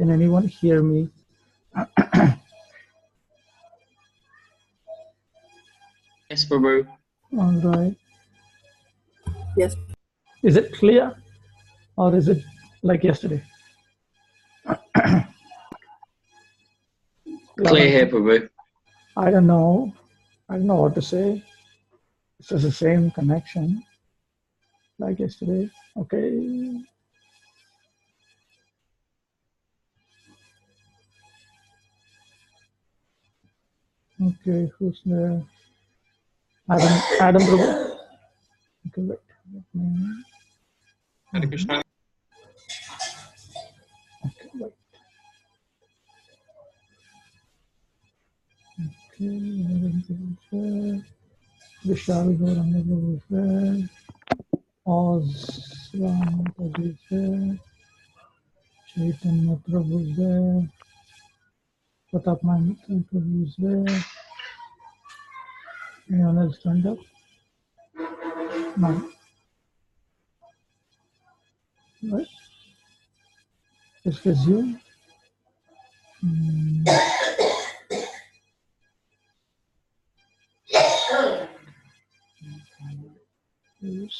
Can anyone hear me? Yes, Prabhu. All right. Yes. Is it clear or is it like yesterday? Clear here, Prabhu. I don't know. I don't know what to say. It's just the same connection like yesterday. Okay. Okay, who's there? Adam Prabhu. Okay, wait. Hare Krishna. Okay, wait. Okay, Vishal Gauranga is there. Oz Ram Prabhu is there. Chaitanya Prabhu is there. Pratap Mahitra Prabhu is there. Anyone else turned up? No. Right? Just resume. Yes.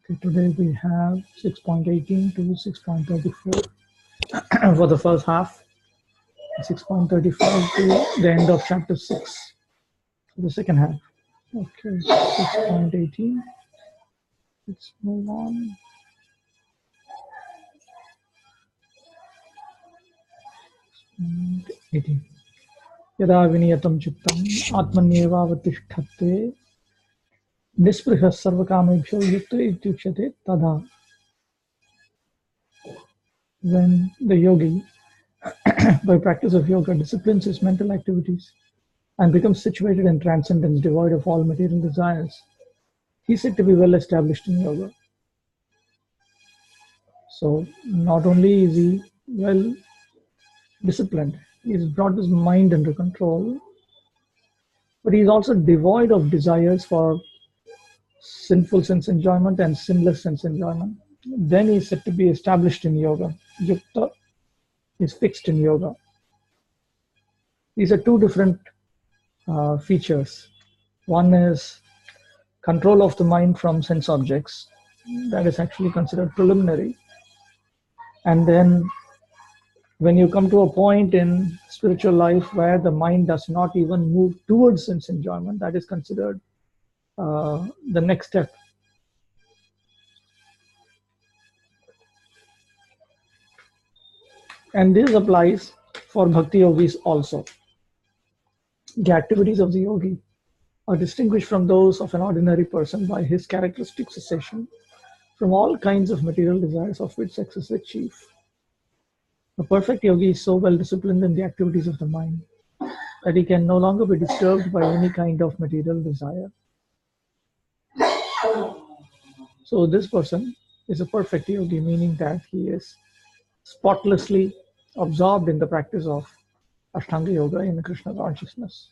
Okay, today we have 6.18 to 6.34 for the first half, 6.35 to the end of chapter 6 for the second half. Okay, 6.18. Let's move on. Yada viniyatam chittam atmanyevavatiष्ठते nispृहः सर्वकामेभ्यो yukta ityuchyate tada. When the yogi, by practice of yoga, disciplines his mental activities and becomes situated in transcendence, devoid of all material desires, he is said to be well established in yoga. So not only is he well disciplined, he has brought his mind under control, but he is also devoid of desires for sinful sense enjoyment and sinless sense enjoyment. Then he is said to be established in yoga. Yukta is fixed in yoga. These are two different features. One is control of the mind from sense objects. That is actually considered preliminary. And then when you come to a point in spiritual life where the mind does not even move towards sense enjoyment, that is considered the next step. And this applies for bhakti yogis also. The activities of the yogi are distinguished from those of an ordinary person by his characteristic cessation from all kinds of material desires of which sex is the chief. A perfect yogi is so well disciplined in the activities of the mind that he can no longer be disturbed by any kind of material desire. So this person is a perfect yogi, meaning that he is spotlessly absorbed in the practice of Ashtanga Yoga in Krishna consciousness.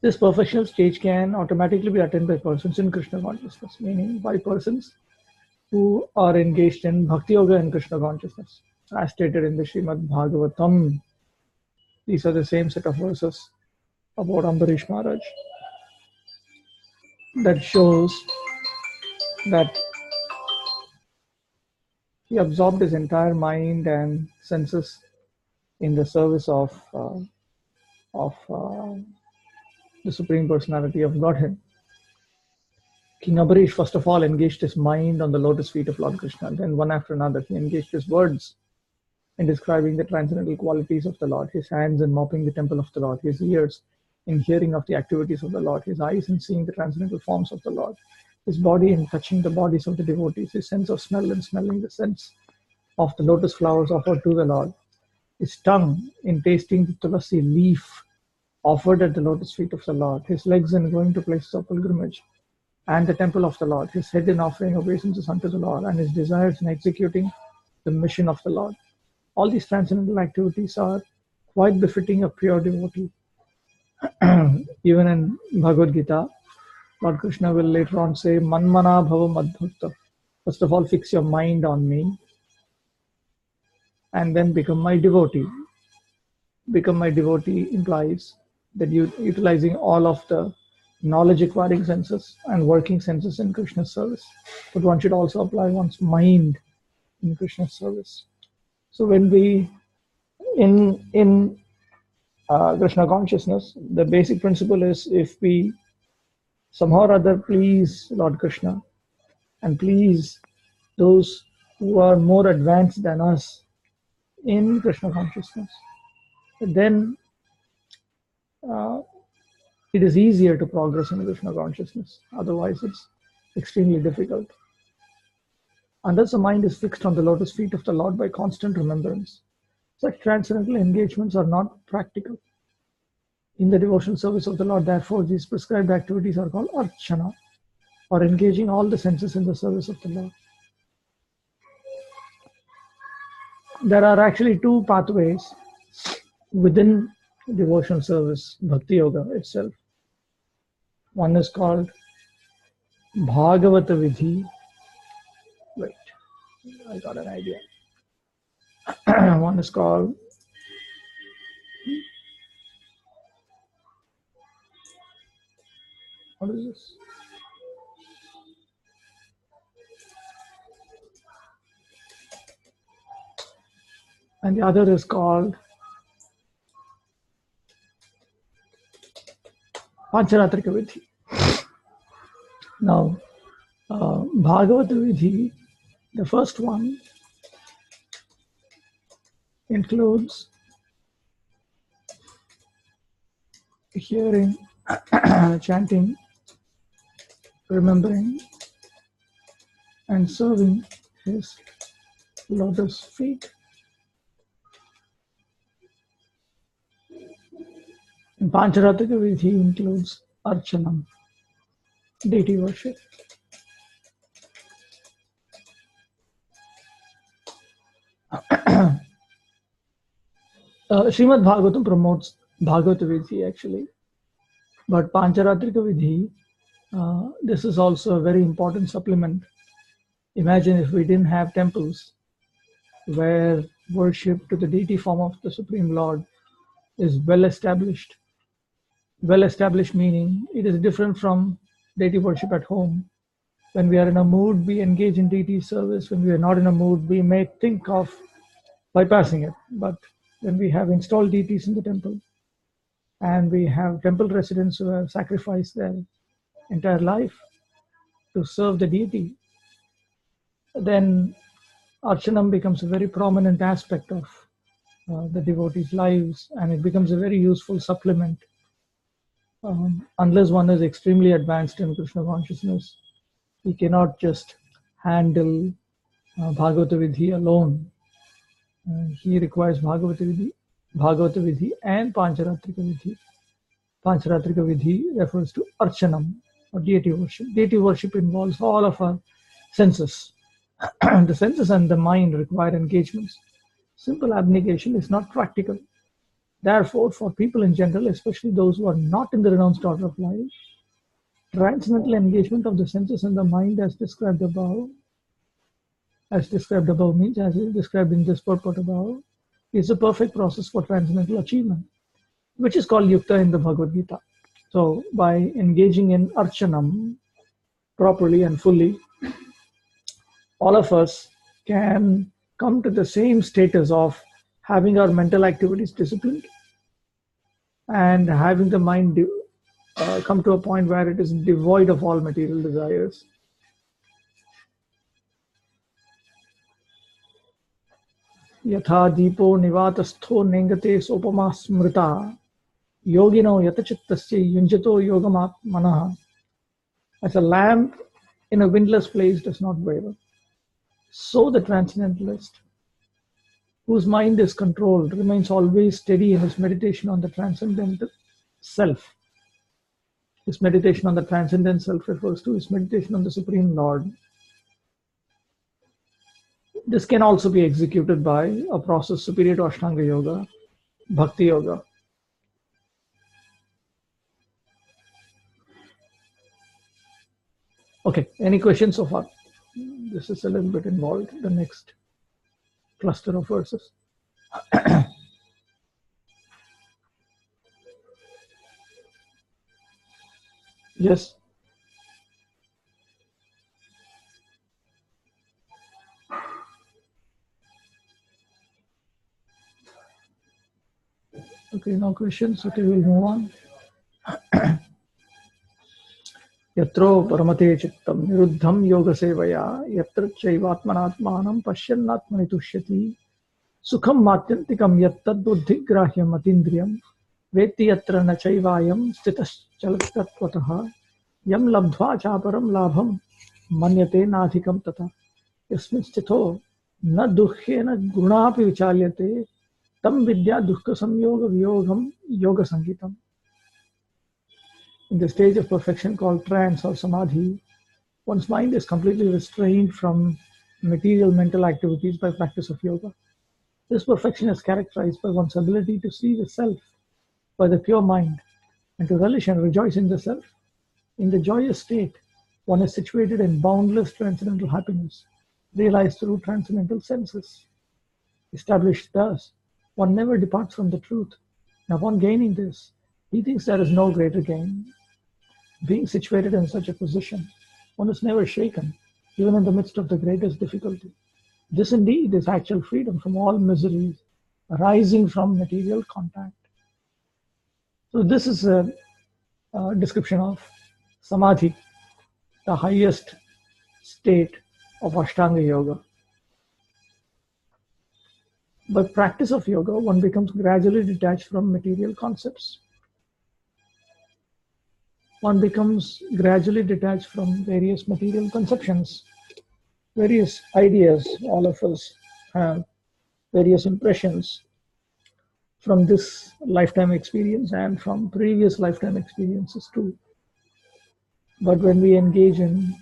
This perfectional stage can automatically be attained by persons in Krishna consciousness, meaning by persons who are engaged in Bhakti Yoga and Krishna consciousness, as stated in the Srimad Bhagavatam. These are the same set of verses about Ambarish Maharaj that shows that he absorbed his entire mind and senses in the service of the Supreme Personality of Godhead. King Ambarish first of all engaged his mind on the lotus feet of Lord Krishna. Then one after another he engaged his words in describing the transcendental qualities of the Lord, his hands in mopping the temple of the Lord, his ears in hearing of the activities of the Lord, his eyes in seeing the transcendental forms of the Lord, his body in touching the bodies of the devotees, his sense of smell in smelling the scents of the lotus flowers offered to the Lord, his tongue in tasting the tulasi leaf offered at the lotus feet of the Lord, his legs in going to places of pilgrimage and the temple of the Lord, his head in offering obeisances unto the Lord, and his desires in executing the mission of the Lord. all these transcendental activities are quite befitting a pure devotee. Even in Bhagavad-gita, Lord Krishna will later on say, Manmana bhava madbhakta. First of all, fix your mind on me and then become my devotee. Become my devotee implies that you utilizing all of the knowledge acquiring senses and working senses in Krishna's service. But one should also apply one's mind in Krishna's service. So when we in Krishna consciousness, the basic principle is if we somehow or other please Lord Krishna and please those who are more advanced than us in Krishna consciousness, then it is easier to progress in Krishna consciousness. Otherwise, it's extremely difficult. Unless the mind is fixed on the lotus feet of the Lord by constant remembrance, such transcendental engagements are not practical. In the devotional service of the Lord, therefore, these prescribed activities are called archana, or engaging all the senses in the service of the Lord. There are actually two pathways within devotional service, Bhakti Yoga itself. One is called Bhagavad-gita. Wait, I got an idea. One is called what is this? And the other is called Pancharatrika Vidhi. Now, Bhagavad-gita, the first one, includes hearing, chanting, remembering, and serving his lotus feet. And Pancharatrika Vidhi includes Archanam, deity worship. Srimad Bhagavatam promotes Bhagavad-gita actually, but Pancharatrika Vidhi, this is also a very important supplement. Imagine if we didn't have temples where worship to the deity form of the Supreme Lord is well established. Well established meaning it is different from deity worship at home. When we are in a mood, we engage in deity service. When we are not in a mood, we may think of bypassing it. But when we have installed deities in the temple and we have temple residents who have sacrificed their entire life to serve the deity, then Archanam becomes a very prominent aspect of the devotees' lives, and it becomes a very useful supplement. Unless one is extremely advanced in Krishna consciousness, he cannot just handle Bhagavad-gita alone. He requires Bhagavad-gita and Pancharatrika Vidhi. Pancharatrika Vidhi refers to Archanam, or deity worship. Deity worship involves all of our senses. The senses and the mind require engagements. Simple abnegation is not practical. Therefore, for people in general, especially those who are not in the renounced order of life, transcendental engagement of the senses and the mind as described above means, as is described in this purport above, is a perfect process for transcendental achievement, which is called yukta in the Bhagavad-gita. So, by engaging in archanam properly and fully, all of us can come to the same status of having our mental activities disciplined and having the mind come to a point where it is devoid of all material desires. Yatha deepo nivatastho nengate sopama smrita yogino yatachittasya yunjato yogamatmanaha. As a lamp in a windless place does not waver, so the transcendentalist, whose mind is controlled, remains always steady in his meditation on the transcendental self. His meditation on the transcendent self refers to his meditation on the Supreme Lord. This can also be executed by a process superior to Ashtanga Yoga, Bhakti Yoga. Okay, any questions so far? This is a little bit involved, the next cluster of verses. Yes. Okay, no questions. Okay, we'll move on. Yatro paramate chittam niruddham yoga sevaya yatra chaivatmanatmanam pashyannatmani tushyati sukham matyantikam yattad buddhigrahyam atindriyam veti yatra na chaivayam stitaschaltatvatah yam labdhva chaparam labham manyate nadhikam tata yasmin sthito na duhyena gunapi vichalyate tam vidya dukkha samyoga viyogam yoga sangitam. In the stage of perfection called trance or samadhi, one's mind is completely restrained from material mental activities by practice of yoga. This perfection is characterized by one's ability to see the self by the pure mind and to relish and rejoice in the self. In the joyous state, one is situated in boundless transcendental happiness, realized through transcendental senses. Established thus, one never departs from the truth. And upon gaining this, he thinks there is no greater gain. Being situated in such a position, one is never shaken, even in the midst of the greatest difficulty. This indeed is actual freedom from all miseries arising from material contact. So this is a description of samadhi, the highest state of Ashtanga Yoga. By practice of yoga, one becomes gradually detached from material concepts. One becomes gradually detached from various material conceptions, various ideas. All of us have various impressions from this lifetime experience and from previous lifetime experiences too. But when we engage in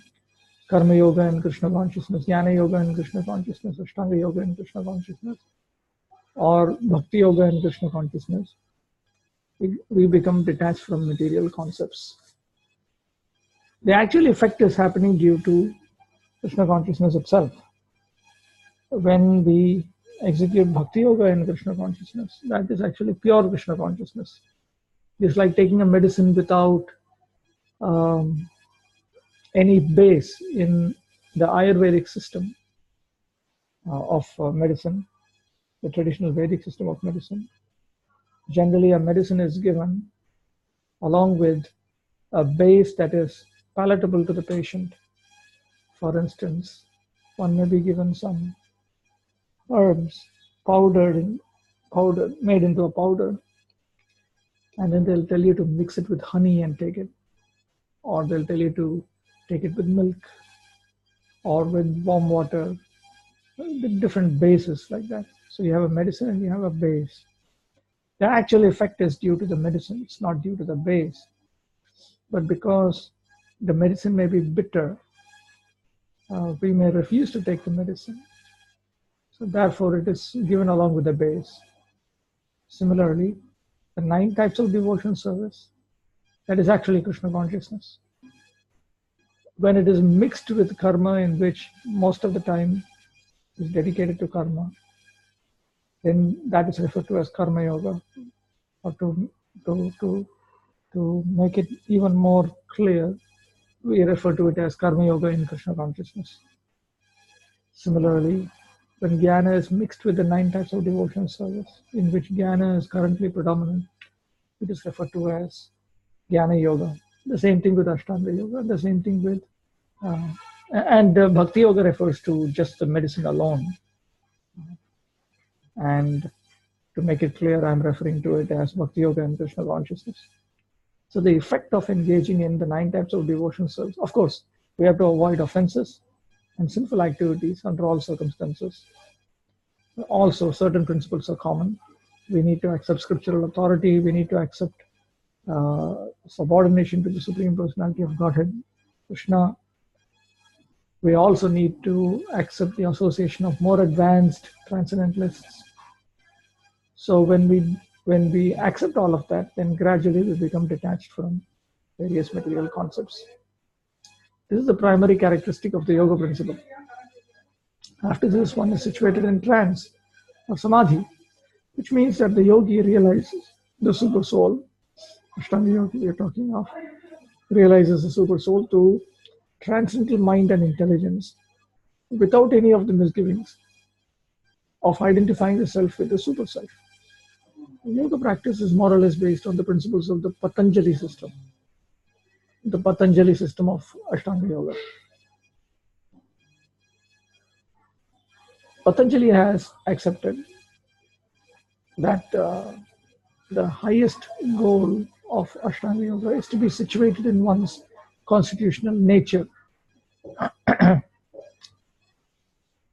Karma Yoga and Krishna consciousness, Jnana Yoga and Krishna consciousness, Ashtanga Yoga and Krishna consciousness, or Bhakti Yoga and Krishna consciousness, we become detached from material concepts. The actual effect is happening due to Krishna consciousness itself. When we execute Bhakti Yoga in Krishna consciousness, that is actually pure Krishna consciousness. It's like taking a medicine without any base in the Ayurvedic system of medicine, the traditional Vedic system of medicine. Generally, a medicine is given along with a base that is palatable to the patient. For instance, one may be given some herbs made into a powder, and then they'll tell you to mix it with honey and take it, or they'll tell you to take it with milk or with warm water, with different bases like that. So you have a medicine and you have a base. The actual effect is due to the medicine, it's not due to the base. But because the medicine may be bitter, we may refuse to take the medicine. So therefore it is given along with the base. Similarly, the 9 types of devotion service, that is actually Krishna consciousness. When it is mixed with karma, in which most of the time is dedicated to karma, then that is referred to as karma yoga. Or to make it even more clear, we refer to it as karma yoga in Krishna consciousness. Similarly, when jnana is mixed with the 9 types of devotion service, in which jnana is currently predominant, it is referred to as jnana yoga. The same thing with Ashtanga yoga, the same thing with Bhakti yoga refers to just the medicine alone. And to make it clear, I'm referring to it as Bhakti yoga and Krishna consciousness. So the effect of engaging in the 9 types of devotion service, of course, we have to avoid offenses and sinful activities under all circumstances. Also, certain principles are common. We need to accept scriptural authority. We need to accept subordination to the Supreme Personality of Godhead, Krishna. We also need to accept the association of more advanced transcendentalists. So when we accept all of that, then gradually we become detached from various material concepts. This is the primary characteristic of the yoga principle. After this, one is situated in trance or samadhi, which means that the yogi realizes the super soul. Ashtanga yoga we are talking of realizes the super soul to transcendental mind and intelligence without any of the misgivings of identifying the self with the super self. Yoga practice is more or less based on the principles of the Patanjali system, the Patanjali system of Ashtanga yoga. Patanjali has accepted that the highest goal of Ashtanga yoga is to be situated in one's constitutional nature.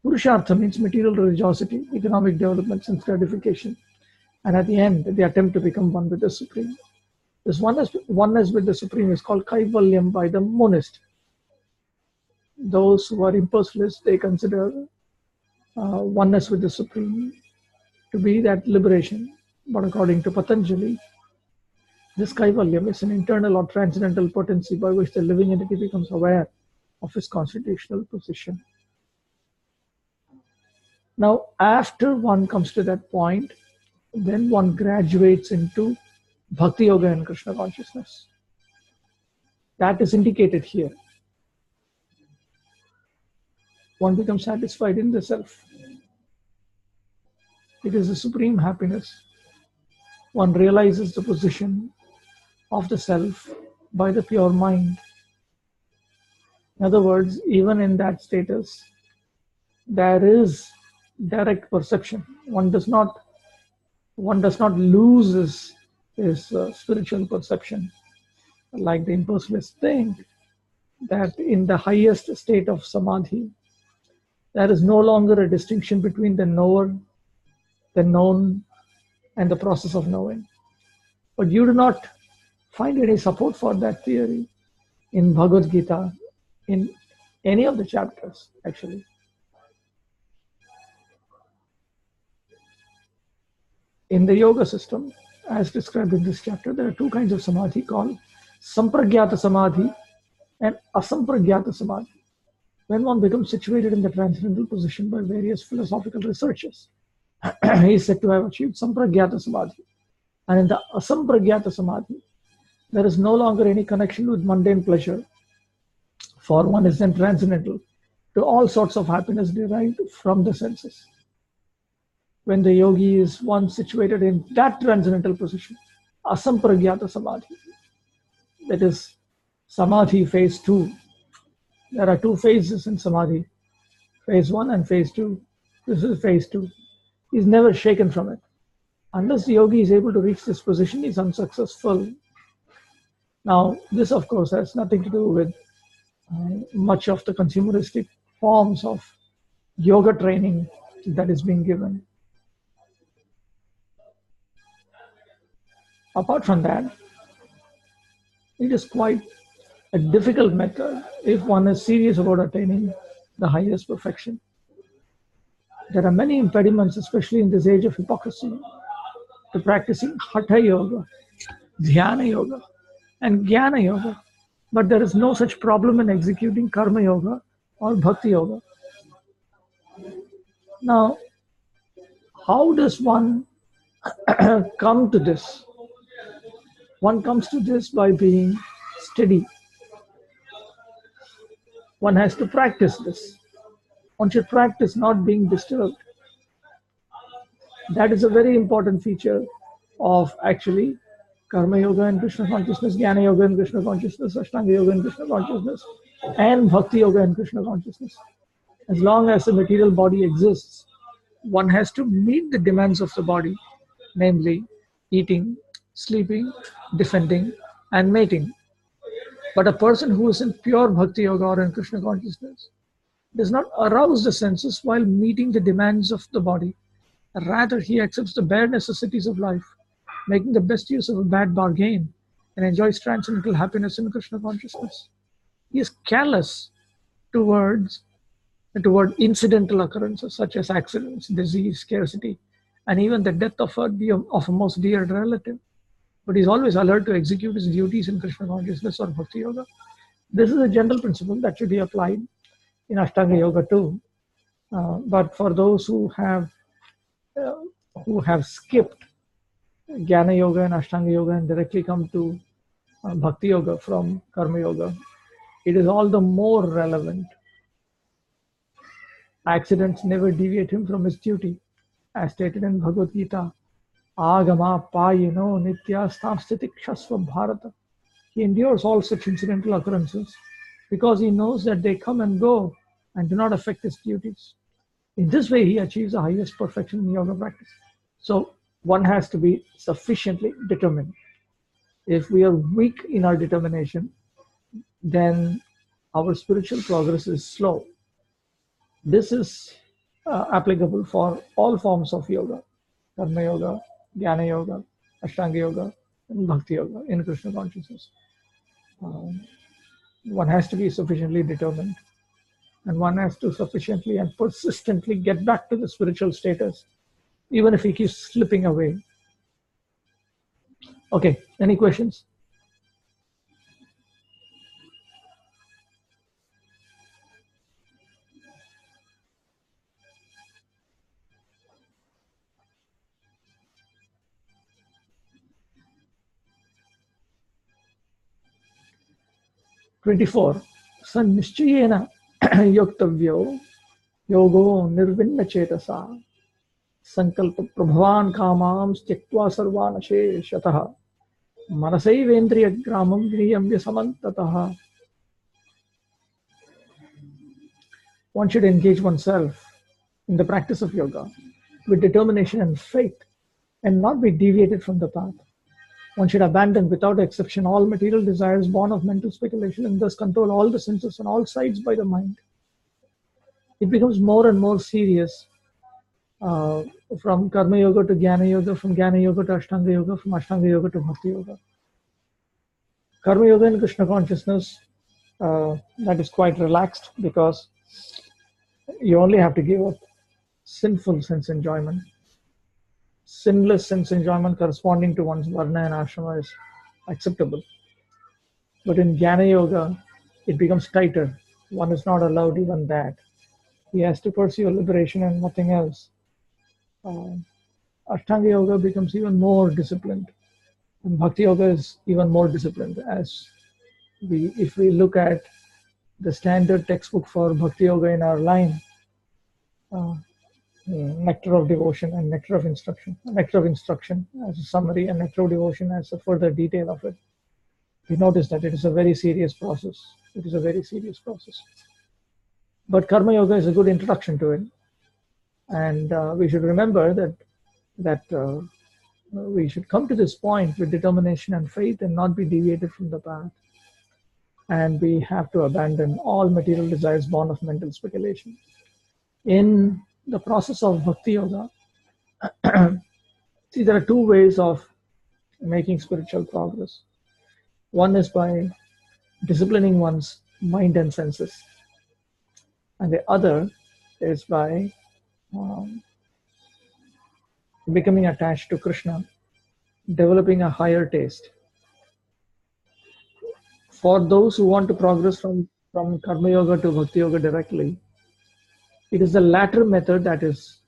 Purushartha means material religiosity, economic development, sense gratification, and at the end, the attempt to become one with the Supreme. This oneness with the Supreme is called Kaivalyam by the monist. Those who are impersonalists, they consider oneness with the Supreme to be that liberation. But according to Patanjali, this Kaivalyam is an internal or transcendental potency by which the living entity becomes aware of his constitutional position. Now, after one comes to that point, then one graduates into Bhakti Yoga and Krishna consciousness. That is indicated here. One becomes satisfied in the self. It is the supreme happiness. One realizes the position of the self by the pure mind. In other words, even in that status, there is direct perception. One does not lose his spiritual perception, like the impersonalists think that in the highest state of samadhi, there is no longer a distinction between the knower, the known, and the process of knowing. But you do not find any support for that theory in Bhagavad-gita, in any of the chapters, actually. In the yoga system, as described in this chapter, there are two kinds of samadhi called sampragyata samadhi and asampragyata samadhi. When one becomes situated in the transcendental position by various philosophical researchers, he is said to have achieved sampragyata samadhi. And in the asampragyata samadhi, there is no longer any connection with mundane pleasure, for one is then transcendental to all sorts of happiness derived from the senses. When the yogi is once situated in that transcendental position, asampragyata samadhi, that is samadhi phase 2. There are two phases in samadhi, phase 1 and phase 2. This is phase 2. He is never shaken from it. Unless the yogi is able to reach this position, he is unsuccessful. Now, this of course has nothing to do with much of the consumeristic forms of yoga training that is being given. Apart from that, it is quite a difficult method if one is serious about attaining the highest perfection. There are many impediments, especially in this age of hypocrisy, to practicing Hatha Yoga, Dhyana Yoga, and Jnana Yoga. But there is no such problem in executing Karma Yoga or Bhakti Yoga. Now, how does one come to this? One comes to this by being steady. One has to practice this. One should practice not being disturbed. That is a very important feature of actually Karma Yoga and Krishna consciousness, Jnana Yoga and Krishna consciousness, Ashtanga Yoga and Krishna consciousness, and Bhakti Yoga and Krishna consciousness. As long as the material body exists, one has to meet the demands of the body, namely eating, sleeping, defending, and mating. But a person who is in pure Bhakti Yoga or in Krishna consciousness does not arouse the senses while meeting the demands of the body. Rather, he accepts the bare necessities of life, making the best use of a bad bargain, and enjoys transcendental happiness in Krishna consciousness. He is careless toward incidental occurrences such as accidents, disease, scarcity, and even the death of a most dear relative. But he's always alert to execute his duties in Krishna consciousness or Bhakti Yoga. This is a general principle that should be applied in Ashtanga Yoga too. But for those who have skipped Jnana Yoga and Ashtanga Yoga and directly come to Bhakti Yoga from Karma Yoga, it is all the more relevant. Accidents never deviate him from his duty, as stated in Bhagavad-gita. Agama payino nitya stamstitikshasva bharata. He endures all such incidental occurrences because he knows that they come and go and do not affect his duties. In this way, he achieves the highest perfection in yoga practice. So one has to be sufficiently determined. If we are weak in our determination, then our spiritual progress is slow. This is applicable for all forms of yoga: Karma Yoga, Jnana Yoga, Ashtanga Yoga, and Bhakti Yoga in Krishna consciousness. One has to be sufficiently determined, and one has to sufficiently and persistently get back to the spiritual status, even if he keeps slipping away. Okay, any questions? Twenty-four. Sannischayena yoktavyo yogo nirvinna chetasa sankalpa prabhavan kamam tyaktva sarvanashe shatah manasaivendriya gramam griyamya samantataha. One should engage oneself in the practice of yoga with determination and faith and not be deviated from the path. One should abandon without exception all material desires born of mental speculation and thus control all the senses on all sides by the mind. It becomes more and more serious from Karma Yoga to Jnana Yoga, from Jnana Yoga to Ashtanga Yoga, from Ashtanga Yoga to Bhakti Yoga. Karma Yoga and Krishna consciousness, that is quite relaxed because you only have to give up sinful sense enjoyment. Sinless sense enjoyment corresponding to one's varna and ashrama is acceptable. But in Jnana Yoga, it becomes tighter. One is not allowed even that. He has to pursue liberation and nothing else. Ashtanga Yoga becomes even more disciplined. And Bhakti Yoga is even more disciplined. If we look at the standard textbook for Bhakti Yoga in our line, Nectar of Devotion and Nectar of Instruction. Nectar of Instruction as a summary and Nectar of Devotion as a further detail of it. We notice that it is a very serious process. It is a very serious process. But Karma Yoga is a good introduction to it. And we should remember that we should come to this point with determination and faith and not be deviated from the path. And we have to abandon all material desires born of mental speculation. In the process of Bhakti Yoga, see, there are two ways of making spiritual progress. One is by disciplining one's mind and senses, and the other is by becoming attached to Krishna, developing a higher taste. For those who want to progress from Karma Yoga to Bhakti Yoga directly, it is the latter method that is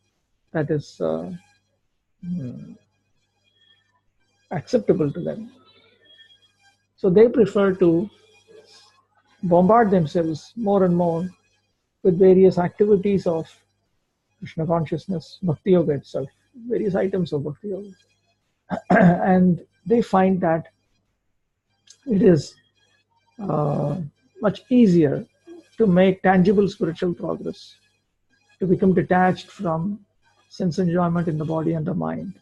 acceptable to them. So they prefer to bombard themselves more and more with various activities of Krishna consciousness, Bhakti Yoga itself, various items of Bhakti Yoga. And they find that it is much easier to make tangible spiritual progress, to become detached from sense enjoyment in the body and the mind.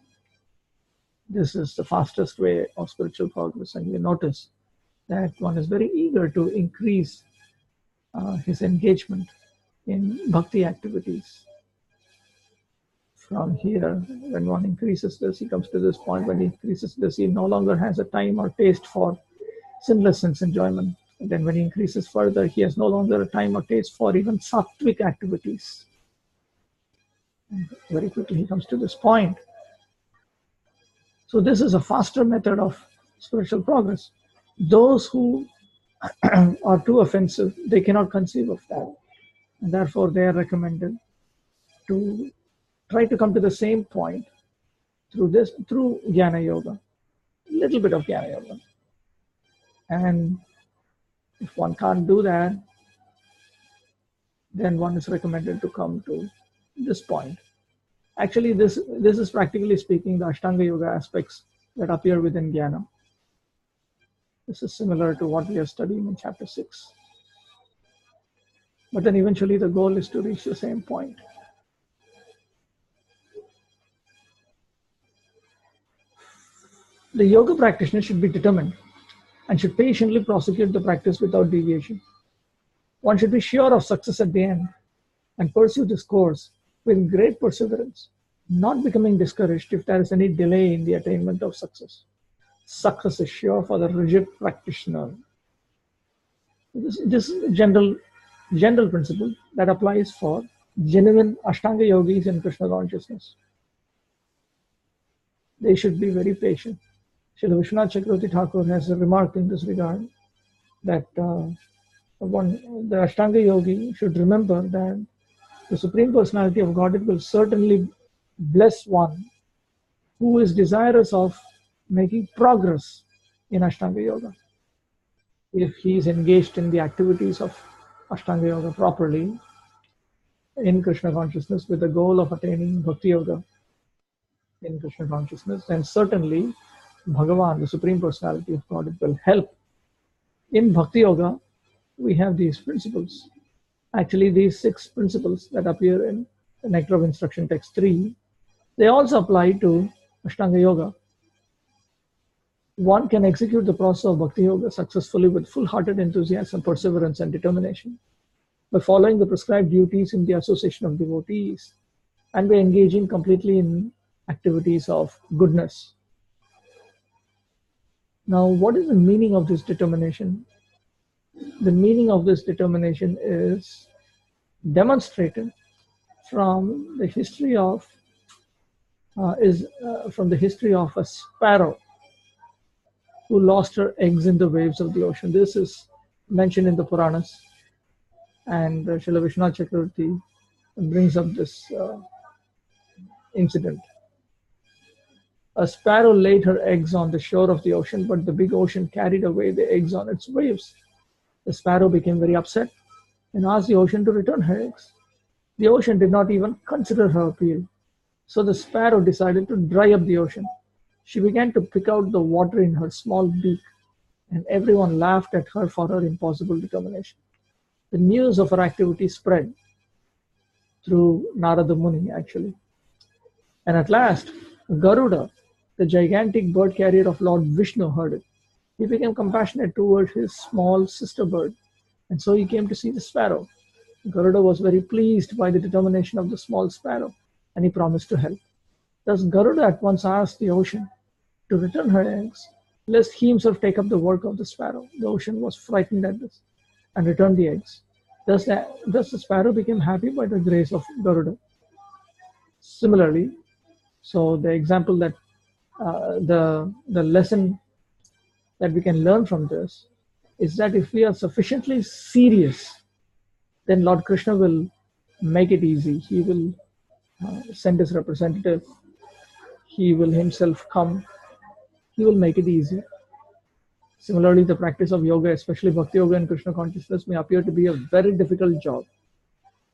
This is the fastest way of spiritual progress. And you notice that one is very eager to increase his engagement in bhakti activities. From here, when one increases this, he comes to this point. When he increases this, he no longer has a time or taste for sinless sense enjoyment. Then when he increases further, he has no longer a time or taste for even sattvic activities. And very quickly he comes to this point. So this is a faster method of spiritual progress. Those who are too offensive, they cannot conceive of that. And therefore they are recommended to try to come to the same point through Jnana Yoga, a little bit of Jnana Yoga. And if one can't do that, then one is recommended to come to this point. Actually, this is practically speaking the Ashtanga Yoga aspects that appear within Jnana. This is similar to what we are studying in chapter 6. But then eventually the goal is to reach the same point. The yoga practitioner should be determined and should patiently prosecute the practice without deviation. One should be sure of success at the end and pursue this course with great perseverance, not becoming discouraged if there is any delay in the attainment of success. Success is sure for the rigid practitioner. This is a general principle that applies for genuine Ashtanga yogis in Krishna consciousness. They should be very patient. Srila Vishwanath Chakravarti Thakur has remarked in this regard that the Ashtanga yogi should remember that the Supreme Personality of Godhead will certainly bless one who is desirous of making progress in Ashtanga Yoga. If he is engaged in the activities of Ashtanga Yoga properly, in Krishna consciousness, with the goal of attaining Bhakti Yoga in Krishna consciousness, then certainly Bhagavan, the Supreme Personality of Godhead, will help. In Bhakti Yoga, we have these principles. Actually, these 6 principles that appear in the Nectar of Instruction Text 3, they also apply to Ashtanga Yoga. One can execute the process of Bhakti Yoga successfully with full-hearted enthusiasm, perseverance, and determination by following the prescribed duties in the association of devotees and by engaging completely in activities of goodness. Now, what is the meaning of this determination? The meaning of this determination is demonstrated from the history of a sparrow who lost her eggs in the waves of the ocean. This is mentioned in the Puranas, and Srila Vishwanath Chakravarti brings up this incident. A sparrow laid her eggs on the shore of the ocean, but the big ocean carried away the eggs on its waves. The sparrow became very upset and asked the ocean to return her eggs. The ocean did not even consider her appeal. So the sparrow decided to dry up the ocean. She began to pick out the water in her small beak, and everyone laughed at her for her impossible determination. The news of her activity spread through Narada Muni, actually. And at last, Garuda, the gigantic bird carrier of Lord Vishnu, heard it. He became compassionate toward his small sister bird, and so he came to see the sparrow. Garuda was very pleased by the determination of the small sparrow, and he promised to help. Thus Garuda at once asked the ocean to return her eggs, lest he himself take up the work of the sparrow. The ocean was frightened at this and returned the eggs. Thus the sparrow became happy by the grace of Garuda. Similarly, so the example that the lesson that we can learn from this is that if we are sufficiently serious, then Lord Krishna will make it easy. He will send his representative. He will himself come. He will make it easy. Similarly, the practice of yoga, especially Bhakti Yoga and Krishna consciousness, may appear to be a very difficult job.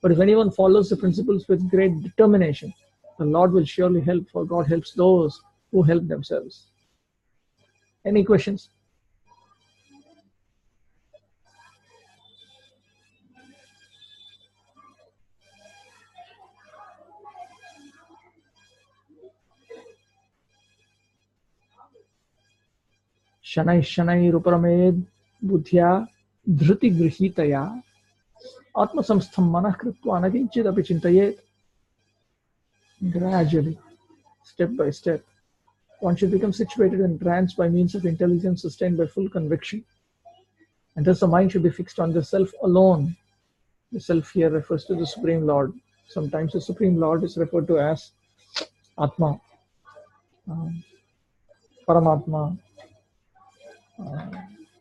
But if anyone follows the principles with great determination, the Lord will surely help, for God helps those who help themselves. Any questions? Shanai Shanai Rupramed Buddhya Dhruti Grihitaya Atma Samstham Manah Kritva Nakinchid Api Chintayet. Gradually, step by step, one should become situated in trance by means of intelligence sustained by full conviction. And thus the mind should be fixed on the self alone. The self here refers to the Supreme Lord. Sometimes the Supreme Lord is referred to as Atma, Paramatma,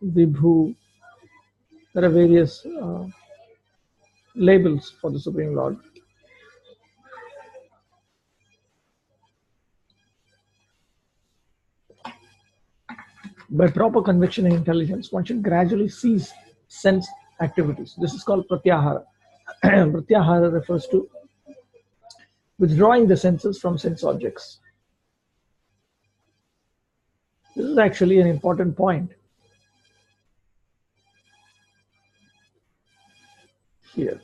Vibhu. There are various labels for the Supreme Lord. By proper conviction and intelligence, one should gradually cease sense activities. This is called pratyahara. Pratyahara refers to withdrawing the senses from sense objects. This is actually an important point here.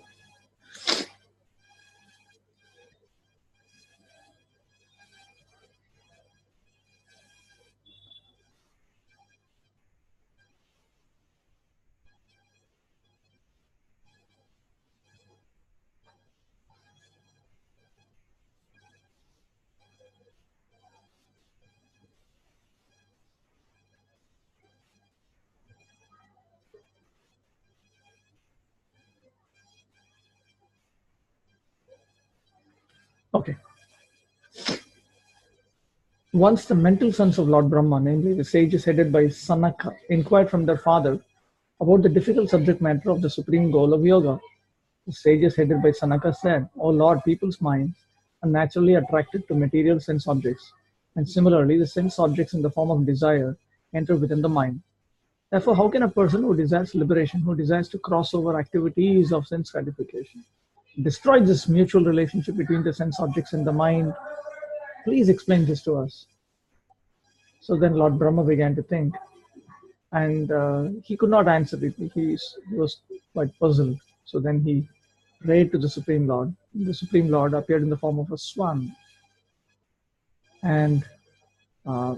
Okay. Once the mental sons of Lord Brahma, namely the sages headed by Sanaka, inquired from their father about the difficult subject matter of the supreme goal of yoga. The sages headed by Sanaka said, "O Lord, people's minds are naturally attracted to material sense objects, and similarly, the sense objects in the form of desire enter within the mind. Therefore, how can a person who desires liberation, who desires to cross over activities of sense gratification, destroy this mutual relationship between the sense objects and the mind? Please explain this to us." So then Lord Brahma began to think, and he could not answer it. He was quite puzzled. So then he prayed to the Supreme Lord. The Supreme Lord appeared in the form of a swan. And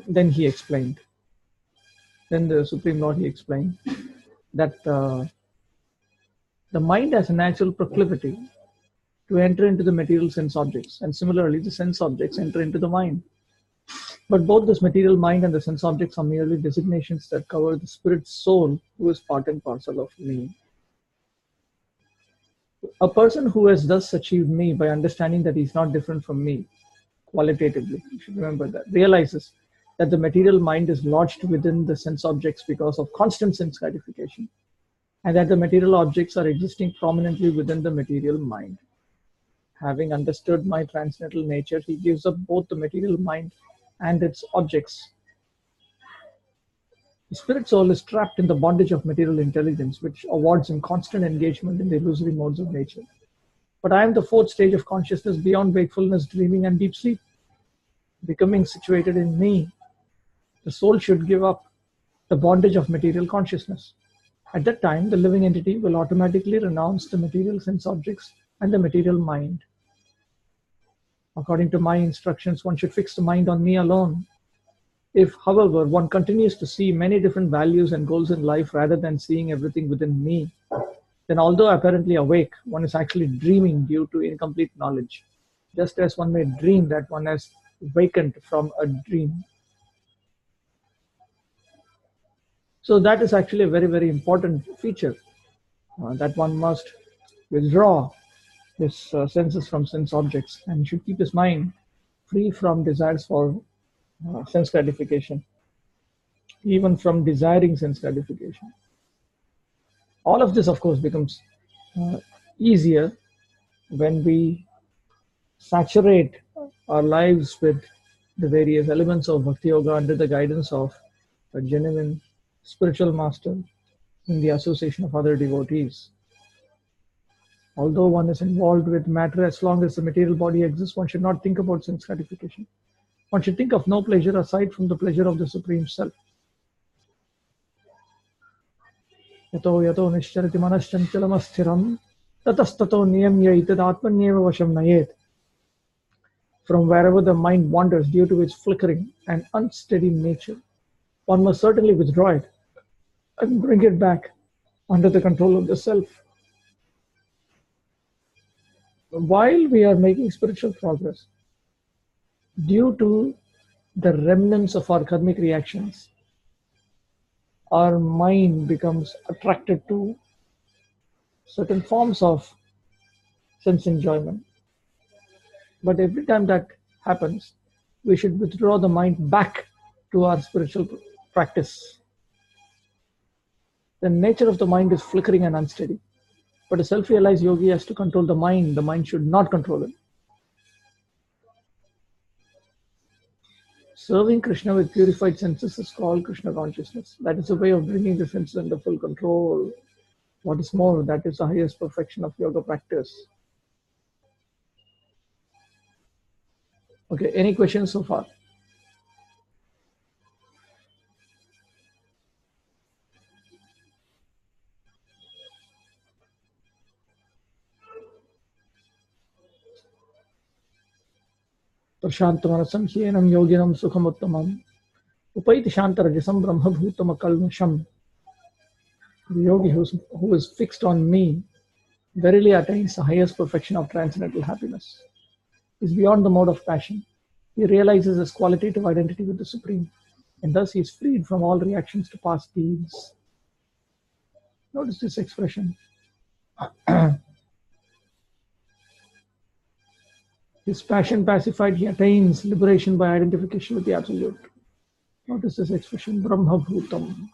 then he explained. Then the Supreme Lord, he explained that the mind has a natural proclivity to enter into the material sense objects. And similarly, the sense objects enter into the mind. But both this material mind and the sense objects are merely designations that cover the spirit soul, who is part and parcel of me. A person who has thus achieved me by understanding that he is not different from me, qualitatively, you should remember that, realizes that the material mind is lodged within the sense objects because of constant sense gratification, and that the material objects are existing prominently within the material mind. Having understood my transcendental nature, he gives up both the material mind and its objects. The spirit soul is trapped in the bondage of material intelligence, which awards him constant engagement in the illusory modes of nature. But I am the fourth stage of consciousness beyond wakefulness, dreaming, and deep sleep. Becoming situated in me, the soul should give up the bondage of material consciousness. At that time, the living entity will automatically renounce the material sense objects and the material mind. According to my instructions, one should fix the mind on me alone. If, however, one continues to see many different values and goals in life rather than seeing everything within me, then although apparently awake, one is actually dreaming due to incomplete knowledge, just as one may dream that one has awakened from a dream. So that is actually a very, very important feature, that one must withdraw his senses from sense objects, and he should keep his mind free from desires for sense gratification, even from desiring sense gratification. All of this, of course, becomes easier when we saturate our lives with the various elements of Bhakti Yoga under the guidance of a genuine spiritual master in the association of other devotees. Although one is involved with matter, as long as the material body exists, one should not think about sense gratification. One should think of no pleasure aside from the pleasure of the Supreme Self. Yato yato nishcharati manaschancchalam asthiram tatastato niyamya itad-atmanyeva vasham nayet. From wherever the mind wanders due to its flickering and unsteady nature, one must certainly withdraw it and bring it back under the control of the Self. While we are making spiritual progress, due to the remnants of our karmic reactions, our mind becomes attracted to certain forms of sense enjoyment. But every time that happens, we should withdraw the mind back to our spiritual practice. The nature of the mind is flickering and unsteady. But a self-realized yogi has to control the mind should not control it. Serving Krishna with purified senses is called Krishna consciousness. That is a way of bringing the senses under full control. What is more, that is the highest perfection of yoga practice. Okay, any questions so far? Prashantamanasam hyenam yoginam sukhamuttamam upaiti shantarajasam brahmabhutama kalmasham. The yogi who is fixed on me verily attains the highest perfection of transcendental happiness. He is beyond the mode of passion. He realizes his qualitative identity with the Supreme, and thus he is freed from all reactions to past deeds. Notice this expression. His passion pacified, he attains liberation by identification with the Absolute. Notice this expression, Brahmabhutam.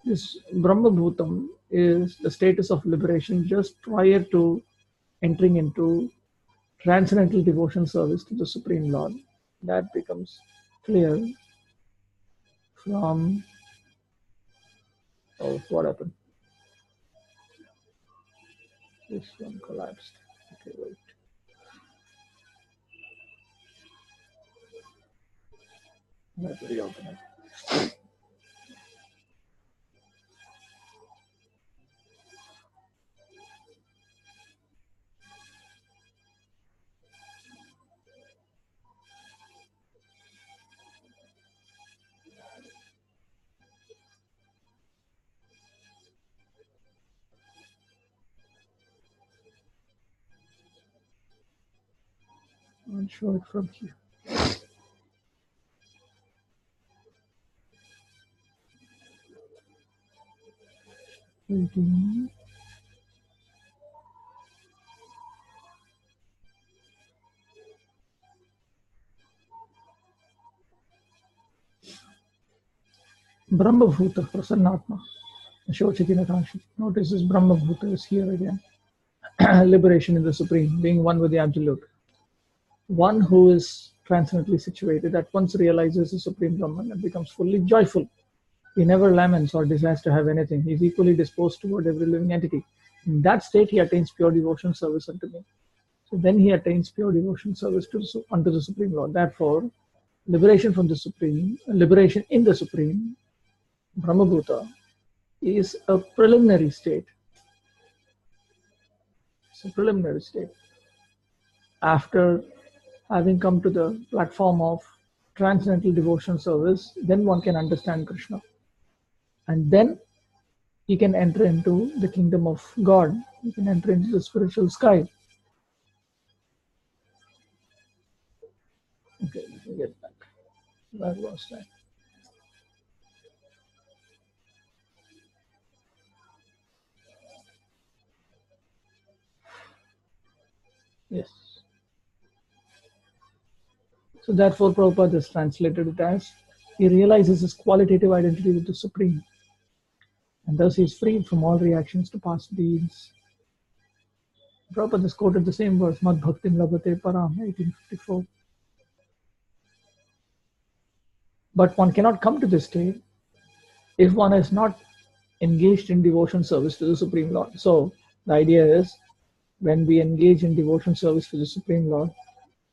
This Brahmabhutam is the status of liberation just prior to entering into transcendental devotion service to the Supreme Lord. That becomes clear from what happened. This one collapsed. Okay, wait. I have to reopen it. I'll show it from here. Brahmabhuta, Prasannatma, Shochakinakashi. Notice this Brahmabhuta is here again. Liberation in the Supreme, being one with the Absolute. One who is transcendently situated at once realizes the Supreme Brahman and becomes fully joyful. He never laments or desires to have anything. He is equally disposed toward every living entity. In that state, he attains pure devotion service unto me. So then he attains pure devotion service unto the Supreme Lord. Therefore, liberation from the Supreme, liberation in the Supreme, Brahmabhuta, is a preliminary state. It's a preliminary state. After having come to the platform of transcendental devotion service, then one can understand Krishna. And then he can enter into the kingdom of God. He can enter into the spiritual sky. Okay, let me get back. Where was that? Yes. So therefore, Prabhupada has translated it as, he realizes his qualitative identity with the Supreme, and thus he is freed from all reactions to past deeds. Prabhupada has quoted the same verse, Mad Bhaktim Labhate Param, 1854. But one cannot come to this state if one is not engaged in devotion service to the Supreme Lord. So the idea is, when we engage in devotion service to the Supreme Lord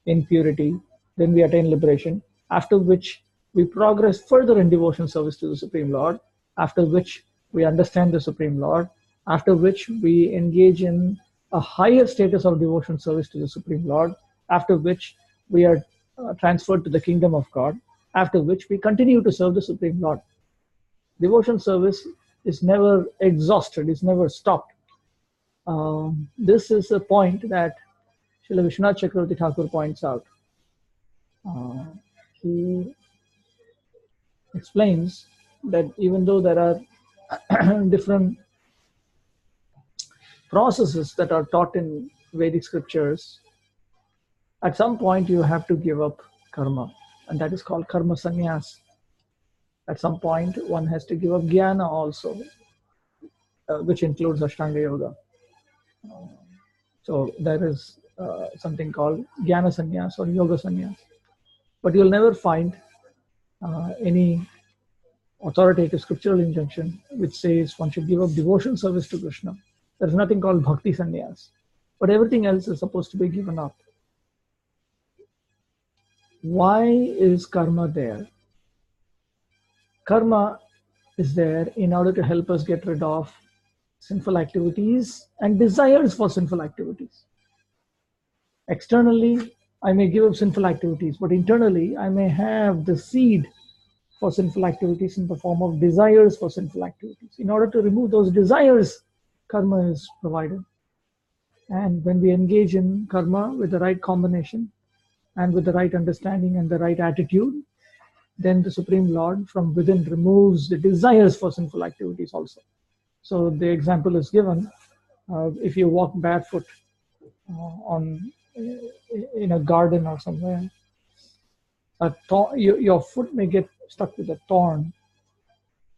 in purity, then we attain liberation, after which we progress further in devotion service to the Supreme Lord, after which we understand the Supreme Lord, after which we engage in a higher status of devotion service to the Supreme Lord, after which we are transferred to the kingdom of God, after which we continue to serve the Supreme Lord. Devotion service is never exhausted, is never stopped. This is a point that Srila Vishwanath Chakravarti Thakur points out. He explains that even though there are different processes that are taught in Vedic scriptures, at some point you have to give up karma, and that is called karma sannyas. At some point, one has to give up jnana also, which includes Ashtanga Yoga. So there is something called jnana sannyas or yoga sannyas. But you'll never find any authoritative scriptural injunction which says one should give up devotion service to Krishna. There's nothing called bhakti sannyas. But everything else is supposed to be given up. Why is karma there? Karma is there in order to help us get rid of sinful activities and desires for sinful activities. Externally, I may give up sinful activities, but internally, I may have the seed for sinful activities in the form of desires for sinful activities. In order to remove those desires, karma is provided. And when we engage in karma with the right combination and with the right understanding and the right attitude, then the Supreme Lord from within removes the desires for sinful activities also. So the example is given, if you walk barefoot in a garden or somewhere, your foot may get stuck with a thorn.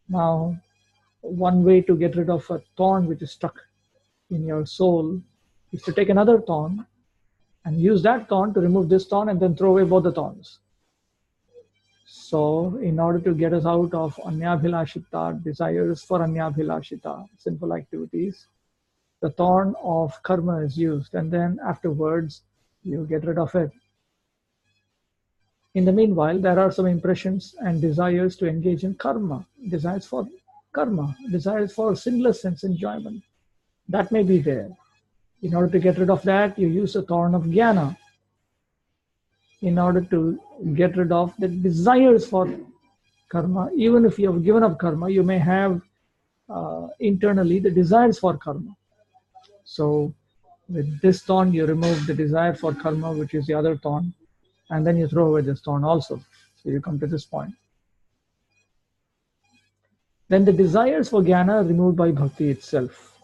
Now, one way to get rid of a thorn which is stuck in your soul is to take another thorn and use that thorn to remove this thorn and then throw away both the thorns. So, in order to get us out of anyabhilashita, desires for anyabhilashita, sinful activities, the thorn of karma is used, and then afterwards you get rid of it. In the meanwhile, there are some impressions and desires to engage in karma, desires for sinless sense enjoyment. That may be there. In order to get rid of that, you use the thorn of jnana. In order to get rid of the desires for karma, even if you have given up karma, you may have internally the desires for karma. So with this thorn, you remove the desire for karma, which is the other thorn, and then you throw away this thorn also. So you come to this point. Then the desires for jnana are removed by bhakti itself.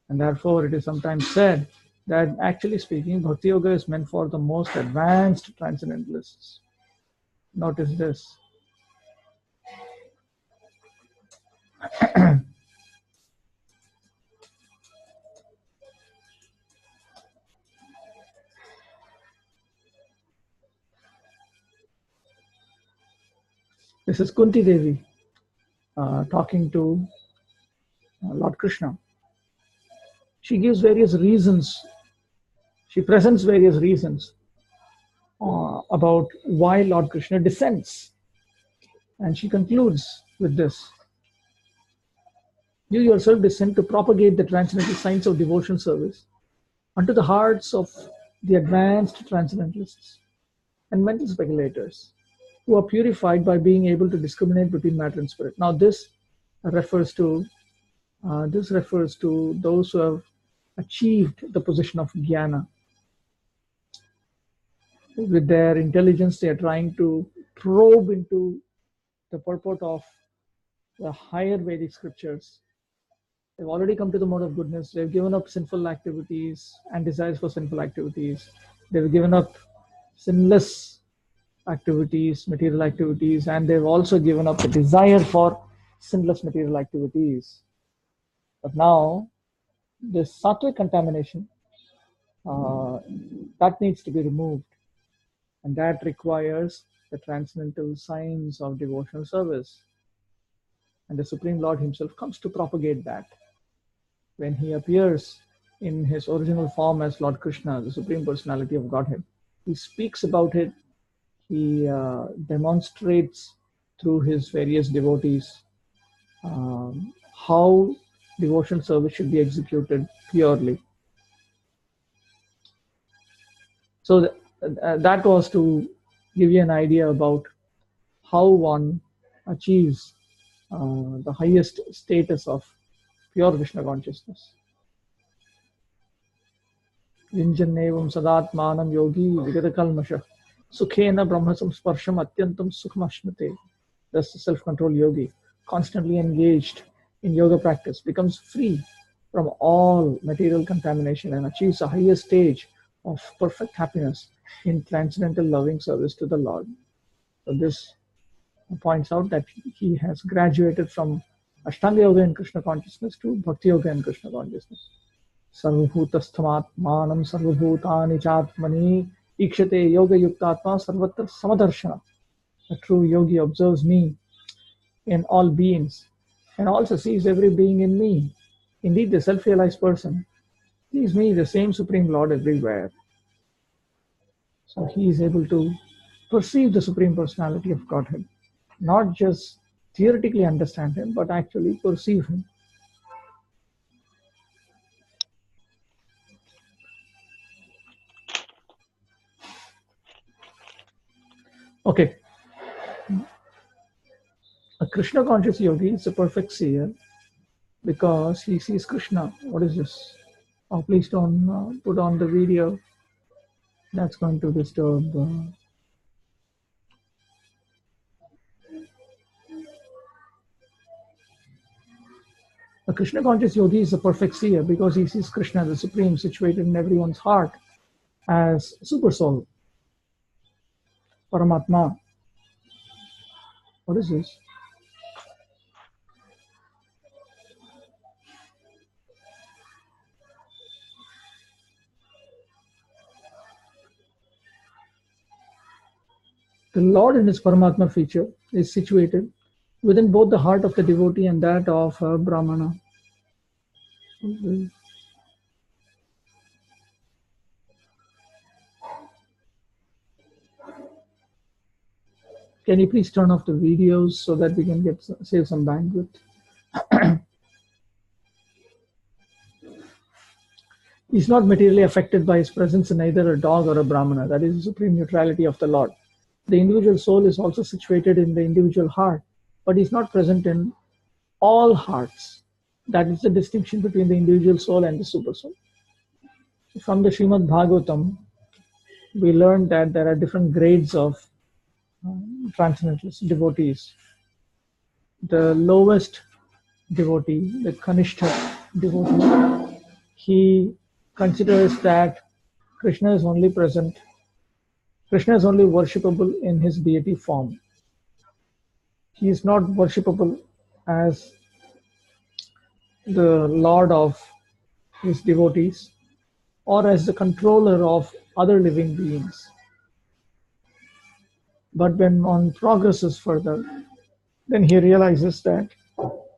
And therefore, it is sometimes said that actually speaking, Bhakti Yoga is meant for the most advanced transcendentalists. Notice this. This is Kunti Devi talking to Lord Krishna. She gives various reasons. She presents various reasons about why Lord Krishna descends. And she concludes with this. You yourself descend to propagate the transcendental science of devotion service unto the hearts of the advanced transcendentalists and mental speculators who are purified by being able to discriminate between matter and spirit. Now this refers to those who have achieved the position of jnana. With their intelligence, they are trying to probe into the purport of the higher Vedic scriptures. They've already come to the mode of goodness. They've given up sinful activities and desires for sinful activities. They've given up sinless activities, material activities, and they've also given up the desire for sinless material activities. But now, this sattvic contamination, that needs to be removed. And that requires the transcendental science of devotional service. And the Supreme Lord himself comes to propagate that. When he appears in his original form as Lord Krishna, the Supreme Personality of Godhead, he speaks about it. He demonstrates through his various devotees how devotional service should be executed purely. So that was to give you an idea about how one achieves the highest status of pure Krishna consciousness. Yunjannevam sadatmanam yogi vigata kalmasha sukhena brahma samsparsham atyantam sukhmashmate. Thus, the self-control yogi, constantly engaged in yoga practice, becomes free from all material contamination and achieves the highest stage of perfect happiness in transcendental loving service to the Lord. So this points out that he has graduated from Ashtanga Yoga and Krishna consciousness to Bhakti Yoga and Krishna consciousness. Sarvabhutasthamatmanam sarvabhutani chatmani ikshate yoga yuktatma sarvatra samadarshana. A true yogi observes me in all beings and also sees every being in me. Indeed, the self-realized person sees me, the same Supreme Lord, everywhere. So he is able to perceive the Supreme Personality of Godhead, not just theoretically understand him, but actually perceive him. Okay. A Krishna conscious yogi is a perfect seer because he sees Krishna. What is this? Oh, please don't put on the video. That's going to disturb. A Krishna conscious yogi is a perfect seer because he sees Krishna, the Supreme, situated in everyone's heart as Super Soul, Paramatma. What is this? The Lord in his Paramatma feature is situated within both the heart of the devotee and that of a Brahmana. Can you please turn off the videos so that we can save some bandwidth? He's not materially affected by his presence in either a dog or a Brahmana. That is the supreme neutrality of the Lord. The individual soul is also situated in the individual heart, but he's not present in all hearts. That is the distinction between the individual soul and the super soul. From the Srimad Bhagavatam, we learned that there are different grades of transcendentalist devotees. The lowest devotee, the Kanishta devotee, he considers that Krishna is only present, Krishna is only worshipable in his deity form. He is not worshipable as the Lord of his devotees or as the controller of other living beings. But when one progresses further, then he realizes that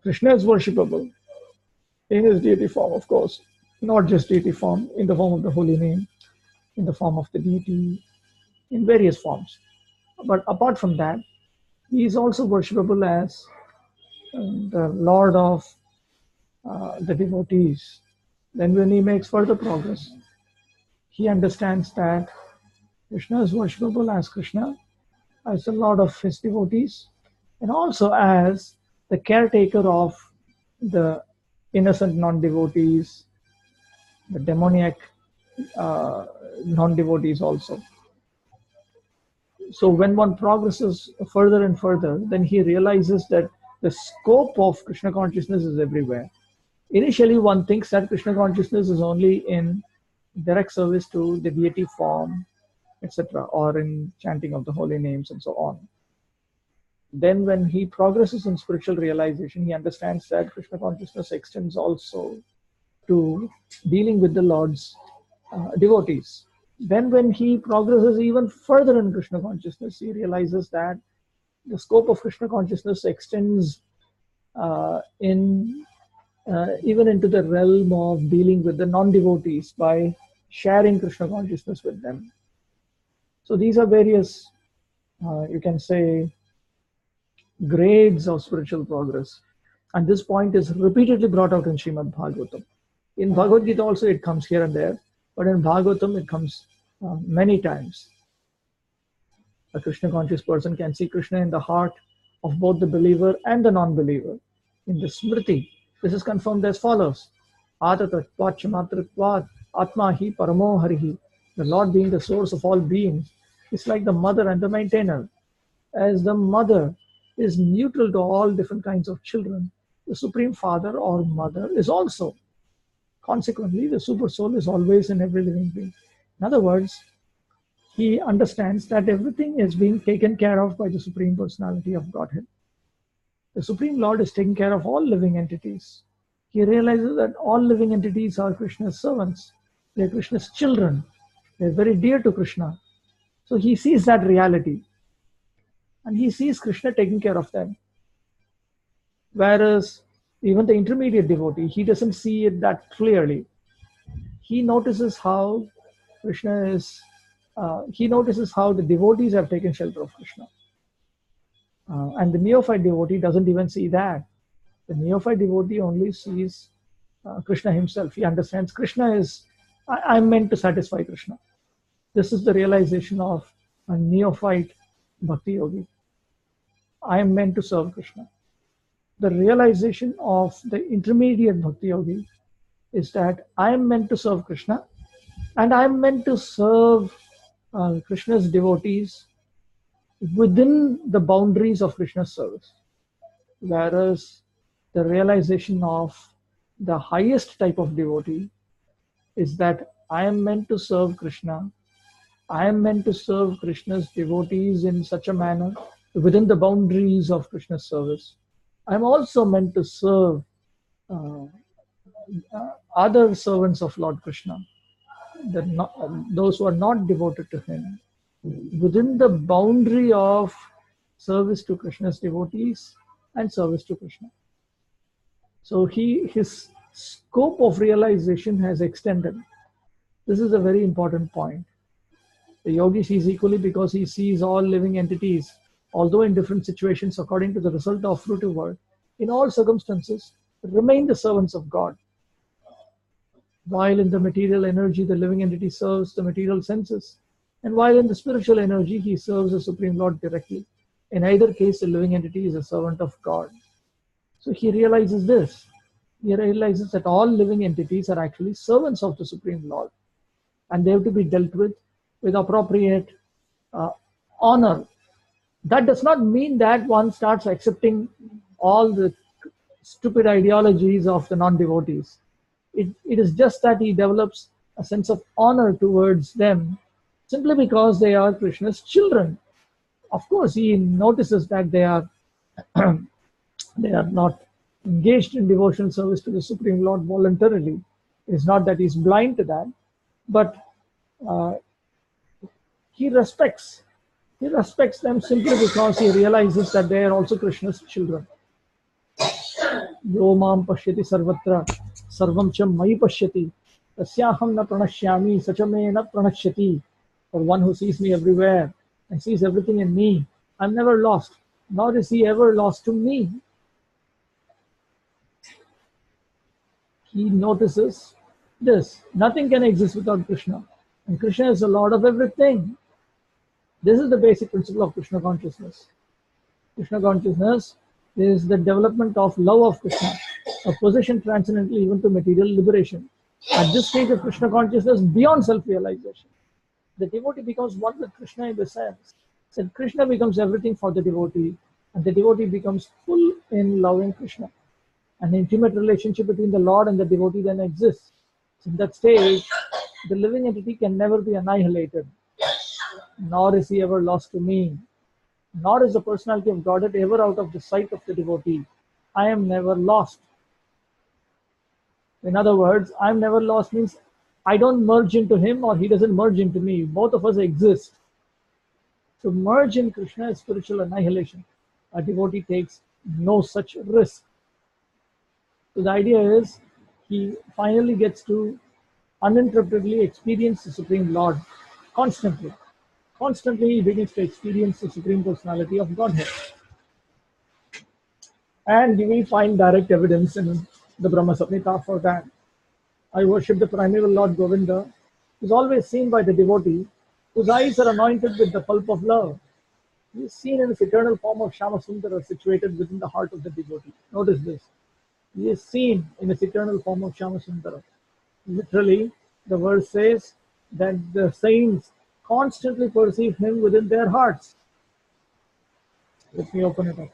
Krishna is worshipable in his deity form, of course, not just deity form, in the form of the holy name, in the form of the deity, in various forms. But apart from that, he is also worshipable as the Lord of the devotees. Then when he makes further progress, he understands that Krishna is worshipable as Krishna, as the Lord of his devotees, and also as the caretaker of the innocent non-devotees, the demoniac non-devotees also. So when one progresses further and further, then he realizes that the scope of Krishna consciousness is everywhere. Initially, one thinks that Krishna consciousness is only in direct service to the deity form, etc., or in chanting of the holy names and so on. Then when he progresses in spiritual realization, he understands that Krishna consciousness extends also to dealing with the Lord's devotees. Then when he progresses even further in Krishna consciousness, he realizes that the scope of Krishna consciousness extends even into the realm of dealing with the non-devotees by sharing Krishna consciousness with them. So these are various, you can say, grades of spiritual progress. And this point is repeatedly brought out in Srimad Bhagavatam. In Bhagavad-gita also it comes here and there, but in Bhagavatam it comes many times. A Krishna conscious person can see Krishna in the heart of both the believer and the non-believer. In the Smriti, this is confirmed as follows. Atatatvat chamatratvat atma hi paramo harihi. The Lord being the source of all beings is like the mother and the maintainer. As the mother is neutral to all different kinds of children, the Supreme Father or Mother is also. Consequently, the Super Soul is always in every living being. In other words, he understands that everything is being taken care of by the Supreme Personality of Godhead. The Supreme Lord is taking care of all living entities. He realizes that all living entities are Krishna's servants. They are Krishna's children. They are very dear to Krishna. So he sees that reality. And he sees Krishna taking care of them. Whereas even the intermediate devotee, he doesn't see it that clearly. He notices how Krishna is, he notices how the devotees have taken shelter of Krishna. And the neophyte devotee doesn't even see that. The neophyte devotee only sees Krishna himself. He understands Krishna is, I'm meant to satisfy Krishna. This is the realization of a neophyte bhakti yogi. I am meant to serve Krishna. The realization of the intermediate bhakti yogi is that I am meant to serve Krishna and I am meant to serve Krishna's devotees within the boundaries of Krishna's service. Whereas the realization of the highest type of devotee is that I am meant to serve Krishna. I am meant to serve Krishna's devotees in such a manner within the boundaries of Krishna's service. I am also meant to serve other servants of Lord Krishna, those who are not devoted to him, within the boundary of service to Krishna's devotees and service to Krishna. So his scope of realization has extended. This is a very important point. The yogi sees equally because he sees all living entities, although in different situations according to the result of fruitive work, in all circumstances remain the servants of God. While in the material energy, the living entity serves the material senses, and while in the spiritual energy, he serves the Supreme Lord directly. In either case, the living entity is a servant of God. So he realizes this. He realizes that all living entities are actually servants of the Supreme Lord, and they have to be dealt with appropriate honor. That does not mean that one starts accepting all the stupid ideologies of the non-devotees. It is just that he develops a sense of honor towards them simply because they are Krishna's children. Of course, he notices that they are not engaged in devotional service to the Supreme Lord voluntarily. It's not that he's blind to that, but he respects them simply because he realizes that they are also Krishna's children. Yo mam pashyati sarvatra sarvam cha mayi pashyati tasyaham na pranashyami sacha me na pranashyati. For one who sees me everywhere and sees everything in me, I'm never lost, nor is he ever lost to me. He notices this. Nothing can exist without Krishna. And Krishna is the Lord of everything. This is the basic principle of Krishna consciousness. Krishna consciousness is the development of love of Krishna, a position transcendental even to material liberation. At this stage of Krishna consciousness, beyond self-realization, the devotee becomes one with Krishna in the sense that Krishna becomes everything for the devotee, and the devotee becomes full in loving Krishna. An intimate relationship between the Lord and the devotee then exists. So in that stage, the living entity can never be annihilated, nor is he ever lost to me, nor is the personality of Godhead ever out of the sight of the devotee. I am never lost. In other words, I'm never lost means I don't merge into him or he doesn't merge into me. Both of us exist. To merge in Krishna is spiritual annihilation. A devotee takes no such risk. So the idea is he finally gets to uninterruptedly experience the Supreme Lord constantly. Constantly he begins to experience the Supreme Personality of Godhead. And we will find direct evidence in the Brahma Samhita for that. I worship the primeval Lord Govinda, who is always seen by the devotee, whose eyes are anointed with the pulp of love. He is seen in his eternal form of Shyamasundara, situated within the heart of the devotee. Notice this. He is seen in his eternal form of Shyamasundara. Literally, the verse says that the saints constantly perceive him within their hearts. Let me open it up.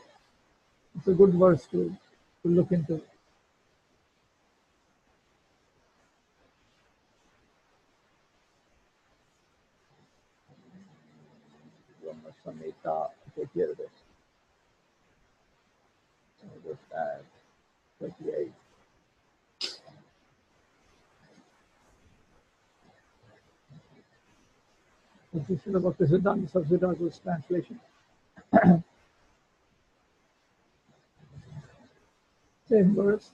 It's a good verse to look into. Samhita. Okay, here it is. Just add 38. This is about the Siddhanta Sarvada's translation. Same verse.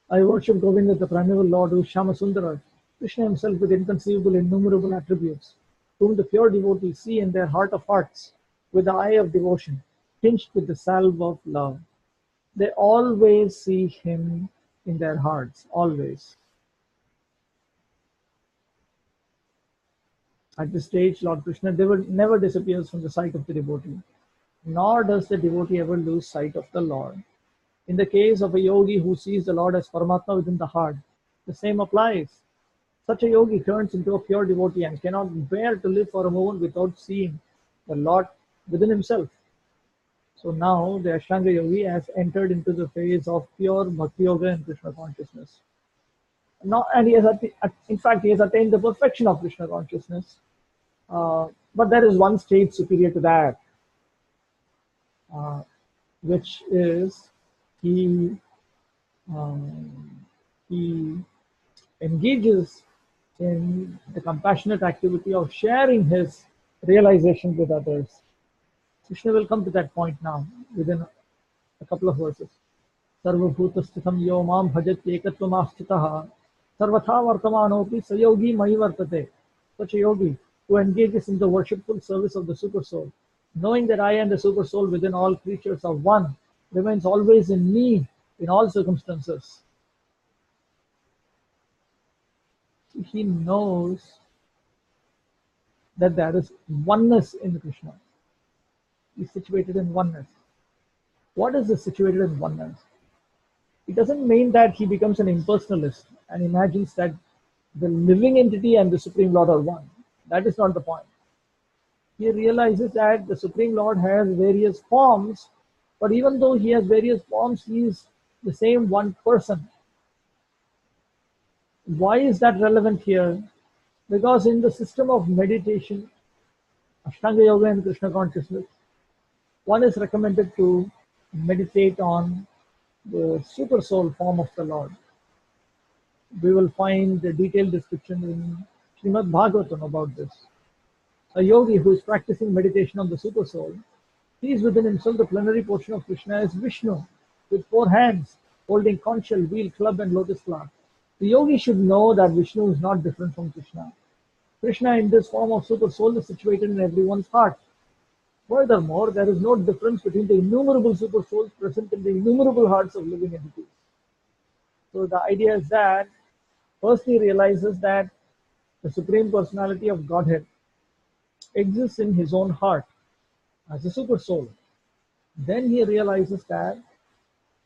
I worship Govinda, the primeval Lord, who is Shamasundara, Krishna himself with inconceivable, innumerable attributes, whom the pure devotees see in their heart of hearts, with the eye of devotion, tinged with the salve of love. They always see him in their hearts, always. At this stage, Lord Krishna never disappears from the sight of the devotee, nor does the devotee ever lose sight of the Lord. In the case of a yogi who sees the Lord as Paramatma within the heart, the same applies. Such a yogi turns into a pure devotee and cannot bear to live for a moment without seeing the Lord within himself. So now the Ashtanga yogi has entered into the phase of pure Bhakti Yoga and Krishna consciousness. Now, and he has, in fact, he has attained the perfection of Krishna consciousness. But there is one stage superior to that, which is he engages in the compassionate activity of sharing his realization with others. Krishna will come to that point now within a couple of verses. Sarvabhutasthitham yo mam bhajati ekatvam sarvatha vartamanopi sayogi mai vartate. Such a yogi who engages in the worshipful service of the Super Soul, knowing that I and the Super Soul within all creatures are one, remains always in me in all circumstances. He knows that there is oneness in Krishna. He is situated in oneness. What is this situated in oneness? It doesn't mean that he becomes an impersonalist and imagines that the living entity and the Supreme Lord are one. That is not the point. He realizes that the Supreme Lord has various forms, but even though he has various forms, he is the same one person. Why is that relevant here? Because in the system of meditation, Ashtanga Yoga and Krishna consciousness, one is recommended to meditate on the Super Soul form of the Lord. We will find the detailed description in Srimad Bhagavatam about this. A yogi who is practicing meditation on the Super Soul sees within himself the plenary portion of Krishna as Vishnu, with 4 hands, holding conch shell, wheel, club, and lotus flower. The yogi should know that Vishnu is not different from Krishna. Krishna in this form of Super Soul is situated in everyone's heart. Furthermore, there is no difference between the innumerable Super Souls present in the innumerable hearts of living entities. So the idea is that first he realizes that the Supreme Personality of Godhead exists in his own heart as a Super Soul. Then he realizes that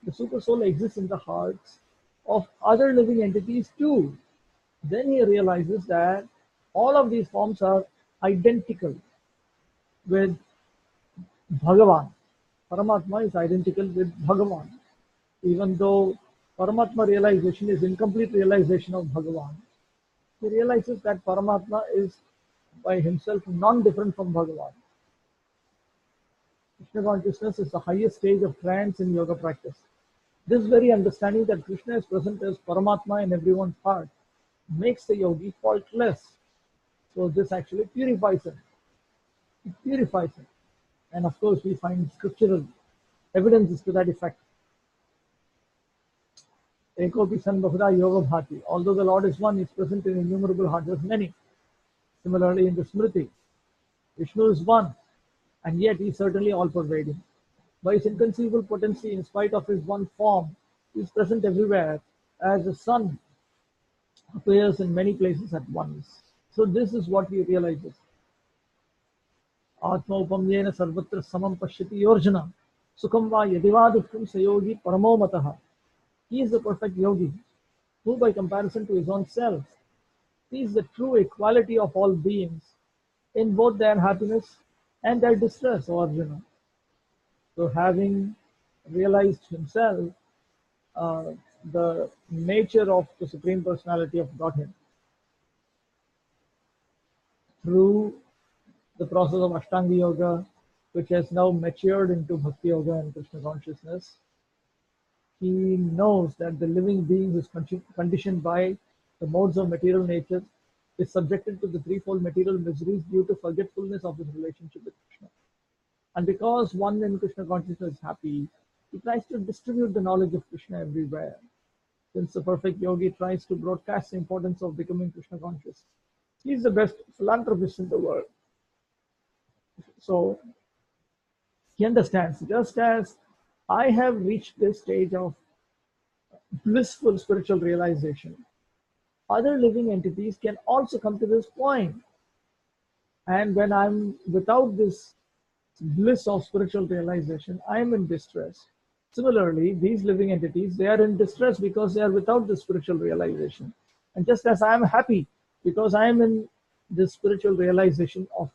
the Super Soul exists in the hearts of other living entities too. Then he realizes that all of these forms are identical with Bhagavan. Paramatma is identical with Bhagavan. Even though Paramatma realization is incomplete realization of Bhagavan, he realizes that Paramatma is by himself non-different from Bhagavan. Krishna consciousness is the highest stage of trance in yoga practice. This very understanding that Krishna is present as Paramatma in everyone's heart makes the yogi faultless. So this actually purifies him. It purifies him. And of course, we find scriptural evidences to that effect. Ekopi san bahudha yoga bhati. Although the Lord is one, he is present in innumerable hearts of many. Similarly, in the Smriti, Vishnu is one, and yet he is certainly all-pervading. By his inconceivable potency, in spite of his one form, he is present everywhere, as the sun appears in many places at once. So this is what he realizes. Atma upamyena sarvatra samam pashyati yorjana sukham va yadiva dukkham sayogi paramo mataha. He is the perfect yogi, who by comparison to his own self sees the true equality of all beings in both their happiness and their distress, O Arjuna. So having realized himself the nature of the Supreme Personality of Godhead through the process of Ashtanga Yoga, which has now matured into Bhakti Yoga and Krishna consciousness. He knows that the living being is conditioned by the modes of material nature, is subjected to the threefold material miseries due to forgetfulness of his relationship with Krishna. And because one in Krishna consciousness is happy, he tries to distribute the knowledge of Krishna everywhere. Since the perfect yogi tries to broadcast the importance of becoming Krishna conscious, he is the best philanthropist in the world. So he understands, just as I have reached this stage of blissful spiritual realization, other living entities can also come to this point. And when I'm without this bliss of spiritual realization, I am in distress. Similarly, these living entities, they are in distress because they are without the spiritual realization. And just as I am happy because I am in this spiritual realization of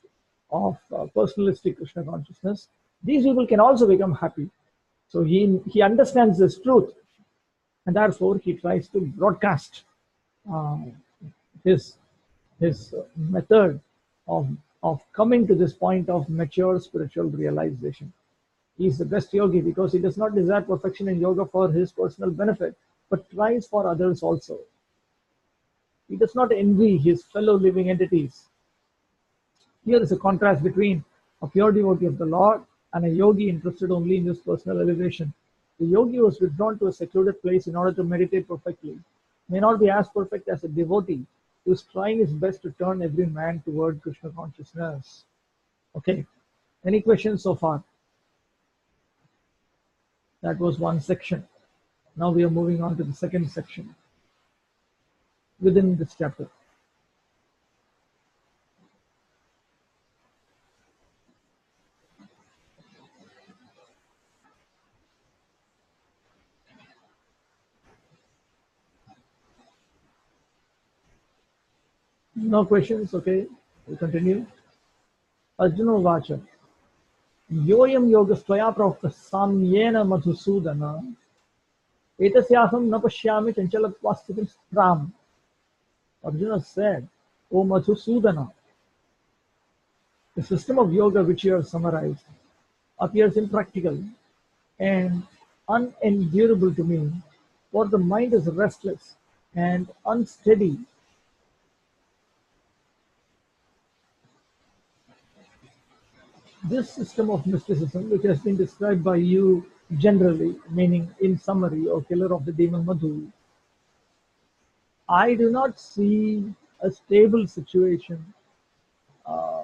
personalistic Krishna consciousness, these people can also become happy. So he understands this truth, and therefore he tries to broadcast uh, his method of coming to this point of mature spiritual realization. He is the best yogi because he does not desire perfection in yoga for his personal benefit, but tries for others also. He does not envy his fellow living entities. Here is a contrast between a pure devotee of the Lord and a yogi interested only in his personal elevation. The yogi was withdrawn to a secluded place in order to meditate perfectly. May not be as perfect as a devotee who is trying his best to turn every man toward Krishna consciousness. Okay. Any questions so far? That was one section. Now we are moving on to the second section within this chapter. No questions? Okay. We continue. Arjuna Vacha. Yoyam yogastvaya prokta samyena madhusudana etasyaham na pashyami chanchalatvastitim stram. Arjuna said, O Madhusudana, the system of yoga which you have summarized appears impractical and unendurable to me, for the mind is restless and unsteady. This system of mysticism, which has been described by you generally, meaning in summary, or killer of the demon Madhu, I do not see a stable situation uh,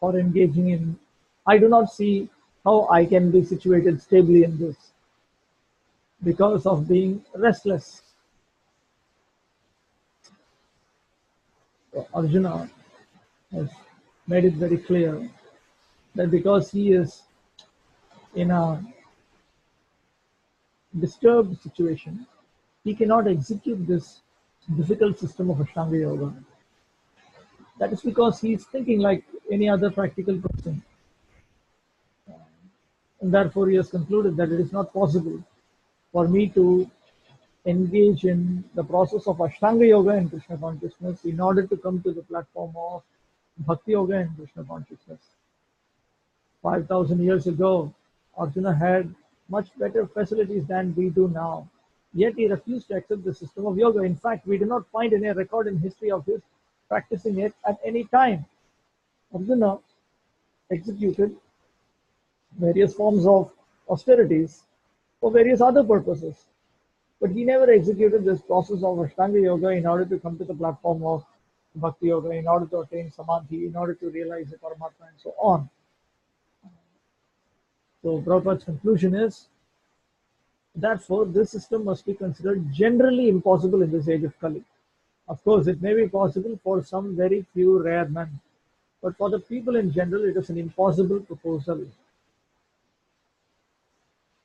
for engaging in. I do not see how I can be situated stably in this because of being restless. So Arjuna has made it very clear that because he is in a disturbed situation, he cannot execute this difficult system of Ashtanga Yoga. That is because he is thinking like any other practical person. And therefore, he has concluded that it is not possible for me to engage in the process of Ashtanga Yoga and Krishna consciousness in order to come to the platform of Bhakti Yoga and Krishna consciousness. 5,000 years ago, Arjuna had much better facilities than we do now. Yet he refused to accept the system of yoga. In fact, we do not find any record in history of his practicing it at any time. Arjuna executed various forms of austerities for various other purposes. But he never executed this process of Ashtanga Yoga in order to come to the platform of Bhakti Yoga, in order to attain Samadhi, in order to realize the Paramatma, and so on. So Prabhupada's conclusion is, therefore, this system must be considered generally impossible in this age of Kali. Of course, it may be possible for some very few rare men, but for the people in general, it is an impossible proposal.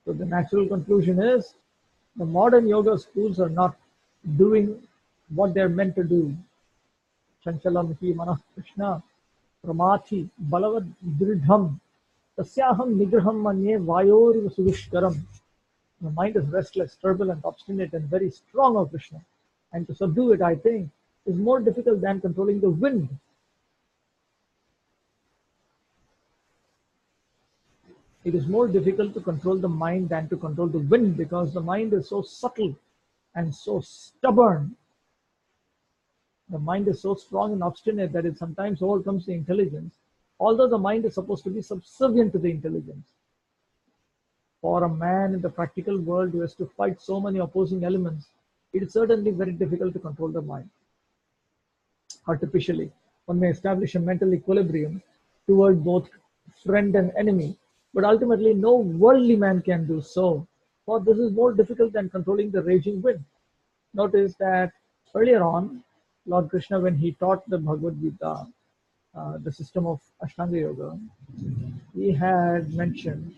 So the natural conclusion is, the modern yoga schools are not doing what they're meant to do. Chanchalam hi manah Krishna pramathi balavad dridham tasyaham nigraham manye vayoriv sudushkaram. The mind is restless, turbulent, obstinate, and very strong of Krishna. And to subdue it, I think, is more difficult than controlling the wind. It is more difficult to control the mind than to control the wind, because the mind is so subtle and so stubborn. The mind is so strong and obstinate that it sometimes overcomes the intelligence, although the mind is supposed to be subservient to the intelligence. For a man in the practical world who has to fight so many opposing elements, it is certainly very difficult to control the mind. Artificially, one may establish a mental equilibrium toward both friend and enemy, but ultimately no worldly man can do so, for this is more difficult than controlling the raging wind. Notice that earlier on, Lord Krishna, when he taught the Bhagavad-gita, the system of Ashtanga Yoga, he had mentioned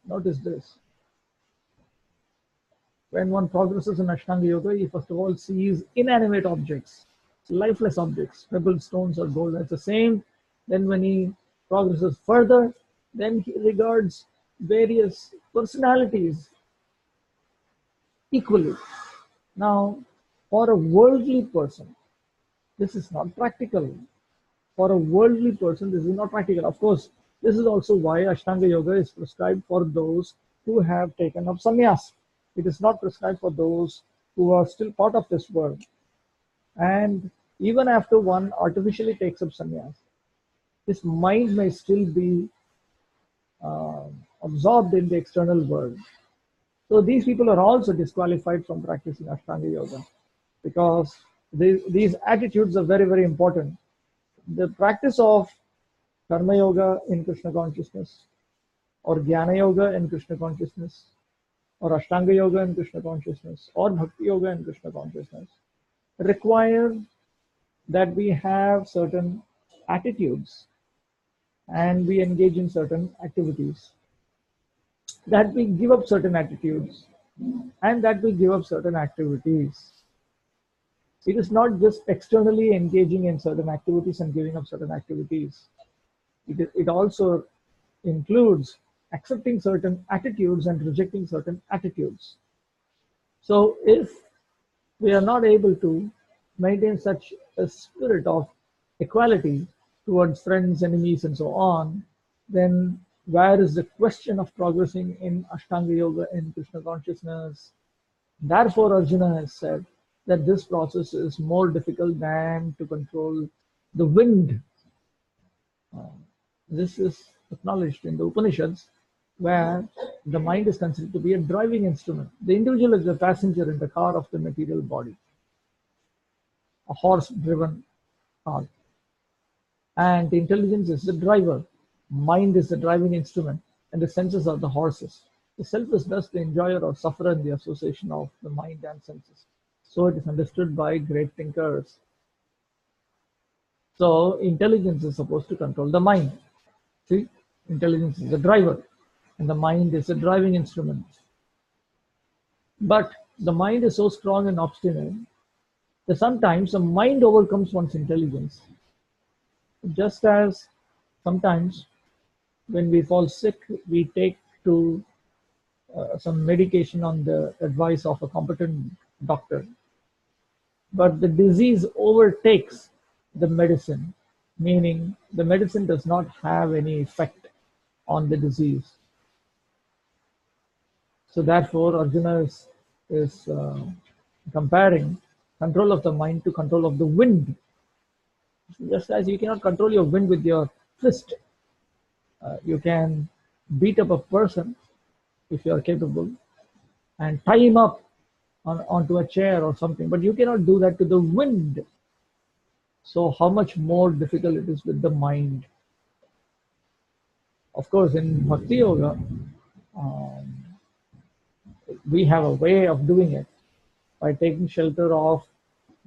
notice this. When one progresses in Ashtanga Yoga, he first of all sees inanimate objects, lifeless objects, pebbles, stones, or gold. That's the same. Then when he progresses further, then he regards various personalities equally. Now, for a worldly person, this is not practical. For a worldly person, this is not practical. Of course, this is also why Ashtanga Yoga is prescribed for those who have taken up sannyas. It is not prescribed for those who are still part of this world. And even after one artificially takes up sannyas, his mind may still be absorbed in the external world. So these people are also disqualified from practicing Ashtanga Yoga, because these attitudes are very, very important. The practice of Karma Yoga in Krishna consciousness, or Jnana Yoga in Krishna consciousness, or Ashtanga Yoga in Krishna consciousness, or Bhakti Yoga in Krishna consciousness, require that we have certain attitudes and we engage in certain activities, that we give up certain attitudes, and that we give up certain activities. It is not just externally engaging in certain activities and giving up certain activities. It also includes accepting certain attitudes and rejecting certain attitudes. So if we are not able to maintain such a spirit of equality towards friends, enemies, and so on, then where is the question of progressing in Ashtanga Yoga in Krishna consciousness? Therefore, Arjuna has said that this process is more difficult than to control the wind. This is acknowledged in the Upanishads, where the mind is considered to be a driving instrument. The individual is the passenger in the car of the material body, a horse-driven car. And the intelligence is the driver. Mind is the driving instrument, and the senses are the horses. The self is thus the enjoyer or sufferer in the association of the mind and senses. So it is understood by great thinkers. So intelligence is supposed to control the mind. See, intelligence is the driver, and the mind is the driving instrument. But the mind is so strong and obstinate that sometimes the mind overcomes one's intelligence. Just as sometimes when we fall sick, we take to some medication on the advice of a competent doctor. But the disease overtakes the medicine, meaning the medicine does not have any effect on the disease. So therefore, Arjuna is comparing control of the mind to control of the wind. Just as you cannot control your wind with your fist, you can beat up a person if you are capable and tie him up onto a chair or something, but you cannot do that to the wind. So how much more difficult it is with the mind. Of course, in Bhakti Yoga, we have a way of doing it by taking shelter of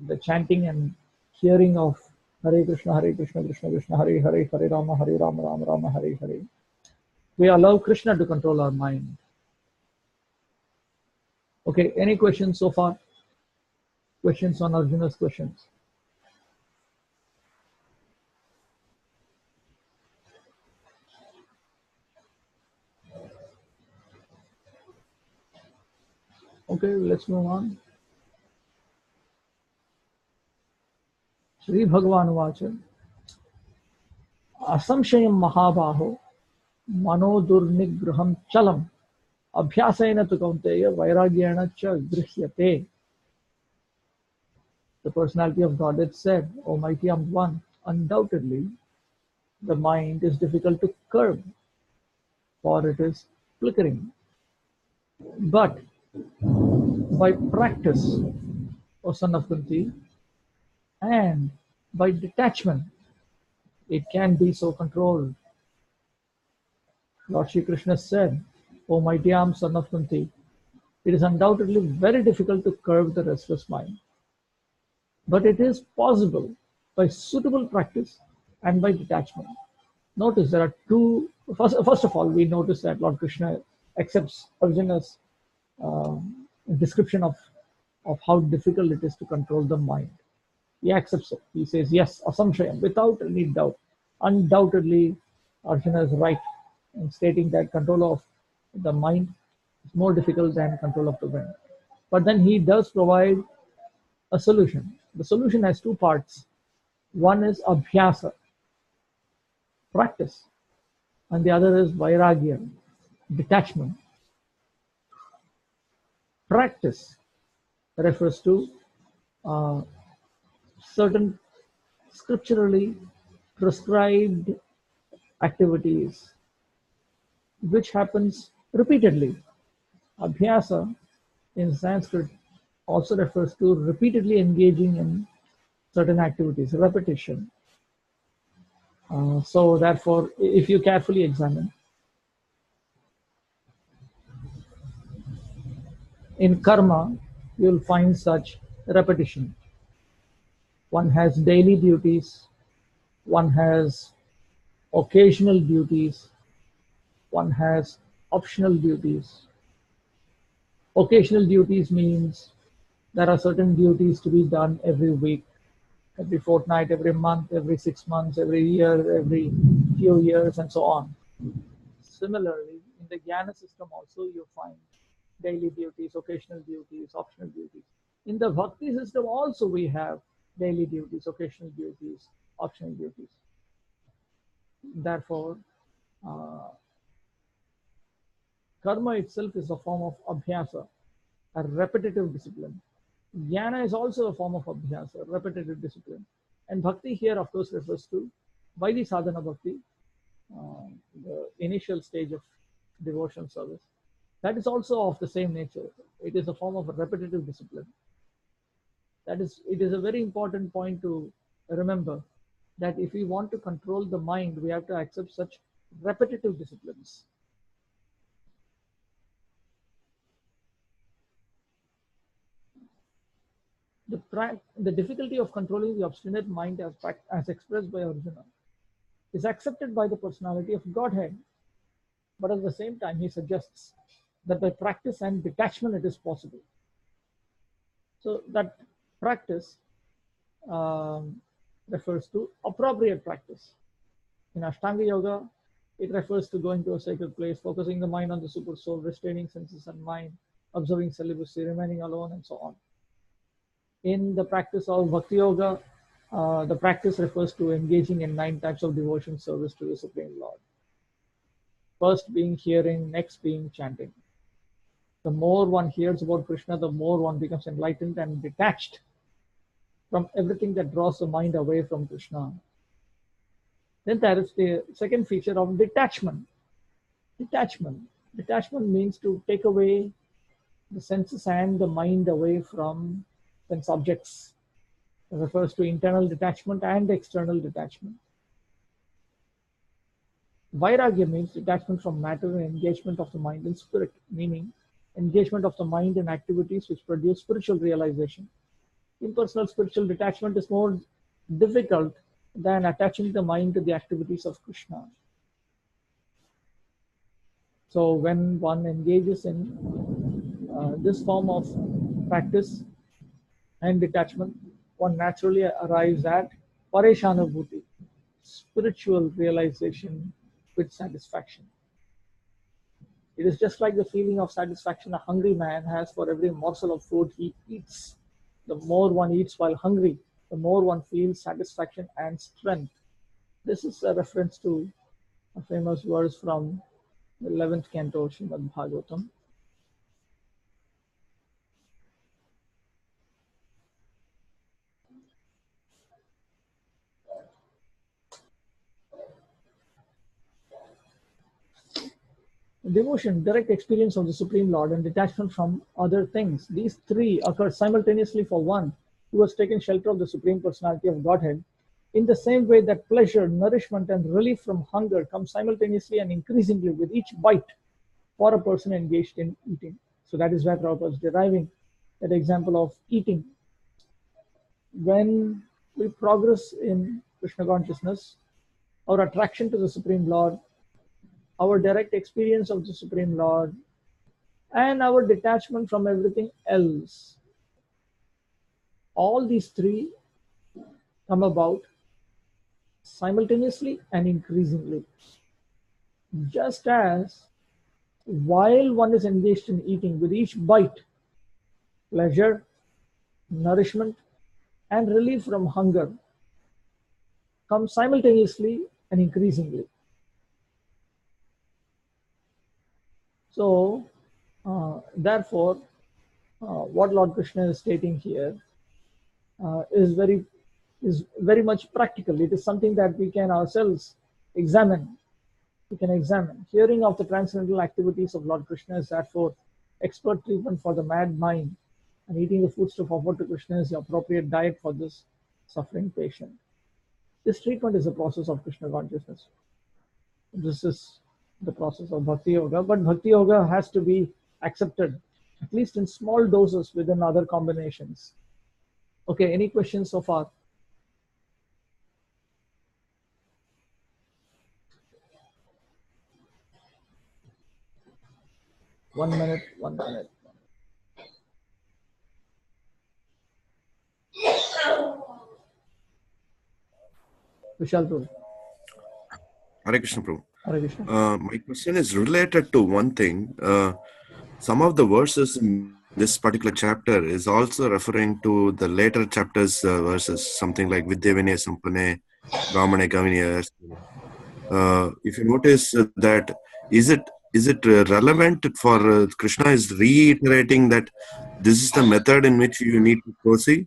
the chanting and hearing of Hare Krishna, Krishna Krishna, Hare Hare, Hare Rama, Rama Rama, Hare Hare. We allow Krishna to control our mind. Okay, any questions so far? questions on Arjuna's questions. Okay, let's move on. Shri Bhagavan Vacha Asamshayam Mahabaho Mano Durnigraham Chalam Abhyasena tu Kaunteya Vairagyana cha Grihyate. The personality of Godhead said, Almighty am one. Undoubtedly, the mind is difficult to curb, for it is flickering. But by practice, O son of Kunti, and by detachment, it can be so controlled. Lord Shri Krishna said, O mighty arm, son of Kunti, it is undoubtedly very difficult to curb the restless mind. But it is possible by suitable practice and by detachment. Notice there are two. First of all, we notice that Lord Krishna accepts Arjuna's description of how difficult it is to control the mind. He accepts it. He says, yes, asamshayam, without any doubt. Undoubtedly, Arjuna is right in stating that control of the mind is more difficult than control of the wind. But then he does provide a solution. The solution has two parts. One is abhyasa, practice, and the other is vairagya, detachment. Practice refers to uh, certain scripturally prescribed activities which happens repeatedly. Abhyasa in Sanskrit also refers to repeatedly engaging in certain activities, repetition. So therefore, if you carefully examine, in karma, you'll find such repetition. One has daily duties, one has occasional duties, one has optional duties. Occasional duties means there are certain duties to be done every week, every fortnight, every month, every 6 months, every year, every few years, and so on. Similarly, in the Jnana system also you find daily duties, occasional duties, optional duties. In the Bhakti system also we have daily duties, occasional duties, optional duties. Therefore, uh, karma itself is a form of abhyasa, a repetitive discipline. Jnana is also a form of abhyasa, repetitive discipline. And bhakti here, of course, refers to Vaidhi sadhana bhakti, the initial stage of devotion service. That is also of the same nature. It is a form of a repetitive discipline. That is, it is a very important point to remember that if we want to control the mind, we have to accept such repetitive disciplines. The difficulty of controlling the obstinate mind as expressed by Arjuna is accepted by the personality of Godhead. But at the same time, he suggests that by practice and detachment it is possible. So that practice refers to appropriate practice. In Ashtanga Yoga, it refers to going to a sacred place, focusing the mind on the super soul, restraining senses and mind, observing celibacy, remaining alone, and so on. In the practice of Bhakti Yoga, the practice refers to engaging in 9 types of devotion service to the Supreme Lord. First being hearing, next being chanting. The more one hears about Krishna, the more one becomes enlightened and detached from everything that draws the mind away from Krishna. Then there is the second feature of detachment. Detachment. Detachment means to take away the senses and the mind away from sense objects. It refers to internal detachment and external detachment. Vairagya means detachment from matter and engagement of the mind in spirit, meaning engagement of the mind in activities which produce spiritual realization. Impersonal spiritual detachment is more difficult than attaching the mind to the activities of Krishna. So when one engages in this form of practice, and detachment, one naturally arrives at Pareshanabhuti, spiritual realization with satisfaction. It is just like the feeling of satisfaction a hungry man has for every morsel of food he eats. The more one eats while hungry, the more one feels satisfaction and strength. This is a reference to a famous verse from the 11th canto Srimad Bhagavatam. Devotion, direct experience of the Supreme Lord, and detachment from other things. These three occur simultaneously for one who has taken shelter of the Supreme Personality of Godhead, in the same way that pleasure, nourishment, and relief from hunger come simultaneously and increasingly with each bite for a person engaged in eating. So that is where Prabhupada is deriving that example of eating. When we progress in Krishna consciousness, our attraction to the Supreme Lord, our direct experience of the Supreme Lord, and our detachment from everything else. All these three come about simultaneously and increasingly. Just as while one is engaged in eating, with each bite, pleasure, nourishment, and relief from hunger come simultaneously and increasingly. So, therefore, what Lord Krishna is stating here is very much practical. It is something that we can ourselves examine. We can examine. Hearing of the transcendental activities of Lord Krishna is therefore expert treatment for the mad mind, and eating the foodstuff offered to Krishna is the appropriate diet for this suffering patient. This treatment is a process of Krishna consciousness. This is the process of Bhakti Yoga, but Bhakti Yoga has to be accepted, at least in small doses within other combinations. Okay, any questions so far? One minute. Vishal Prabhu. Hare Krishna, Prabhu. Hare Krishna. My question is related to one thing. Some of the verses in this particular chapter is also referring to the later chapters verses, something like Vidyavine Sampane, Brahmane Kaviniya. If you notice that, is it relevant for Krishna is reiterating that this is the method in which you need to proceed?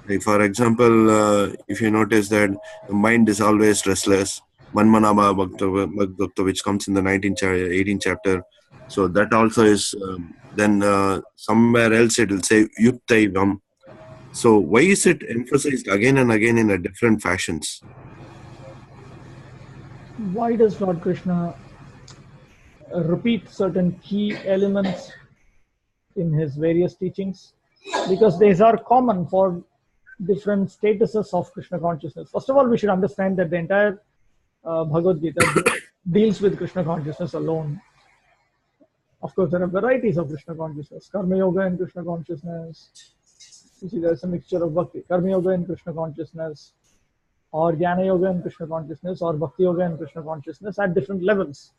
Like for example, if you notice that the mind is always restless, Manmanama Bhakta, which comes in the 18th chapter. So that also is, then somewhere else it will say Yuktaivam. So why is it emphasized again and again in a different fashions? Why does Lord Krishna repeat certain key elements in his various teachings? Because these are common for different statuses of Krishna consciousness. First of all, we should understand that the entire Bhagavad-gita deals with Krishna consciousness alone. Of course, there are varieties of Krishna consciousness. Karma Yoga and Krishna consciousness. You see, there's a mixture of Bhakti. Karma Yoga and Krishna consciousness, or Jnana Yoga and Krishna consciousness, or Bhakti Yoga and Krishna consciousness at different levels.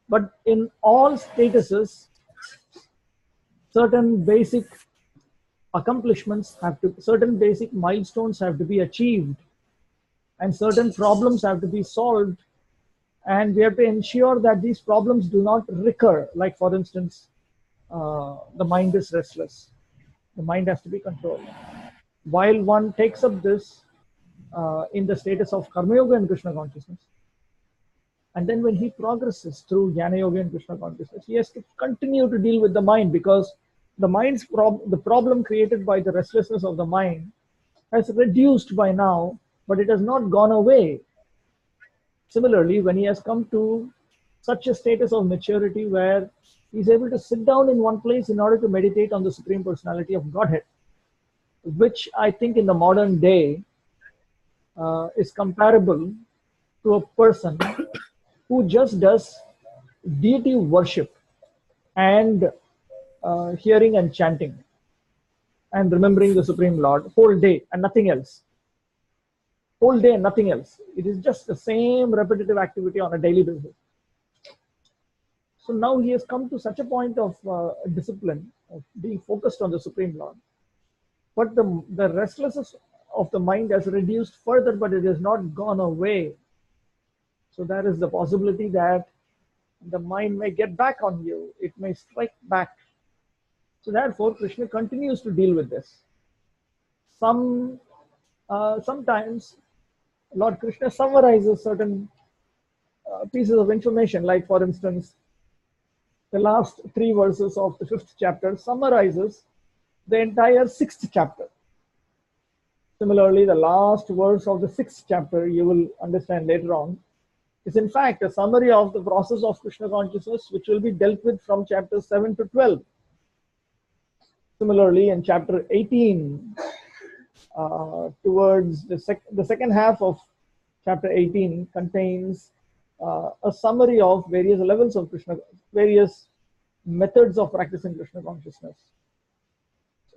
But in all statuses, certain basic accomplishments certain basic milestones have to be achieved, and certain problems have to be solved, and we have to ensure that these problems do not recur. Like for instance, the mind is restless. The mind has to be controlled. While one takes up this in the status of Karma Yoga and Krishna consciousness, and then when he progresses through Jnana Yoga and Krishna consciousness, he has to continue to deal with the mind, because the mind's the problem created by the restlessness of the mind has reduced by now, but it has not gone away. Similarly, when he has come to such a status of maturity where he's able to sit down in one place in order to meditate on the Supreme Personality of Godhead, which I think in the modern day is comparable to a person who just does deity worship and hearing and chanting. and remembering the Supreme Lord whole day and nothing else. Whole day and nothing else. It is just the same repetitive activity on a daily basis. So now he has come to such a point of discipline, of being focused on the Supreme Lord. But the restlessness of the mind has reduced further, but it has not gone away. So there is the possibility that the mind may get back on you. It may strike back. So therefore, Krishna continues to deal with this. Sometimes Lord Krishna summarizes certain pieces of information, like for instance, the last 3 verses of the 5th chapter summarizes the entire 6th chapter. Similarly, the last verse of the 6th chapter, you will understand later on, is in fact a summary of the process of Krishna consciousness, which will be dealt with from chapters 7 to 12. Similarly, in chapter 18, towards the second half of chapter 18 contains a summary of various levels of Krishna, various methods of practicing Krishna consciousness.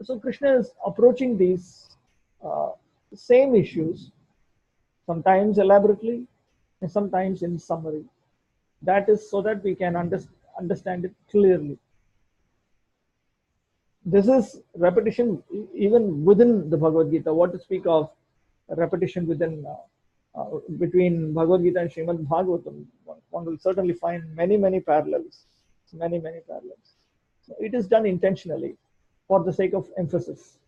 So Krishna is approaching these same issues, sometimes elaborately and sometimes in summary. That is so that we can understand it clearly. This is repetition even within the Bhagavad-gita. What to speak of repetition within between Bhagavad-gita and Srimad Bhagavatam. One will certainly find many parallels. Many parallels. So it is done intentionally for the sake of emphasis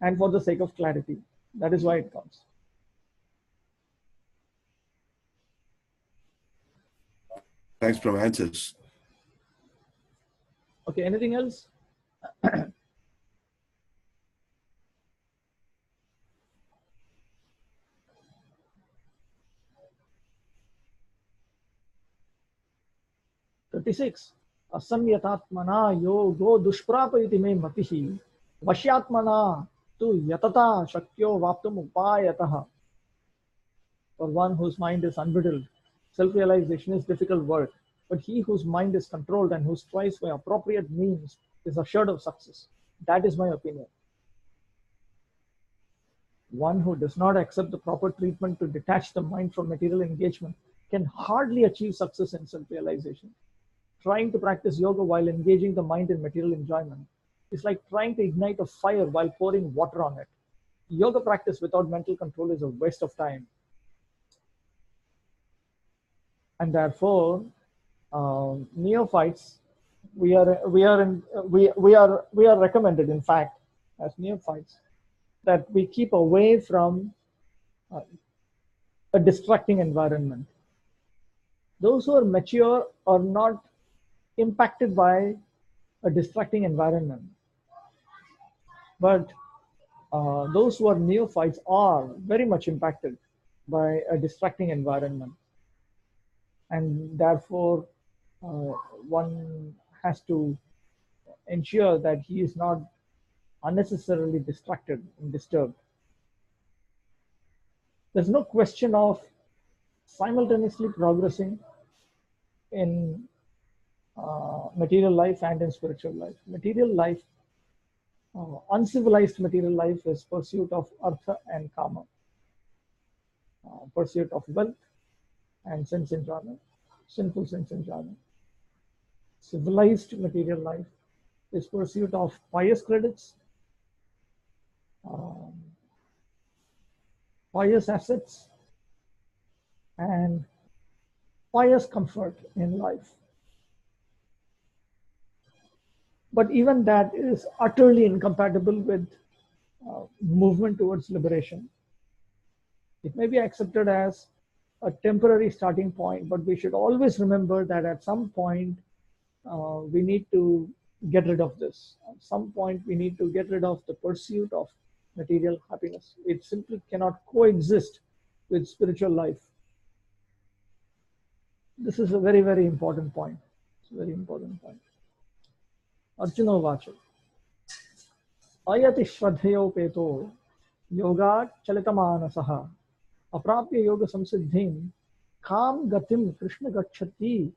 and for the sake of clarity. That is why it comes. Thanks for answers. Okay, anything else? "36. Asamyatatmana yogo dushprapayati me matihi vashyatmana tu yatata shakyo vaptum upayataha." For one whose mind is unbridled, self-realization is difficult work, but he whose mind is controlled and who strives by appropriate means is assured of success. That is my opinion. One who does not accept the proper treatment to detach the mind from material engagement can hardly achieve success in self-realization. Trying to practice yoga while engaging the mind in material enjoyment is like trying to ignite a fire while pouring water on it. Yoga practice without mental control is a waste of time. And therefore, neophytes, we are recommended, in fact, as neophytes, that we keep away from a distracting environment. Those who are mature are not impacted by a distracting environment, but those who are neophytes are very much impacted by a distracting environment, and therefore one has to ensure that he is not unnecessarily distracted and disturbed. There's no question of simultaneously progressing in material life and in spiritual life. Material life, uncivilized material life, is pursuit of artha and kama, pursuit of wealth and sense enjoyment, sinful sense enjoyment. Civilized material life is pursuit of pious credits, pious assets, and pious comfort in life. But even that is utterly incompatible with movement towards liberation. It may be accepted as a temporary starting point, but we should always remember that at some point we need to get rid of this. At some point we need to get rid of the pursuit of material happiness. It simply cannot coexist with spiritual life. This is a very important point. It's a very important point. Arjuna Vacha. Ayati shraddhayopeto yoga chalitamanasaha aprapya yoga samsiddhim kam gatim Krishna gacchati.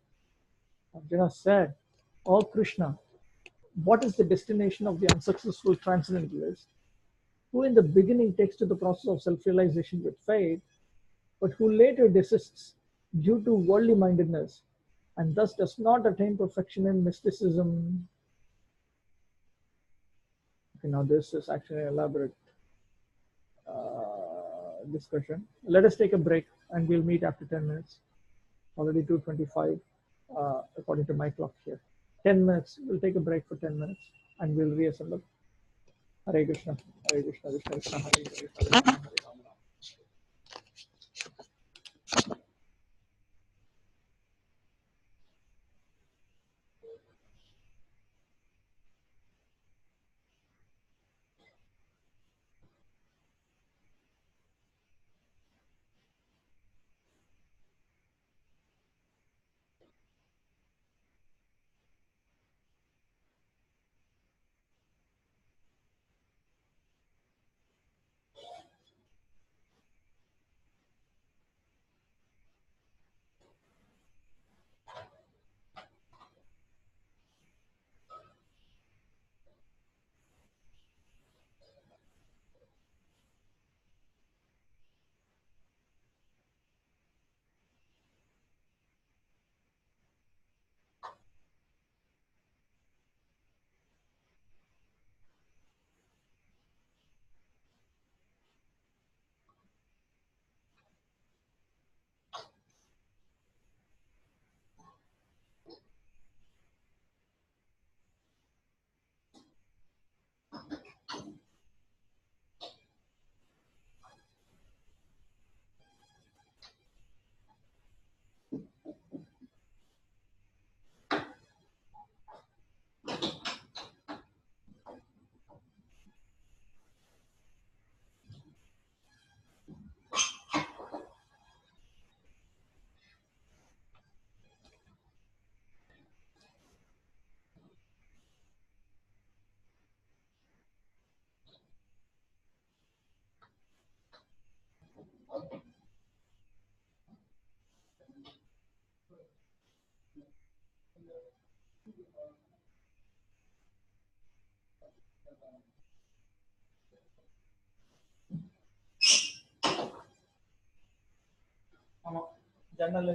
Arjuna said, "Oh Krishna, What is the destination of the unsuccessful transcendentalist, who in the beginning takes to the process of self-realization with faith, but who later desists due to worldly mindedness and thus does not attain perfection in mysticism? Okay, now this is actually an elaborate discussion. Let us take a break and we'll meet after 10 minutes. Already 2:25 according to my clock here. 10 minutes. We'll take a break for 10 minutes and we'll reassemble. Hare Krishna. Hare Krishna. Krishna Krishna. Hare Hare. Hare Rama. Hare Rama. ஜன்னல்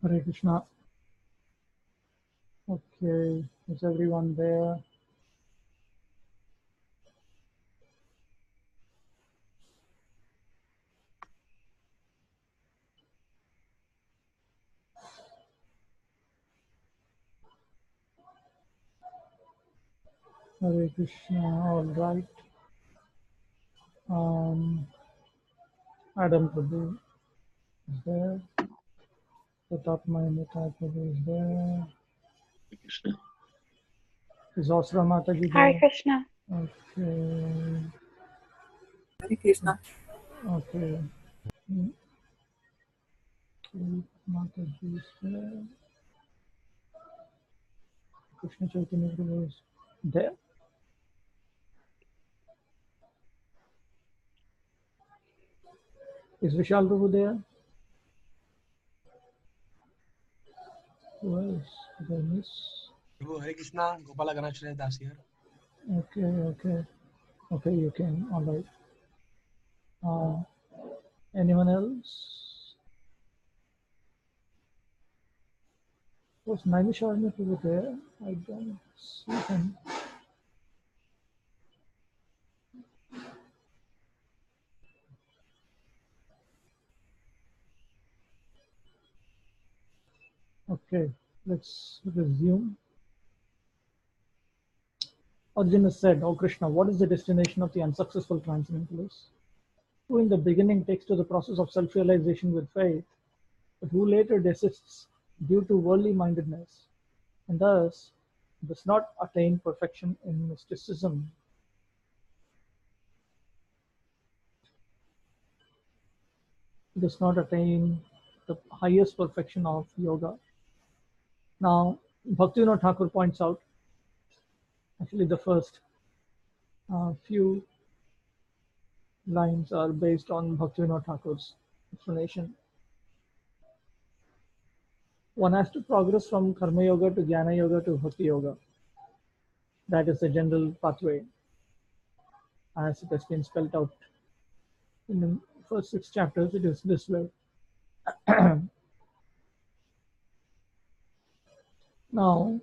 Hare Krishna. Okay, is everyone there? Hare Krishna, all right. Adam Prabhu is there. Pratap Mayamita Prabhu is there. Krishna. Is Osra Mataji Hare there? Krishna. Okay, Hare Krishna. okay. Mataji is there. Krishna Chaitanya Prabhu is there. Is Vishal Prabhu there? Who else did I miss? Prabhu, Hare Krishna, Gopala Ganacharya Das here. Okay. Okay, you can. All right. Anyone else? Was Naimisharanya Prabhu there? I don't see him. Okay, let's resume. Arjuna said, "O Krishna, what is the destination of the unsuccessful transcendentalist, who in the beginning takes to the process of self-realization with faith, but who later desists due to worldly mindedness, and thus does not attain perfection in mysticism?" Does not attain the highest perfection of yoga. Now, Bhaktivinoda Thakur points out, actually the first few lines are based on Bhaktivinoda Thakur's explanation. One has to progress from Karma Yoga to Jnana Yoga to Bhakti Yoga. That is the general pathway as it has been spelled out in the first 6 chapters. It is this way. Now,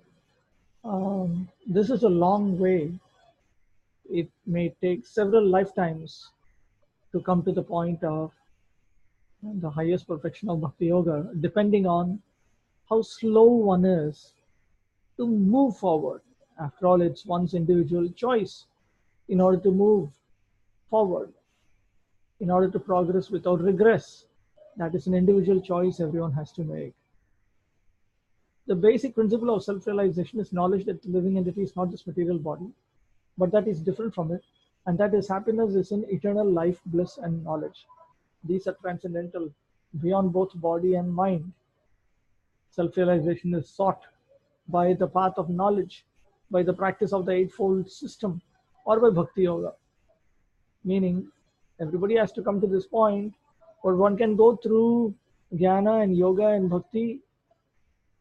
this is a long way. It may take several lifetimes to come to the point of the highest perfection of Bhakti Yoga, depending on how slow one is to move forward. After all, it's one's individual choice in order to move forward, in order to progress without regress. That is an individual choice everyone has to make. The basic principle of self-realization is knowledge that the living entity is not this material body, but that is different from it, and that is happiness is in eternal life, bliss, and knowledge. These are transcendental, beyond both body and mind. Self-realization is sought by the path of knowledge, by the practice of the eightfold system, or by Bhakti Yoga. Meaning, everybody has to come to this point, or one can go through Jnana and Yoga and Bhakti,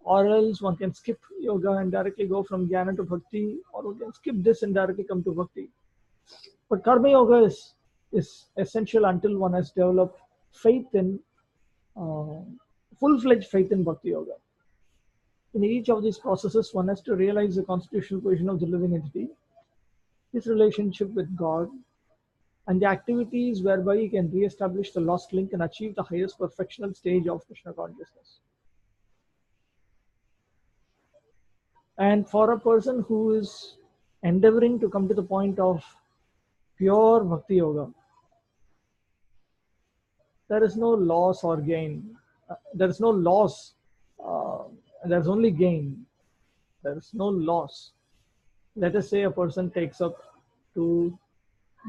or else one can skip Yoga and directly go from Jnana to Bhakti, or one can skip this and directly come to Bhakti. But Karma Yoga is essential until one has developed faith in, full-fledged faith in Bhakti Yoga. In each of these processes, one has to realize the constitutional position of the living entity, his relationship with God, and the activities whereby he can re-establish the lost link and achieve the highest perfectional stage of Krishna consciousness. And for a person who is endeavoring to come to the point of pure Bhakti Yoga, there is no loss or gain. There is no loss. There is only gain. There is no loss. Let us say a person takes up to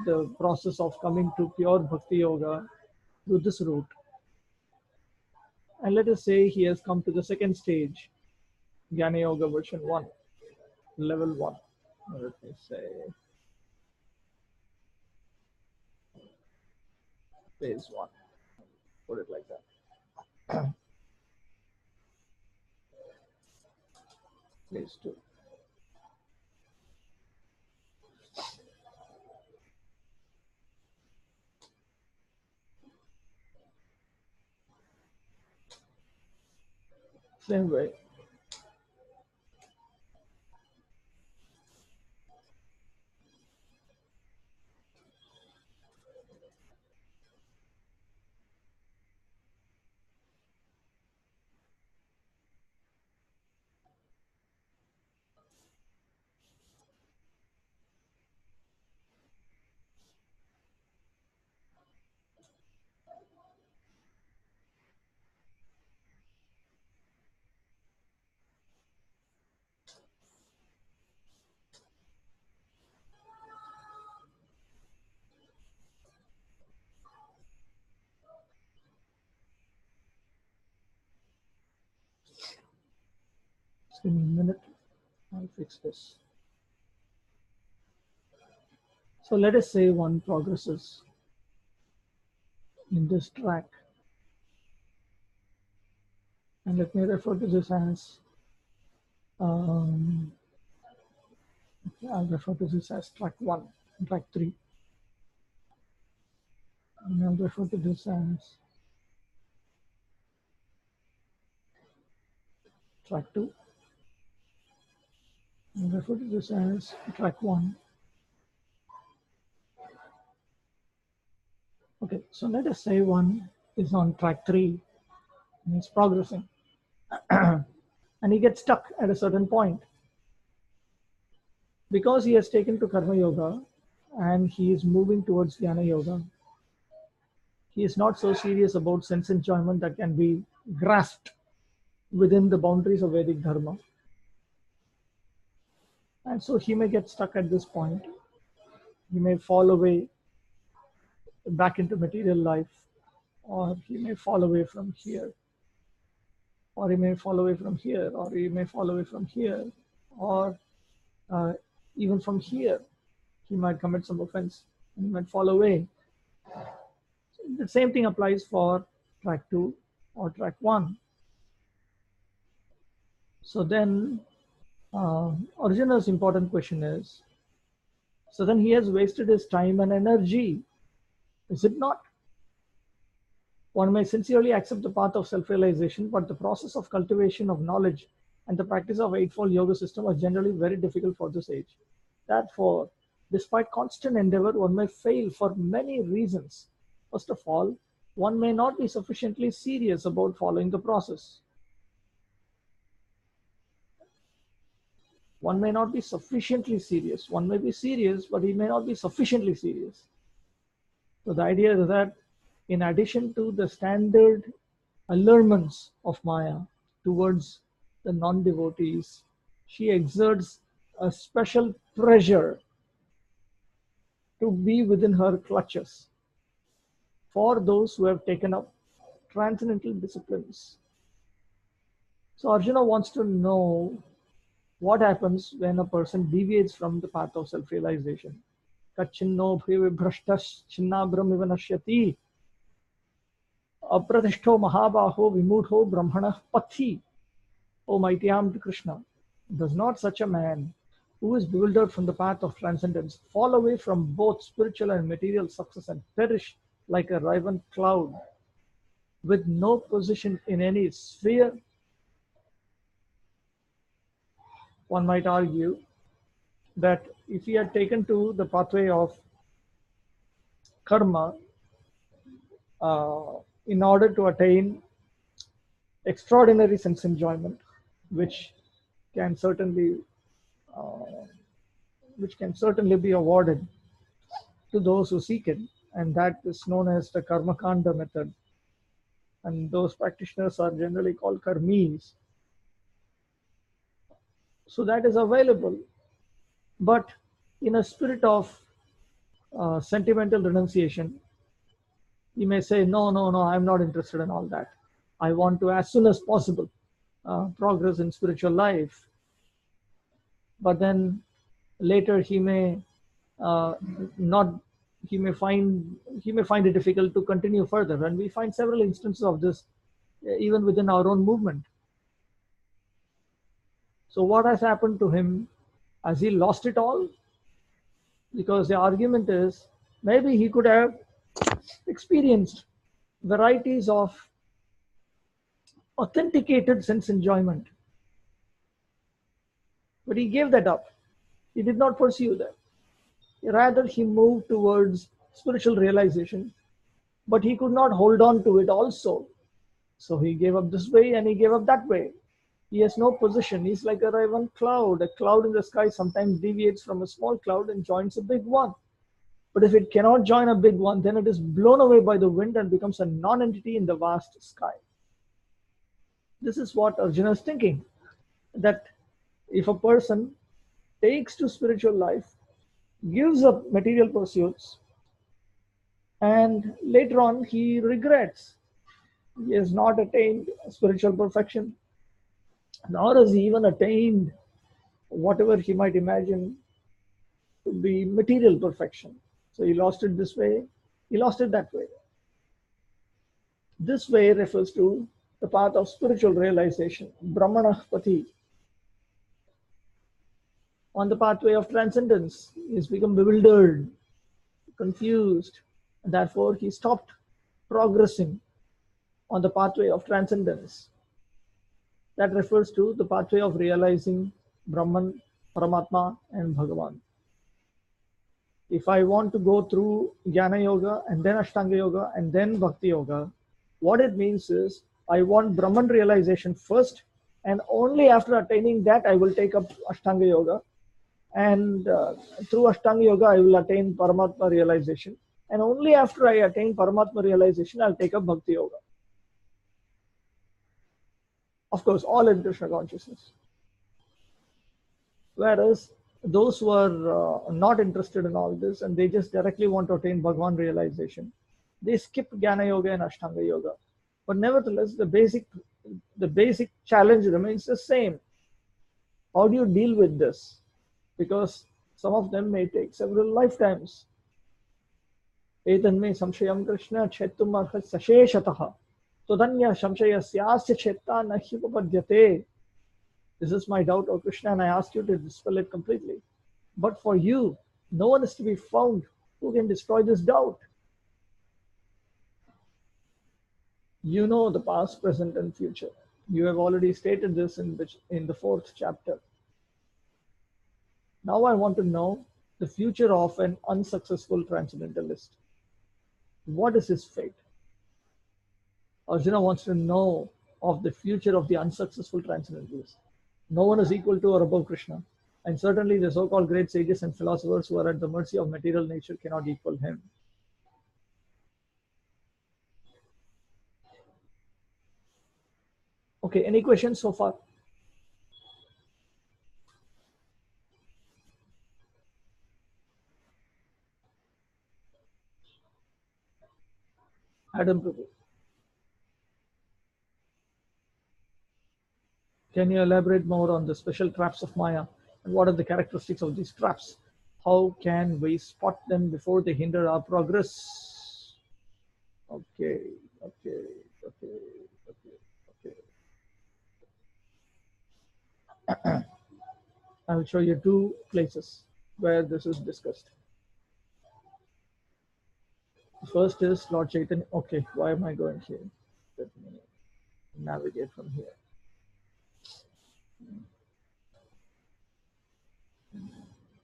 the process of coming to pure Bhakti Yoga through this route. And let us say he has come to the second stage, Jnana Yoga version 1, level 1. Let me say phase 1. Put it like that. Phase 2. Same way. Just give me a minute. I'll fix this. So let us say one progresses in this track, and let me refer to this as I'll refer to this as track 1, track 3, and I'll refer to this as track 2, and refer to this as track 1. Okay, so let us say one is on track 3 and he's progressing and he gets stuck at a certain point because he has taken to Karma Yoga and he is moving towards Jnana Yoga. He is not so serious about sense enjoyment that can be grasped within the boundaries of Vedic Dharma. And so he may get stuck at this point. He may fall away back into material life, or he may fall away from here, or he may fall away from here, or he may fall away from here, or even from here, he might commit some offense and he might fall away. The same thing applies for track 2 or track 1. So then Arjuna's important question is, so then he has wasted his time and energy, is it not? One may sincerely accept the path of self-realization, but the process of cultivation of knowledge and the practice of Eightfold Yoga system are generally very difficult for this age. Therefore, despite constant endeavor, one may fail for many reasons. First of all, one may not be sufficiently serious about following the process. One may not be sufficiently serious. One may be serious, but he may not be sufficiently serious. So the idea is that in addition to the standard allurements of Maya towards the non-devotees, she exerts a special pressure to be within her clutches for those who have taken up transcendental disciplines. So Arjuna wants to know what happens when a person deviates from the path of self-realization. Kachinno bhrivibhrashtas chinnabram ivanashyati apratishto mahabaho vimudho brahmana pathi. O mighty armed Krishna, does not such a man who is bewildered from the path of transcendence fall away from both spiritual and material success and perish like a raven cloud with no position in any sphere? One might argue that if he had taken to the pathway of karma in order to attain extraordinary sense enjoyment, which can certainly be awarded to those who seek it, and that is known as the karma kanda method, and those practitioners are generally called karmis. So that is available, but in a spirit of sentimental renunciation, you may say, no, I'm not interested in all that. I want to, as soon as possible, progress in spiritual life. But then later he may find it difficult to continue further, and we find several instances of this even within our own movement. So what has happened to him? Has he lost it all? Because the argument is maybe he could have experienced varieties of authenticated sense enjoyment. But he gave that up. He did not pursue that. Rather, he moved towards spiritual realization, but he could not hold on to it also. So he gave up this way and he gave up that way. He has no position. He's like a raven cloud. A cloud in the sky sometimes deviates from a small cloud and joins a big one. But if it cannot join a big one, then it is blown away by the wind and becomes a non-entity in the vast sky. This is what Arjuna is thinking, that if a person takes to spiritual life, gives up material pursuits, and later on he regrets, he has not attained spiritual perfection, nor has he even attained whatever he might imagine to be material perfection. So he lost it this way, he lost it that way. This way refers to the path of spiritual realization, Brahmana Pati. On the pathway of transcendence, he has become bewildered, confused, and therefore he stopped progressing on the pathway of transcendence. That refers to the pathway of realizing Brahman, Paramatma, and Bhagavan. If I want to go through Jnana Yoga and then Ashtanga Yoga and then Bhakti Yoga, what it means is I want Brahman realization first, and only after attaining that I will take up Ashtanga Yoga, and through Ashtanga Yoga I will attain Paramatma realization, and only after I attain Paramatma realization I'll take up Bhakti Yoga. Of course, all in Krishna consciousness. Whereas those who are not interested in all this and they just directly want to attain Bhagavan realization, they skip Jnana Yoga and Ashtanga Yoga. But nevertheless, the basic challenge remains the same. How do you deal with this? Because some of them may take several lifetimes. Etanme samshayam Krishna chetum arhat sasheshataha todanya samshayasya chetta nahi upapadyate. This is my doubt, O Krishna, and I ask you to dispel it completely. But for you, no one is to be found who can destroy this doubt. You know the past, present, and future. You have already stated this in the 4th chapter. Now I want to know the future of an unsuccessful transcendentalist. What is his fate? Arjuna wants to know of the future of the unsuccessful transcendentalist. No one is equal to or above Krishna. And certainly the so-called great sages and philosophers who are at the mercy of material nature cannot equal him. Okay, any questions so far? Adam Prabhu, can you elaborate more on the special traps of Maya and what are the characteristics of these traps? How can we spot them before they hinder our progress? Okay. I will show you 2 places where this is discussed. First is Lord Chaitanya. Okay, why am I going here? Let me navigate from here.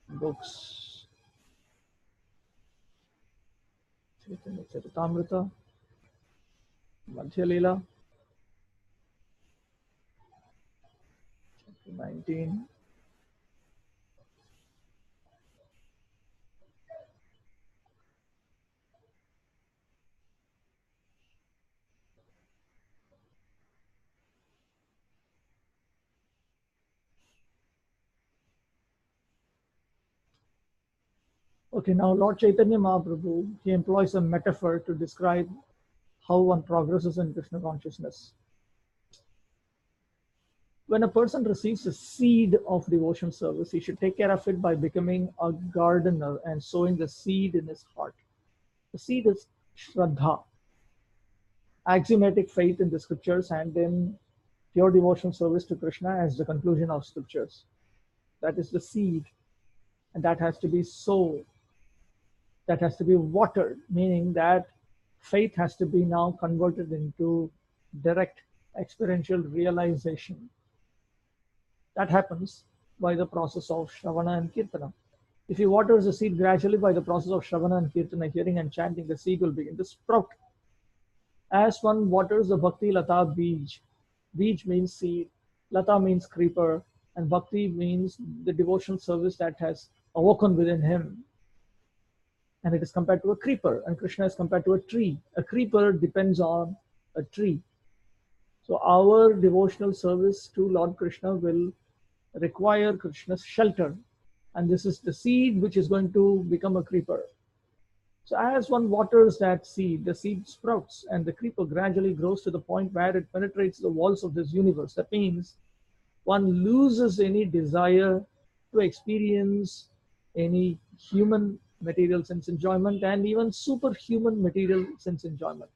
Books. Chaitanya Charitamrita, Madhya Leela, chapter 19. Okay, now Lord Chaitanya Mahaprabhu, he employs a metaphor to describe how one progresses in Krishna consciousness. When a person receives a seed of devotion service, he should take care of it by becoming a gardener and sowing the seed in his heart. The seed is Shraddha, axiomatic faith in the scriptures, and in pure devotion service to Krishna as the conclusion of scriptures. That is the seed, and that has to be sown. That has to be watered, meaning that faith has to be now converted into direct experiential realization. That happens by the process of Shravana and Kirtana. If he waters the seed gradually by the process of Shravana and Kirtana, hearing and chanting, the seed will begin to sprout. As one waters the Bhakti Lata Bij, Bij means seed, Lata means creeper, and Bhakti means the devotional service that has awoken within him. And it is compared to a creeper, and Krishna is compared to a tree. A creeper depends on a tree. So our devotional service to Lord Krishna will require Krishna's shelter. And this is the seed which is going to become a creeper. So as one waters that seed, the seed sprouts and the creeper gradually grows to the point where it penetrates the walls of this universe. That means one loses any desire to experience any human material sense enjoyment and even superhuman material sense enjoyment,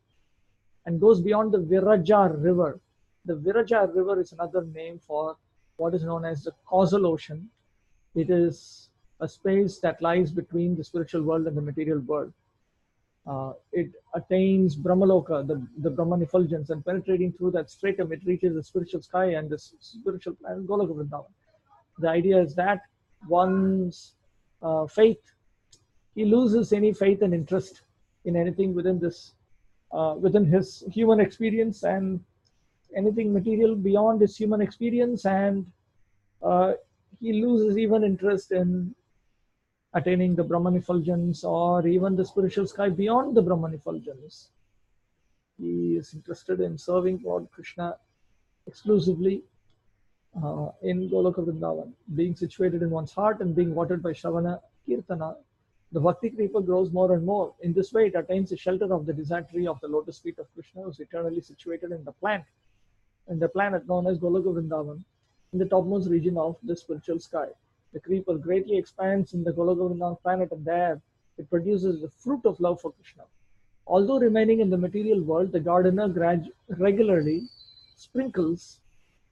and goes beyond the Viraja river. The Viraja river is another name for what is known as the causal ocean. It is a space that lies between the spiritual world and the material world. It attains Brahmaloka, the Brahman effulgence, and penetrating through that stratum, it reaches the spiritual sky and the spiritual planet Goloka Vrindavan. The idea is that one's faith, he loses any faith and interest in anything within this, within his human experience, and anything material beyond his human experience, and he loses even interest in attaining the Brahman effulgence or even the spiritual sky beyond the Brahman effulgence. He is interested in serving Lord Krishna exclusively in Goloka Vrindavan, being situated in one's heart and being watered by Shravana Kirtana. The Bhakti creeper grows more and more. In this way, it attains the shelter of the desire tree of the lotus feet of Krishna, who is eternally situated in the planet known as Goloka Vrindavan, in the topmost region of the spiritual sky. The creeper greatly expands in the Goloka Vrindavan planet, and there it produces the fruit of love for Krishna. Although remaining in the material world, the gardener regularly sprinkles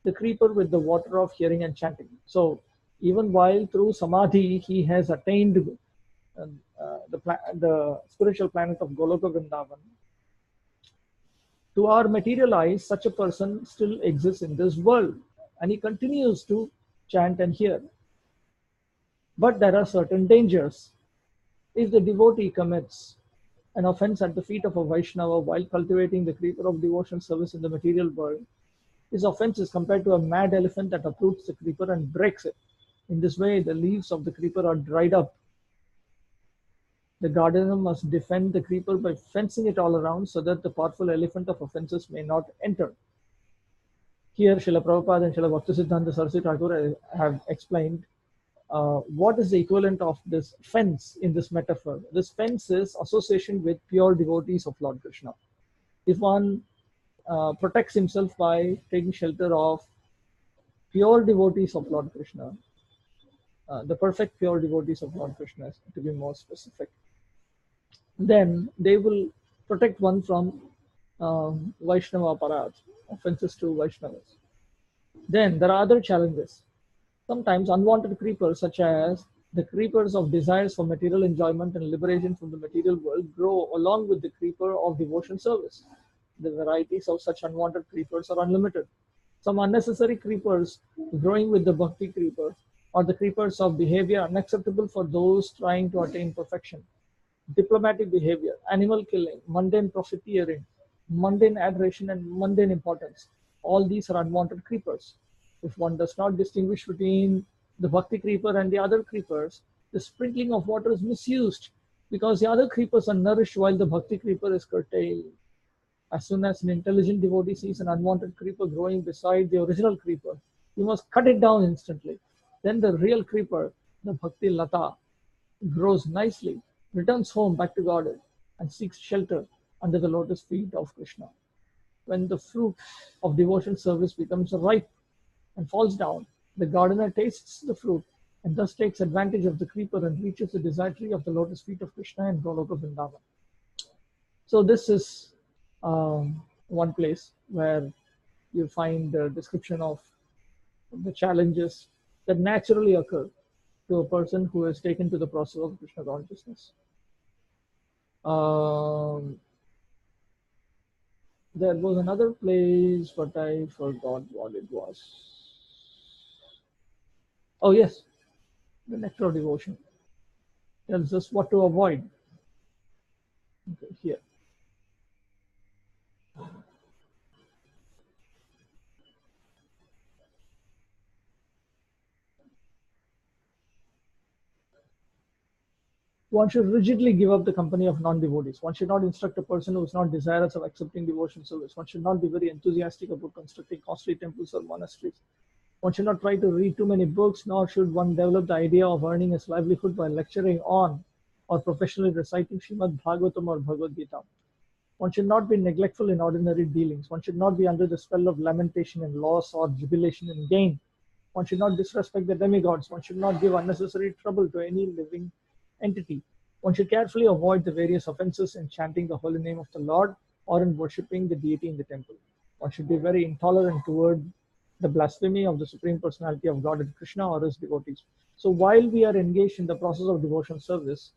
the creeper with the water of hearing and chanting. So even while through Samadhi he has attained the spiritual planet of Goloka Vrindavan, to our material eyes, such a person still exists in this world, and he continues to chant and hear. But there are certain dangers. If the devotee commits an offense at the feet of a Vaishnava while cultivating the creeper of devotion service in the material world, his offense is compared to a mad elephant that uproots the creeper and breaks it. In this way, the leaves of the creeper are dried up. The gardener must defend the creeper by fencing it all around so that the powerful elephant of offenses may not enter. Here, Srila Prabhupada and Srila Bhaktisiddhanta Saraswati Thakur have explained what is the equivalent of this fence in this metaphor. This fence is association with pure devotees of Lord Krishna. If one protects himself by taking shelter of pure devotees of Lord Krishna, the perfect pure devotees of Lord Krishna, to be more specific, then they will protect one from Vaishnava aparat, offenses to Vaishnavas. Then there are other challenges. Sometimes unwanted creepers, such as the creepers of desires for material enjoyment and liberation from the material world, grow along with the creeper of devotion service. The varieties of such unwanted creepers are unlimited. Some unnecessary creepers growing with the bhakti creeper are the creepers of behavior unacceptable for those trying to attain perfection. Diplomatic behavior, animal killing, mundane profiteering, mundane adoration, and mundane importance. All these are unwanted creepers. If one does not distinguish between the bhakti creeper and the other creepers, the sprinkling of water is misused because the other creepers are nourished while the bhakti creeper is curtailed. As soon as an intelligent devotee sees an unwanted creeper growing beside the original creeper, he must cut it down instantly. Then the real creeper, the bhakti lata, grows nicely, returns home back to Godhead, and seeks shelter under the lotus feet of Krishna. When the fruit of devotion service becomes ripe and falls down, the gardener tastes the fruit and thus takes advantage of the creeper and reaches the desired tree of the lotus feet of Krishna and Goloka Vrindavan. So this is one place where you find the description of the challenges that naturally occur to a person who is taken to the process of Krishna consciousness. There was another place, but I forgot what it was. Oh yes, the nectar of devotion tells us what to avoid. Okay, here. One should rigidly give up the company of non-devotees. One should not instruct a person who is not desirous of accepting devotion service. One should not be very enthusiastic about constructing costly temples or monasteries. One should not try to read too many books, nor should one develop the idea of earning his livelihood by lecturing on or professionally reciting Srimad Bhagavatam or Bhagavad-gita. One should not be neglectful in ordinary dealings. One should not be under the spell of lamentation in loss or jubilation in gain. One should not disrespect the demigods. One should not give unnecessary trouble to any living entity. One should carefully avoid the various offenses in chanting the holy name of the Lord or in worshipping the deity in the temple. One should be very intolerant toward the blasphemy of the Supreme Personality of God and Krishna or his devotees. So while we are engaged in the process of devotion service,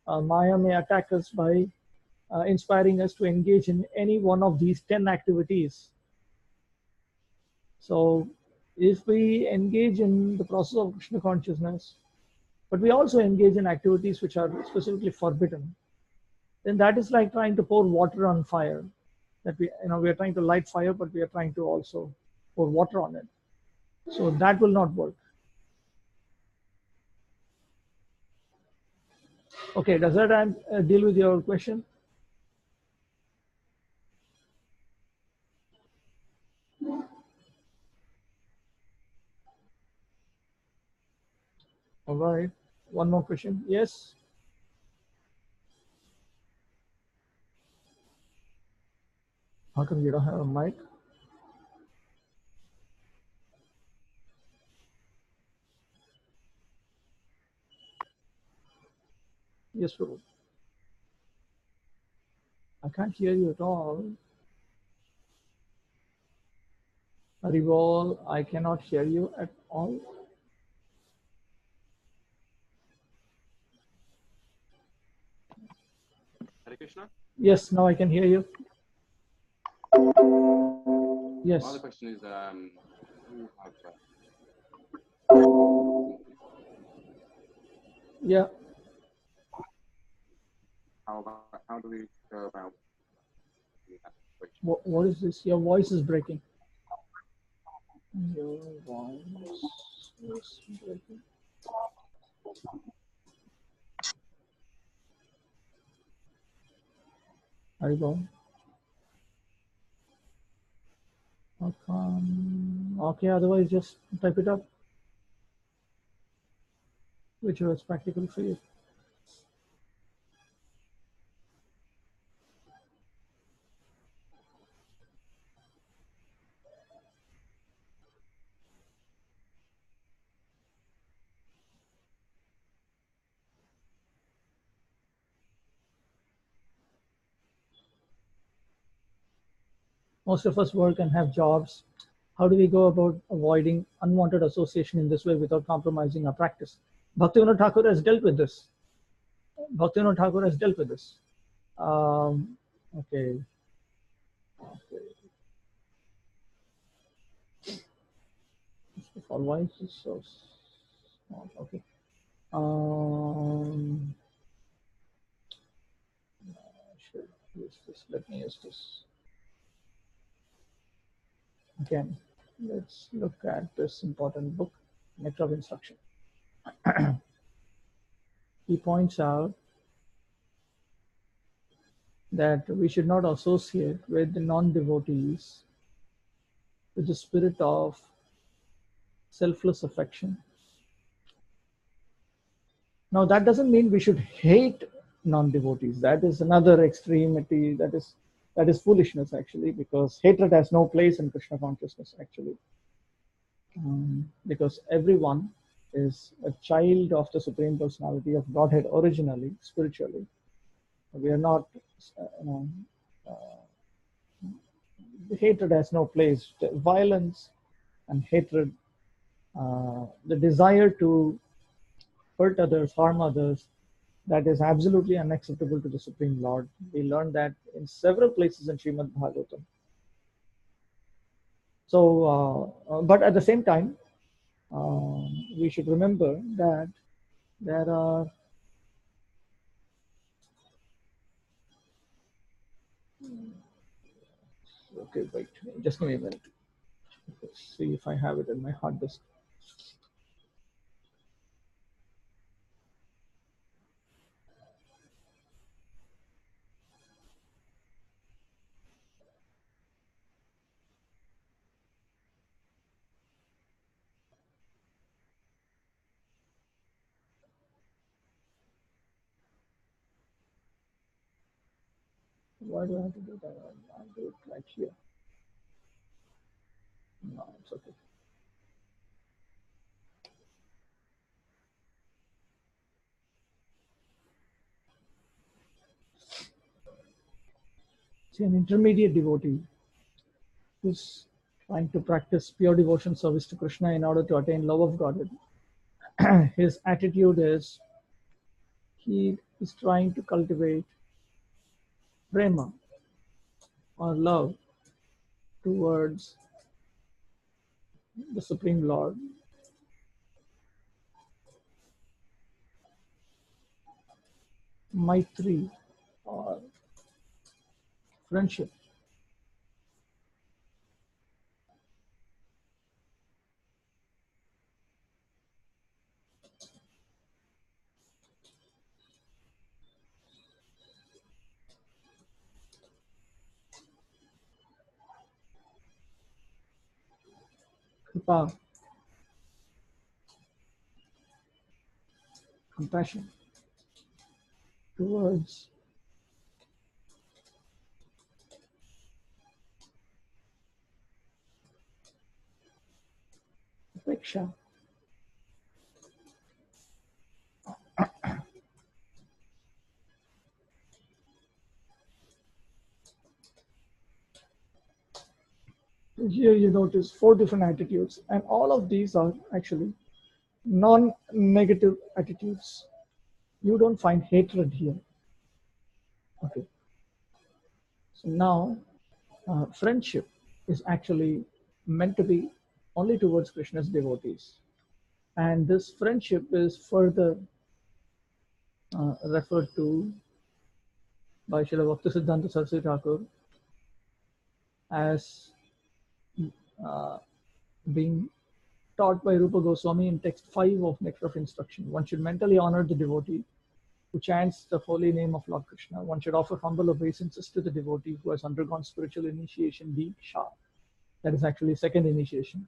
Maya may attack us by inspiring us to engage in any one of these 10 activities. So if we engage in the process of Krishna consciousness, but we also engage in activities which are specifically forbidden, then that is like trying to pour water on fire. That we are trying to light fire, but we are trying to also pour water on it. So that will not work. Okay, does that deal with your question? All right. One more question. Yes. How come you don't have a mic? Yes, Prabhu. I can't hear you at all. Haribol, I cannot hear you at all. Hare Krishna. Yes, now I can hear you. Yes. Well, the question is, who have, Yeah. how do we go about that question? What is this? Your voice is breaking. Your voice is breaking. Haribol. Okay, otherwise just type it up. Whichever is practical for you. Most of us work and have jobs. How do we go about avoiding unwanted association in this way without compromising our practice? Bhaktivinoda Thakur has dealt with this. Bhaktivinoda Thakur has dealt with this. Okay. Why is this so small? Okay. Should use this. Let me use this. Again, let's look at this important book, Nectar of Instruction. He points out that we should not associate with the non-devotees with the spirit of selfless affection. Now, that doesn't mean we should hate non-devotees. That is another extremity. That is foolishness, actually, because hatred has no place in Krishna consciousness, actually. Because everyone is a child of the Supreme Personality of Godhead originally, spiritually. We are not, hatred has no place. Violence and hatred, the desire to hurt others, harm others, that is absolutely unacceptable to the Supreme Lord. We learn that in several places in Srimad Bhagavatam. So, but at the same time, we should remember that there are okay, wait, just give me a minute. Let's see if I have it in my hard disk. Why do I have to do that? I'll do it right here. No, it's okay. See, an intermediate devotee who's trying to practice pure devotion service to Krishna in order to attain love of Godhead. His attitude is he is trying to cultivate prema or love towards the Supreme Lord, Maitri or friendship. Kripa, compassion towards Apeksha. Here you notice 4 different attitudes, and all of these are actually non-negative attitudes. You don't find hatred here. Okay. So now, friendship is actually meant to be only towards Krishna's devotees. And this friendship is further referred to by Srila Bhakti-siddhanta Saraswati Thakur as uh, being taught by Rupa Goswami in text 5 of Nectar of Instruction. One should mentally honor the devotee who chants the holy name of Lord Krishna. One should offer humble obeisances to the devotee who has undergone spiritual initiation, Diksha. That is actually second initiation,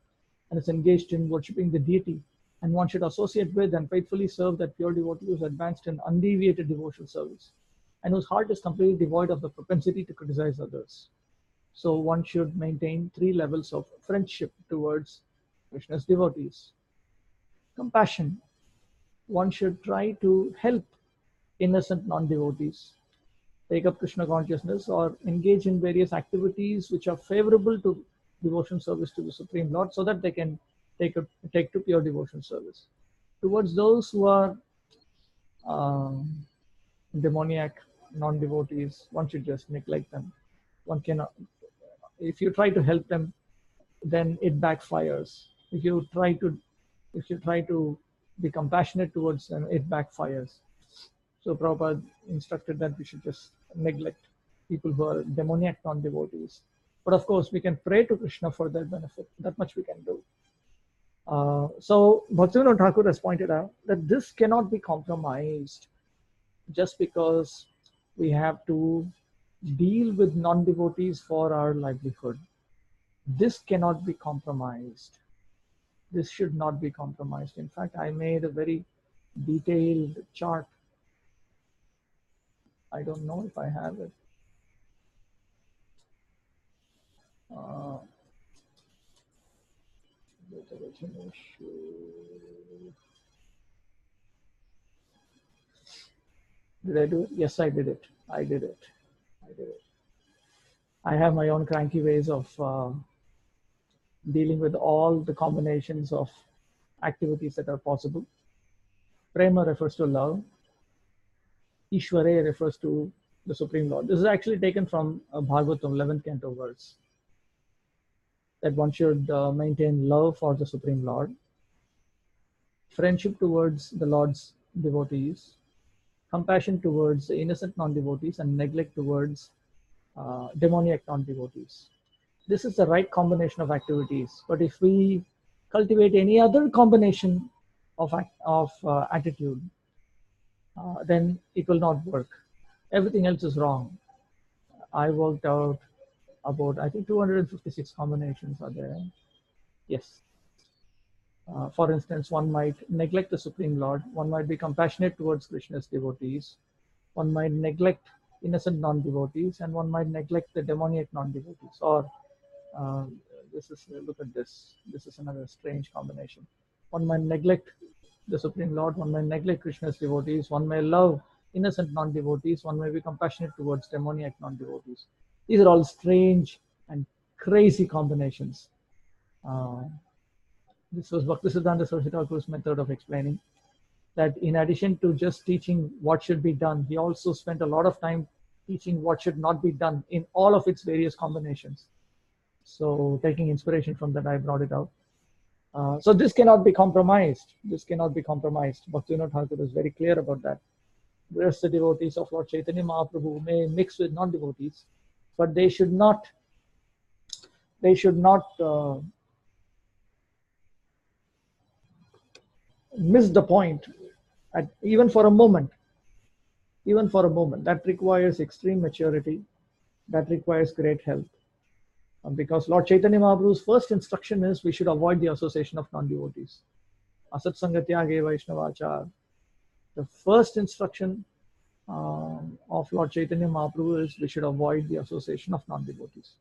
and is engaged in worshipping the deity. And one should associate with and faithfully serve that pure devotee who is advanced in undeviated devotional service and whose heart is completely devoid of the propensity to criticize others. So one should maintain 3 levels of friendship towards Krishna's devotees. Compassion. One should try to help innocent non-devotees take up Krishna consciousness or engage in various activities which are favorable to devotion service to the Supreme Lord so that they can take to pure devotion service. Towards those who are demoniac non-devotees, one should just neglect them. One cannot, if you try to help them, then it backfires. If you try to be compassionate towards them, it backfires. So Prabhupada instructed that we should just neglect people who are demoniac non-devotees. But of course, we can pray to Krishna for their benefit. That much we can do. So Bhaktivinoda Thakur has pointed out that this cannot be compromised just because we have to deal with non-devotees for our livelihood. This cannot be compromised. This should not be compromised. In fact, I made a very detailed chart. I don't know if I have it. Did I do it? Yes, I did it. I did it. I have my own cranky ways of dealing with all the combinations of activities that are possible. Prema refers to love. Ishvare refers to the Supreme Lord. This is actually taken from Bhagavatam 11th canto verse, that one should maintain love for the Supreme Lord, friendship towards the Lord's devotees, compassion towards the innocent non-devotees, and neglect towards demoniac non-devotees. This is the right combination of activities. But if we cultivate any other combination of attitude, then it will not work. Everything else is wrong. I worked out about, I think, 256 combinations are there. Yes. For instance, one might neglect the Supreme Lord, one might be compassionate towards Krishna's devotees, one might neglect innocent non-devotees, and one might neglect the demoniac non-devotees. Or look at this. This is another strange combination. One might neglect the Supreme Lord, one might neglect Krishna's devotees, one may love innocent non-devotees, one may be compassionate towards demoniac non-devotees. These are all strange and crazy combinations. This was Bhakti-siddhanta Saraswati Thakur's method of explaining that in addition to just teaching what should be done, he also spent a lot of time teaching what should not be done in all of its various combinations. So taking inspiration from that, I brought it out. So this cannot be compromised. This cannot be compromised. Bhaktivinoda Thakur is very clear about that. Whereas the devotees of Lord Chaitanya Mahaprabhu may mix with non-devotees, but they should not miss the point even for a moment. Even for a moment. That requires extreme maturity. That requires great help. Because Lord Chaitanya Mahaprabhu's first instruction is we should avoid the association of non-devotees. Asat Sangatyage Vaishnavachar. The first instruction of Lord Chaitanya Mahaprabhu is we should avoid the association of non-devotees.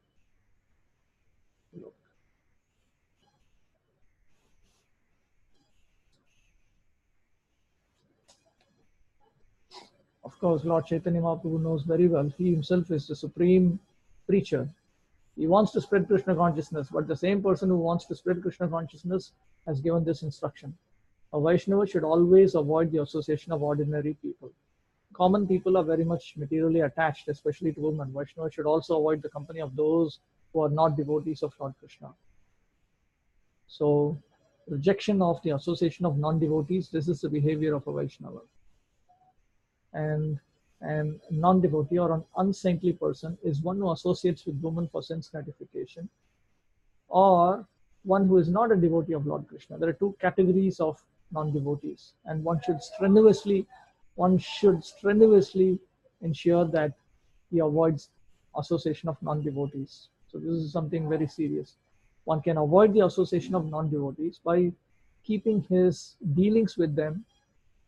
Of course, Lord Chaitanya Mahaprabhu knows very well. He himself is the supreme preacher. He wants to spread Krishna consciousness, but the same person who wants to spread Krishna consciousness has given this instruction. A Vaishnava should always avoid the association of ordinary people. Common people are very much materially attached, especially to women. Vaishnava should also avoid the company of those who are not devotees of Lord Krishna. So, rejection of the association of non-devotees, this is the behavior of a Vaishnava. And non-devotee or an unsaintly person is one who associates with women for sense gratification, or one who is not a devotee of Lord Krishna. There are two categories of non-devotees, and one should strenuously ensure that he avoids association of non-devotees. So this is something very serious. One can avoid the association of non-devotees by keeping his dealings with them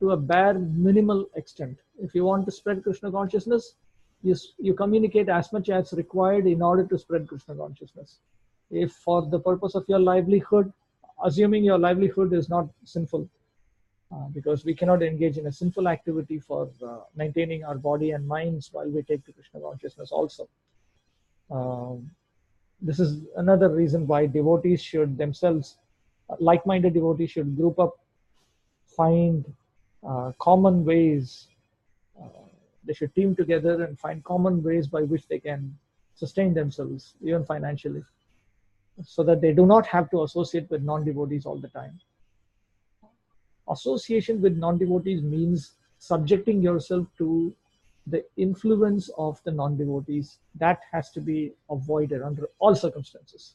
to a bare minimal extent. If you want to spread Krishna consciousness, you communicate as much as required in order to spread Krishna consciousness. If for the purpose of your livelihood, assuming your livelihood is not sinful, because we cannot engage in a sinful activity for maintaining our body and minds while we take to Krishna consciousness also. This is another reason why devotees should themselves, like-minded devotees should group up, find common ways. They should team together and find common ways by which they can sustain themselves, even financially, so that they do not have to associate with non-devotees all the time. Association with non-devotees means subjecting yourself to the influence of the non-devotees. That has to be avoided under all circumstances.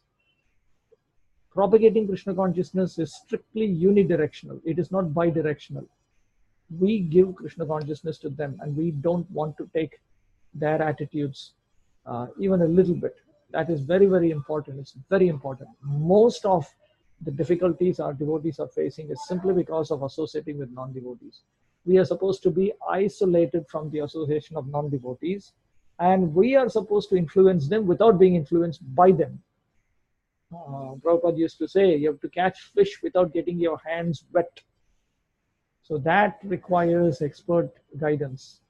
Propagating Krishna consciousness is strictly unidirectional. It is not bidirectional. We give Krishna consciousness to them, and we don't want to take their attitudes even a little bit. That is very, very important. It's very important. Most of the difficulties our devotees are facing is simply because of associating with non-devotees. We are supposed to be isolated from the association of non-devotees, and we are supposed to influence them without being influenced by them. Prabhupada used to say, you have to catch fish without getting your hands wet. So that requires expert guidance.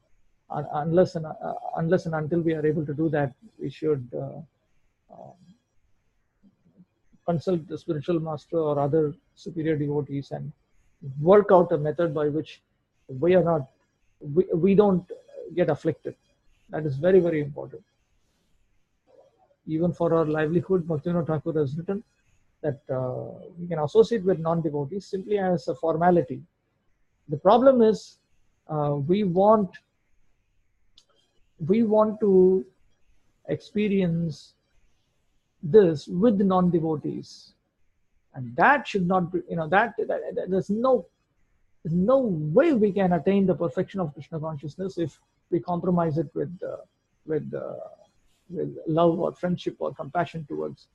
Unless and until we are able to do that, we should consult the spiritual master or other superior devotees and work out a method by which we don't get afflicted. That is very, very important. Even for our livelihood, Bhaktivinoda Thakur has written that we can associate with non-devotees simply as a formality. The problem is we want to experience this with non-devotees, and that should not be, that there's no way we can attain the perfection of Krishna consciousness if we compromise it with love or friendship or compassion towards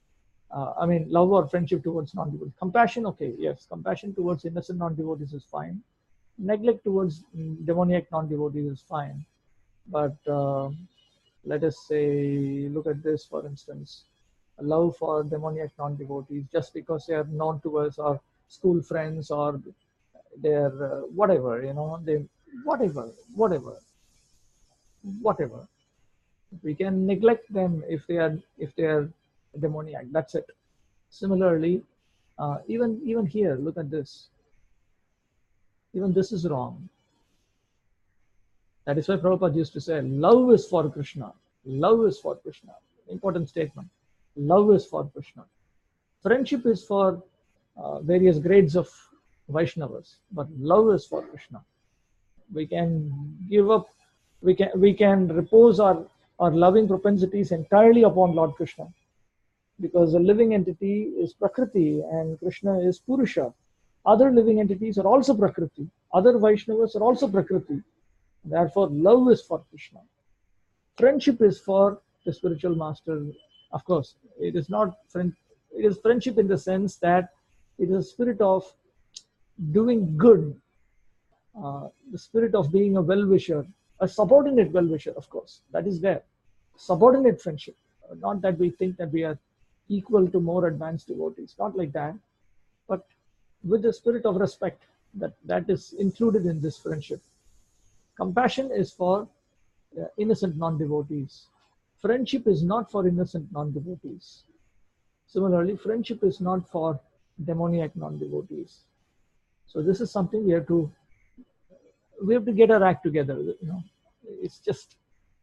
love or friendship towards non-devotees. Compassion, okay, yes, compassion towards innocent non-devotees is fine. Neglect towards demoniac non-devotees is fine. But let us say, look at this, for instance, a love for demoniac non-devotees just because they are known to us or school friends or they're whatever. We can neglect them if they are demoniac. That's it. Similarly, even here, look at this. Even this is wrong. That is why Prabhupada used to say, love is for Krishna. Love is for Krishna. Important statement. Love is for Krishna. Friendship is for various grades of Vaishnavas, but love is for Krishna. We can give up, we can repose our loving propensities entirely upon Lord Krishna, because the living entity is Prakriti and Krishna is Purusha. Other living entities are also Prakriti. Other Vaishnavas are also Prakriti. Therefore, love is for Krishna. Friendship is for the spiritual master. Of course, it is not friend. It is friendship in the sense that it is a spirit of doing good, the spirit of being a well-wisher, a subordinate well-wisher, of course. That is there. Subordinate friendship. Not that we think that we are equal to more advanced devotees. Not like that. But with the spirit of respect that is included in this friendship. Compassion is for innocent non-devotees. Friendship is not for innocent non-devotees. Similarly, friendship is not for demoniac non-devotees. So this is something we have to get our act together. It's just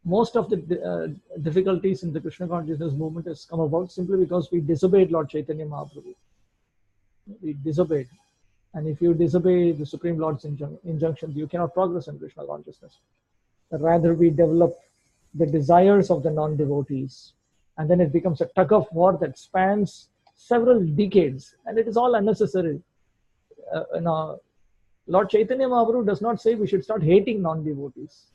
most of the difficulties in the Krishna consciousness movement has come about simply because we disobeyed Lord Chaitanya Mahaprabhu. We disobeyed. And if you disobey the Supreme Lord's injunctions, you cannot progress in Krishna consciousness. Rather, we develop the desires of the non-devotees. And then it becomes a tug of war that spans several decades. And it is all unnecessary. Lord Chaitanya Mahaprabhu does not say we should start hating non-devotees.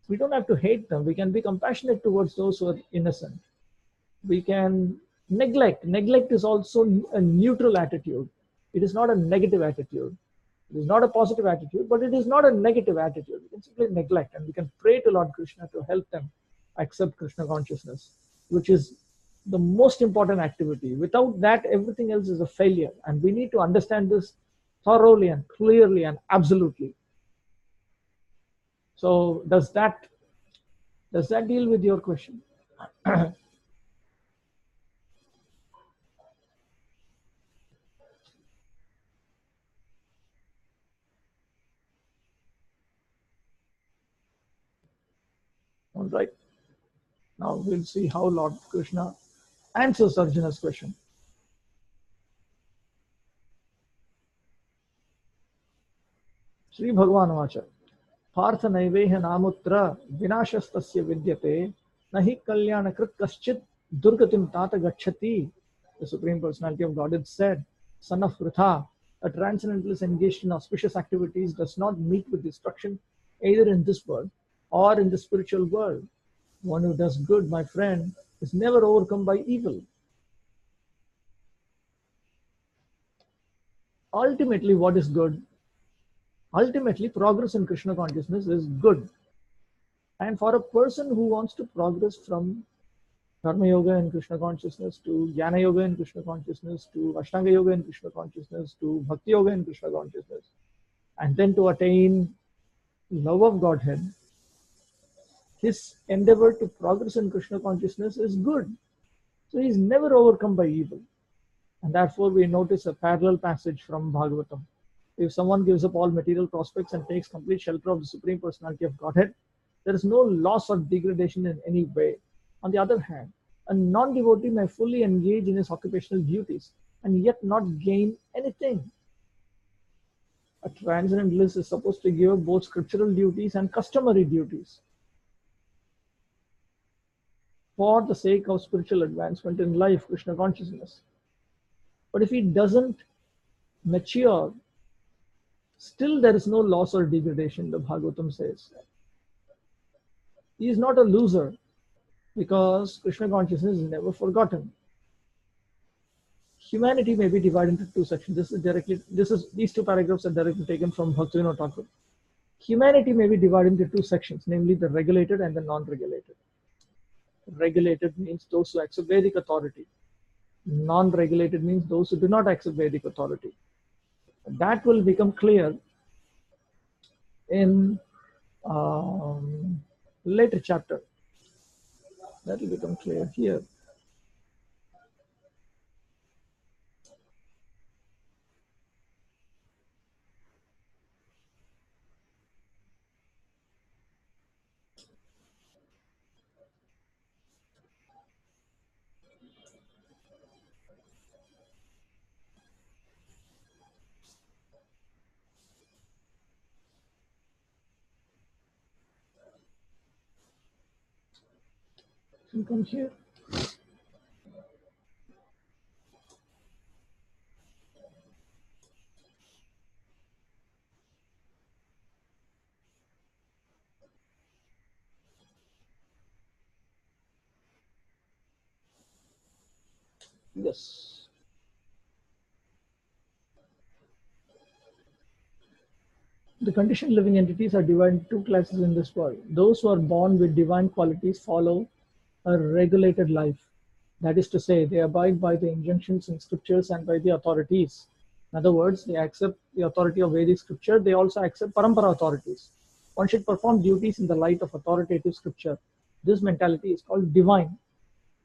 We don't have to hate them. We can be compassionate towards those who are innocent. We can neglect. Neglect is also a neutral attitude. It is not a negative attitude. It is not a positive attitude, but it is not a negative attitude. We can simply neglect, and we can pray to Lord Krishna to help them accept Krishna consciousness, which is the most important activity. Without that, everything else is a failure. And we need to understand this thoroughly and clearly and absolutely. So does that deal with your question? All right. Now we'll see how Lord Krishna answers Arjuna's question. Sri Bhagavan Vacha. Partha naiveha namutra vinashastasya vidyate nahi kalyana krit kaschit durgatim tata gachati. The Supreme Personality of Godhead said, son of Pritha, a transcendentalist engaged in auspicious activities does not meet with destruction either in this world or in the spiritual world. One who does good, my friend, is never overcome by evil. Ultimately, what is good? Ultimately, progress in Krishna consciousness is good. And for a person who wants to progress from Karma Yoga in Krishna consciousness to Jnana Yoga in Krishna consciousness to Ashtanga Yoga in Krishna consciousness to Bhakti Yoga in Krishna consciousness, and then to attain love of Godhead, his endeavor to progress in Krishna consciousness is good. So he is never overcome by evil. And therefore we notice a parallel passage from Bhagavatam. If someone gives up all material prospects and takes complete shelter of the Supreme Personality of Godhead, There is no loss or degradation in any way. On the other hand, a non-devotee may fully engage in his occupational duties and yet not gain anything. A transcendentalist is supposed to give both scriptural duties and customary duties for the sake of spiritual advancement in life, Krishna consciousness. But if he doesn't mature, still there is no loss or degradation, the Bhagavatam says. He is not a loser because Krishna consciousness is never forgotten. Humanity may be divided into two sections. These two paragraphs are directly taken from Bhaktivinoda Thakur. Humanity may be divided into two sections, namely the regulated and the non-regulated. Regulated means those who accept Vedic authority. Non-regulated means those who do not accept Vedic authority. That will become clear in later chapter. That will become clear here. You come here. Yes. The conditioned living entities are divided into two classes in this world. Those who are born with divine qualities follow a regulated life. That is to say, they abide by the injunctions in scriptures and by the authorities. In other words, they accept the authority of Vedic scripture. They also accept parampara authorities. One should perform duties in the light of authoritative scripture. This mentality is called divine.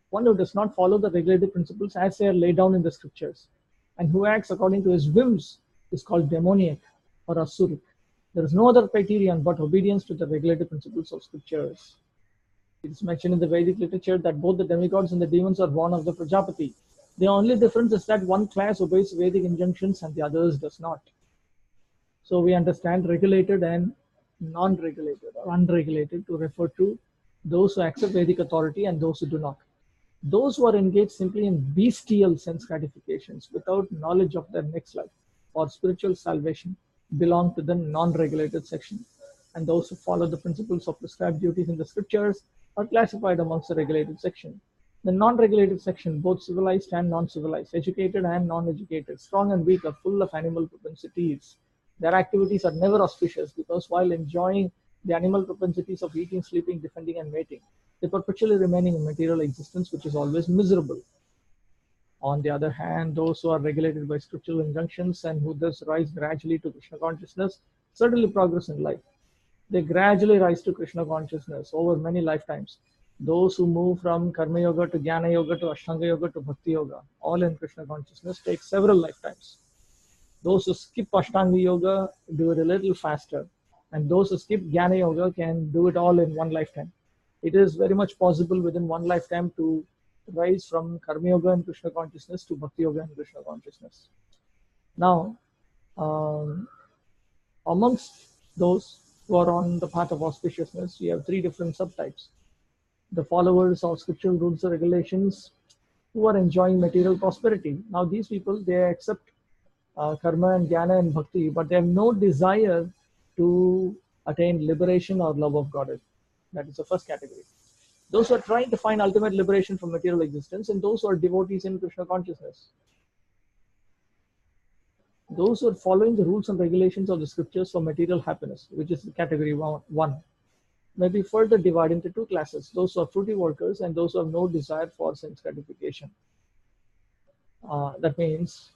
One who does not follow the regulated principles as they are laid down in the scriptures and who acts according to his whims is called demoniac or asuric. There is no other criterion but obedience to the regulated principles of scriptures. It is mentioned in the Vedic literature that both the demigods and the demons are born of the Prajapati. The only difference is that one class obeys Vedic injunctions and the others does not. So we understand regulated and non-regulated or unregulated to refer to those who accept Vedic authority and those who do not. Those who are engaged simply in bestial sense gratifications without knowledge of their next life or spiritual salvation belong to the non-regulated section, and those who follow the principles of prescribed duties in the scriptures are classified amongst the regulated section. The non-regulated section, both civilized and non-civilized, educated and non-educated, strong and weak, are full of animal propensities. Their activities are never auspicious because while enjoying the animal propensities of eating, sleeping, defending, and mating, they perpetually remaining in material existence, which is always miserable. On the other hand, those who are regulated by scriptural injunctions and who thus rise gradually to Krishna consciousness certainly progress in life. They gradually rise to Krishna consciousness over many lifetimes. Those who move from Karma Yoga to Jnana Yoga to Ashtanga Yoga to Bhakti Yoga, all in Krishna consciousness, take several lifetimes. Those who skip Ashtanga Yoga do it a little faster, and those who skip Jnana Yoga can do it all in one lifetime. It is very much possible within one lifetime to rise from Karma Yoga and Krishna consciousness to Bhakti Yoga and Krishna consciousness. Now, amongst those who are on the path of auspiciousness, we have three different subtypes. The followers of scriptural rules and regulations who are enjoying material prosperity. Now, these people, they accept karma and jnana and bhakti, but they have no desire to attain liberation or love of God. That is the first category. Those who are trying to find ultimate liberation from material existence, and those who are devotees in Krishna consciousness. Those who are following the rules and regulations of the scriptures for material happiness, which is category one, may be further divided into two classes: those who are fruity workers and those who have no desire for sense gratification. That means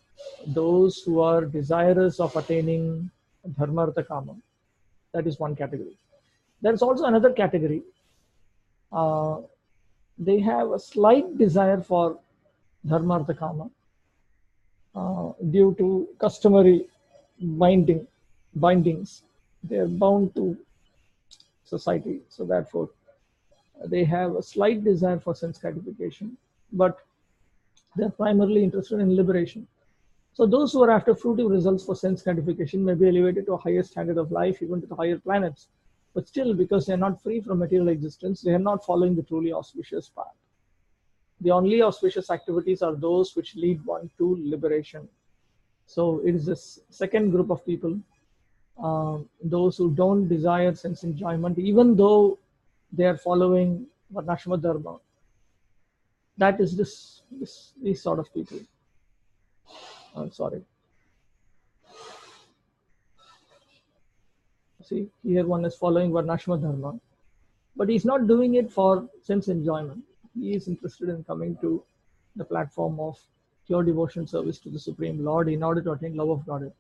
those who are desirous of attaining dharma, artha, kama. That is one category. There is also another category. They have a slight desire for dharma, artha, kama due to customary bindings. They are bound to society. So therefore, they have a slight desire for sense gratification, but they're primarily interested in liberation. So those who are after fruitive results for sense gratification may be elevated to a higher standard of life, even to the higher planets. But still, because they're not free from material existence, they are not following the truly auspicious path. The only auspicious activities are those which lead one to liberation. So it is this second group of people, those who don't desire sense enjoyment, even though they are following Varnashrama Dharma. That is these sort of people. Sorry. See, here one is following Varnashrama Dharma, but he's not doing it for sense enjoyment. He is interested in coming to the platform of pure devotion service to the Supreme Lord in order to attain love of God.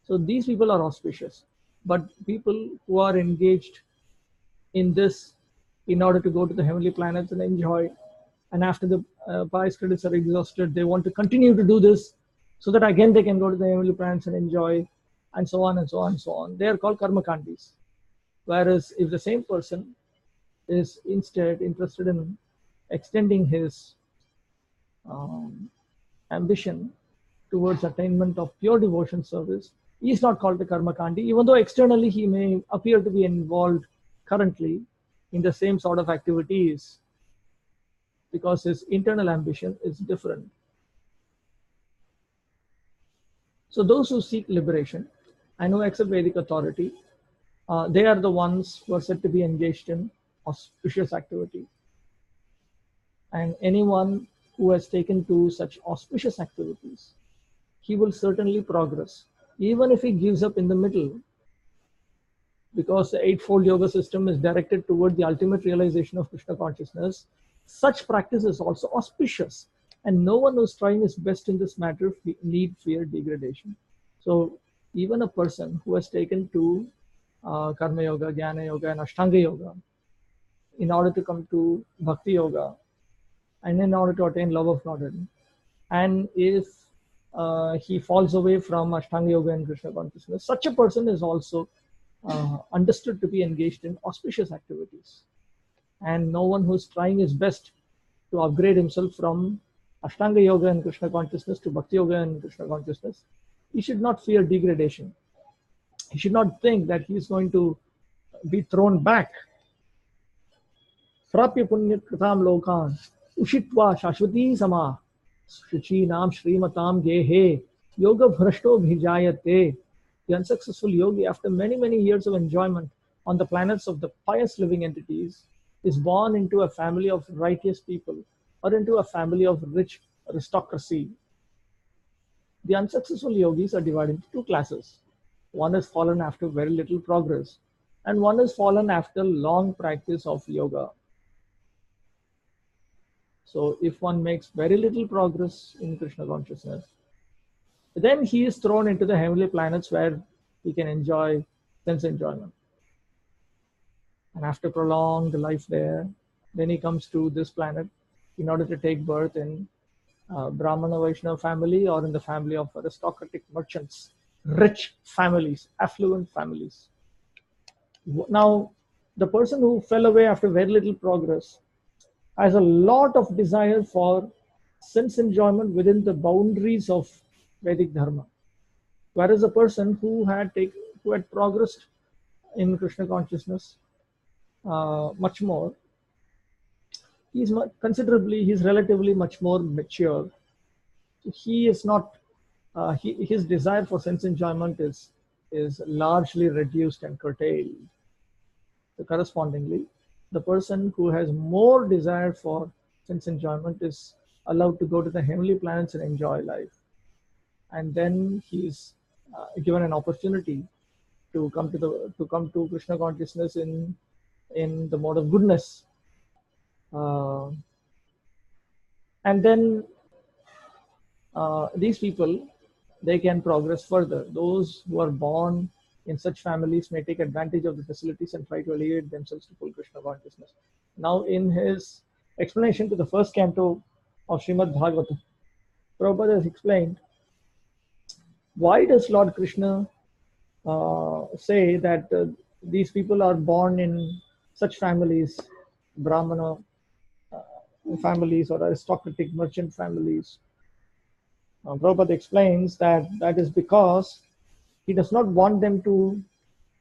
So these people are auspicious. But people who are engaged in this in order to go to the heavenly planets and enjoy, and after the pious credits are exhausted, they want to continue to do this so that again they can go to the heavenly planets and enjoy, and so on and so on and so on. They are called karmakandis. Whereas if the same person is instead interested in extending his ambition towards attainment of pure devotion service, he is not called a karmakandi, even though externally he may appear to be involved currently in the same sort of activities, because his internal ambition is different. So those who seek liberation and who accept Vedic authority, they are the ones who are said to be engaged in auspicious activity. And anyone who has taken to such auspicious activities, he will certainly progress, even if he gives up in the middle, because the Eightfold Yoga system is directed toward the ultimate realization of Krishna consciousness. Such practice is also auspicious, and no one who's trying his best in this matter need fear degradation. So even a person who has taken to Karma Yoga, Jnana Yoga, and Ashtanga Yoga in order to come to Bhakti Yoga, and in order to attain love of God, and if he falls away from Ashtanga Yoga and Krishna consciousness, such a person is also understood to be engaged in auspicious activities. And no one who's trying his best to upgrade himself from Ashtanga Yoga and Krishna consciousness to Bhakti Yoga and Krishna consciousness, he should not fear degradation. He should not think that he is going to be thrown back. Prapya punya kritam lokan ushitva shashvati sama shuchinam shrimatam gehe yoga bhrashto bhijayate. The unsuccessful yogi, after many, many years of enjoyment on the planets of the pious living entities, is born into a family of righteous people or into a family of rich aristocracy. The unsuccessful yogis are divided into two classes. One has fallen after very little progress, and one has fallen after long practice of yoga. So if one makes very little progress in Krishna consciousness, then he is thrown into the heavenly planets where he can enjoy sense enjoyment. And after prolonged life there, then he comes to this planet in order to take birth in Brahmana Vaishnava family or in the family of aristocratic merchants, rich families, affluent families. Now, the person who fell away after very little progress has a lot of desire for sense enjoyment within the boundaries of Vedic Dharma. Whereas a person who had progressed in Krishna consciousness much more, he's relatively much more mature. He is not, his desire for sense enjoyment is largely reduced and curtailed. So correspondingly, the person who has more desire for sense enjoyment is allowed to go to the heavenly planets and enjoy life. And then he is given an opportunity to come to Krishna consciousness in the mode of goodness. And then these people, they can progress further. Those who are born in such families may take advantage of the facilities and try to elevate themselves to full Krishna consciousness. Now, in his explanation to the first canto of Srimad Bhagavatam, Prabhupada has explained, why does Lord Krishna say that these people are born in such families, Brahmana families or aristocratic merchant families. Prabhupada explains that that is because he does not want them to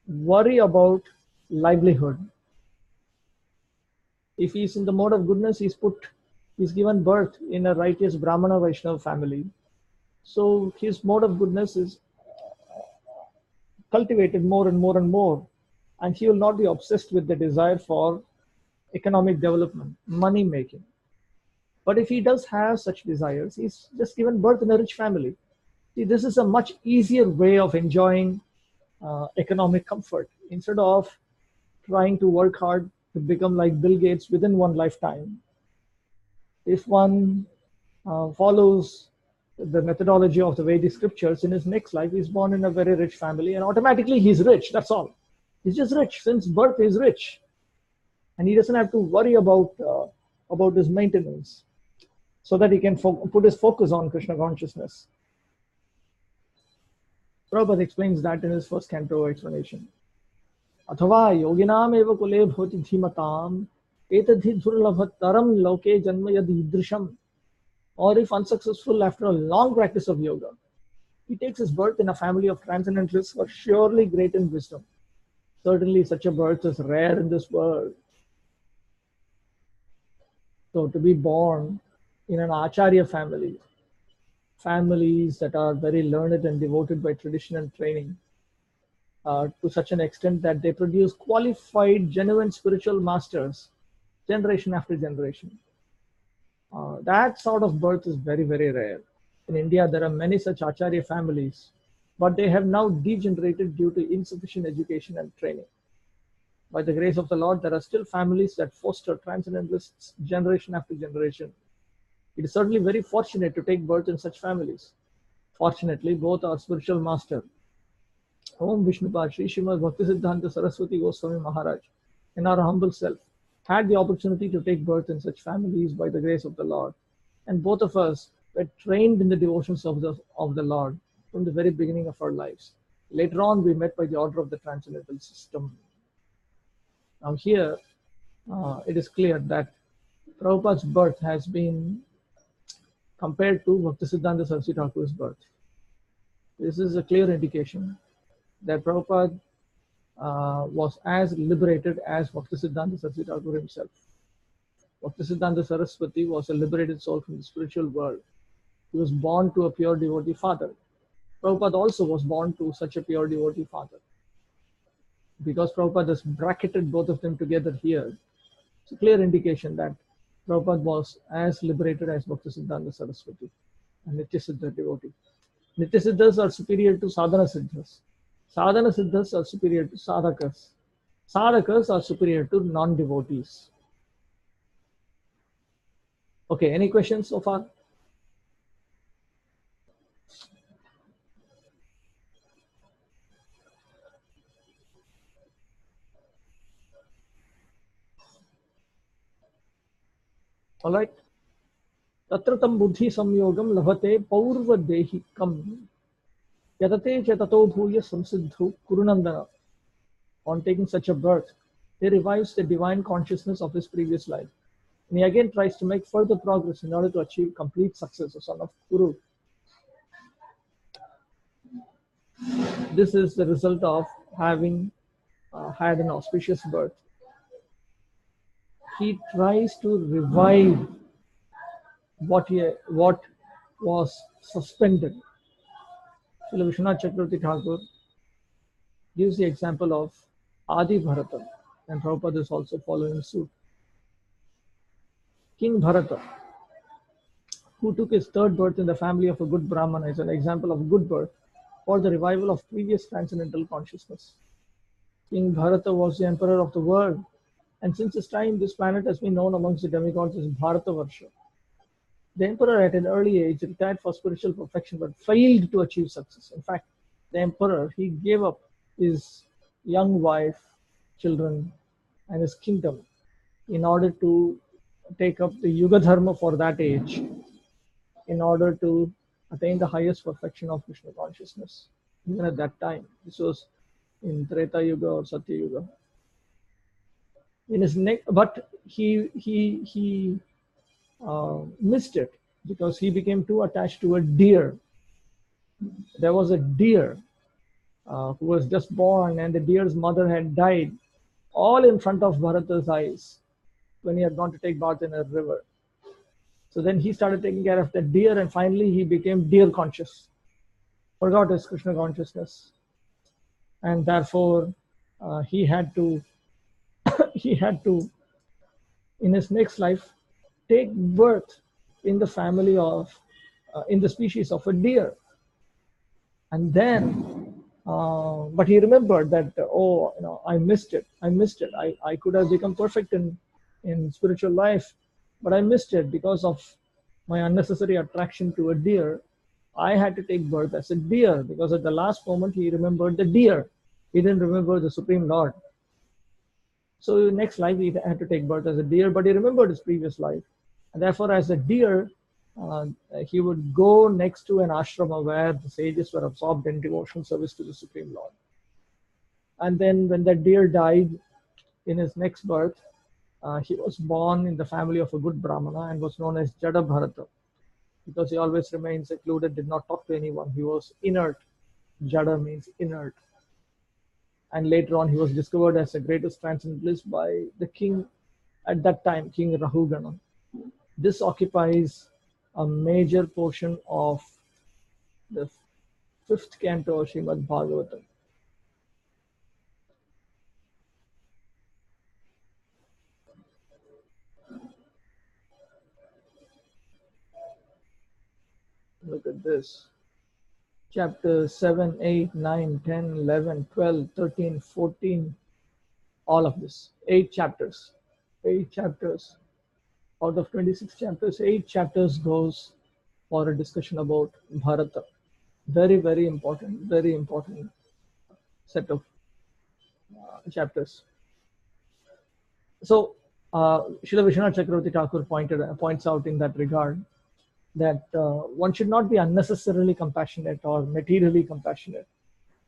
worry about livelihood. If he is in the mode of goodness, he's given birth in a righteous Brahmana Vaishnava family. So his mode of goodness is cultivated more and more and more, and he will not be obsessed with the desire for economic development, money making. But if he does have such desires, he's just given birth in a rich family. See, this is a much easier way of enjoying economic comfort instead of trying to work hard to become like Bill Gates within one lifetime. If one follows the methodology of the Vedic scriptures, in his next life, he's born in a very rich family and automatically he's rich. That's all. He's just rich. Since birth, he's rich. And he doesn't have to worry about his maintenance so that he can put his focus on Krishna consciousness. Prabhupada explains that in his first canto explanation. Athava yoginam eva kule bhoti dhimatam etadhi dhurlabhataram loke janma yad idrisham. Or if unsuccessful after a long practice of yoga, he takes his birth in a family of transcendentalists who are surely great in wisdom. Certainly such a birth is rare in this world. So to be born in an Acharya family, families that are very learned and devoted by tradition and training, to such an extent that they produce qualified, genuine spiritual masters, generation after generation. That sort of birth is very, very rare. In India, there are many such Acharya families, but they have now degenerated due to insufficient education and training. By the grace of the Lord, there are still families that foster transcendentalists generation after generation. It is certainly very fortunate to take birth in such families. Fortunately, both our spiritual master, Om Vishnupad Sri Srimad Bhakti-siddhanta Saraswati Goswami Maharaj, and our humble self, had the opportunity to take birth in such families by the grace of the Lord. And both of us were trained in the devotions of the Lord from the very beginning of our lives. Later on, we met by the order of the transcendental system. Now here, it is clear that Prabhupada's birth has been compared to Bhaktisiddhanta Saraswati Thakur's birth. This is a clear indication that Prabhupada was as liberated as Bhaktisiddhanta Saraswati Thakur himself. Bhaktisiddhanta Saraswati was a liberated soul from the spiritual world. He was born to a pure devotee father. Prabhupada also was born to such a pure devotee father. Because Prabhupada has bracketed both of them together here, it's a clear indication that Prabhupada was as liberated as Bhaktisiddhanta Saraswati, a Nityasiddha devotee. Nityasiddhas are superior to Sadhana Siddhas. Sadhana Siddhas are superior to Sadhakas. Sadhakas are superior to non-devotees. Okay, any questions so far? All right. Tatratam buddhi samyogam labhate paurva dehikam yadate chatato bhuya samsiddhu kurunandana. On taking such a birth, he revives the divine consciousness of his previous life. And he again tries to make further progress in order to achieve complete success, a son of Kuru. This is the result of having had an auspicious birth. He tries to revive what was suspended. Srila Vishwanath Chakravarti Thakur gives the example of Adi Bharata, and Prabhupada is also following suit. King Bharata, who took his third birth in the family of a good Brahmana, is an example of good birth for the revival of previous transcendental consciousness. King Bharata was the emperor of the world, and since his time, this planet has been known amongst the demigods as Bharatavarsha. The emperor at an early age retired for spiritual perfection but failed to achieve success. In fact, the emperor, he gave up his young wife, children, and his kingdom in order to take up the Yuga Dharma for that age, in order to attain the highest perfection of Krishna consciousness. Even at that time, this was in Treta Yuga or Satya Yuga. in his neck, but he missed it because he became too attached to a deer. There was a deer who was just born, and the deer's mother had died, all in front of Bharata's eyes when he had gone to take bath in a river. So then he started taking care of the deer, and finally he became deer conscious, forgot his Krishna consciousness, and therefore he had to he had to in his next life take birth in the family of in the species of a deer. And then but he remembered that I missed it. I could have become perfect in spiritual life, but I missed it because of my unnecessary attraction to a deer. I had to take birth as a deer, because at the last moment he remembered the deer. He didn't remember the Supreme Lord. So next life he had to take birth as a deer, but he remembered his previous life. And therefore, as a deer, he would go next to an ashrama where the sages were absorbed in devotional service to the Supreme Lord. And then when that deer died in his next birth, he was born in the family of a good Brahmana and was known as Jada Bharata, because he always remained secluded, did not talk to anyone. He was inert. Jada means inert. And later on, he was discovered as the greatest transcendentalist by the king at that time, King Rahugana. This occupies a major portion of the 5th canto of Srimad Bhagavatam. Look at this. Chapters 7, 8, 9, 10, 11, 12, 13, 14, all of this. 8 chapters. 8 chapters. Out of 26 chapters, 8 chapters goes for a discussion about Bharata. Very, very important set of chapters. So, Srila Vishwanath Chakravarti Thakur points out in that regard that one should not be unnecessarily compassionate or materially compassionate.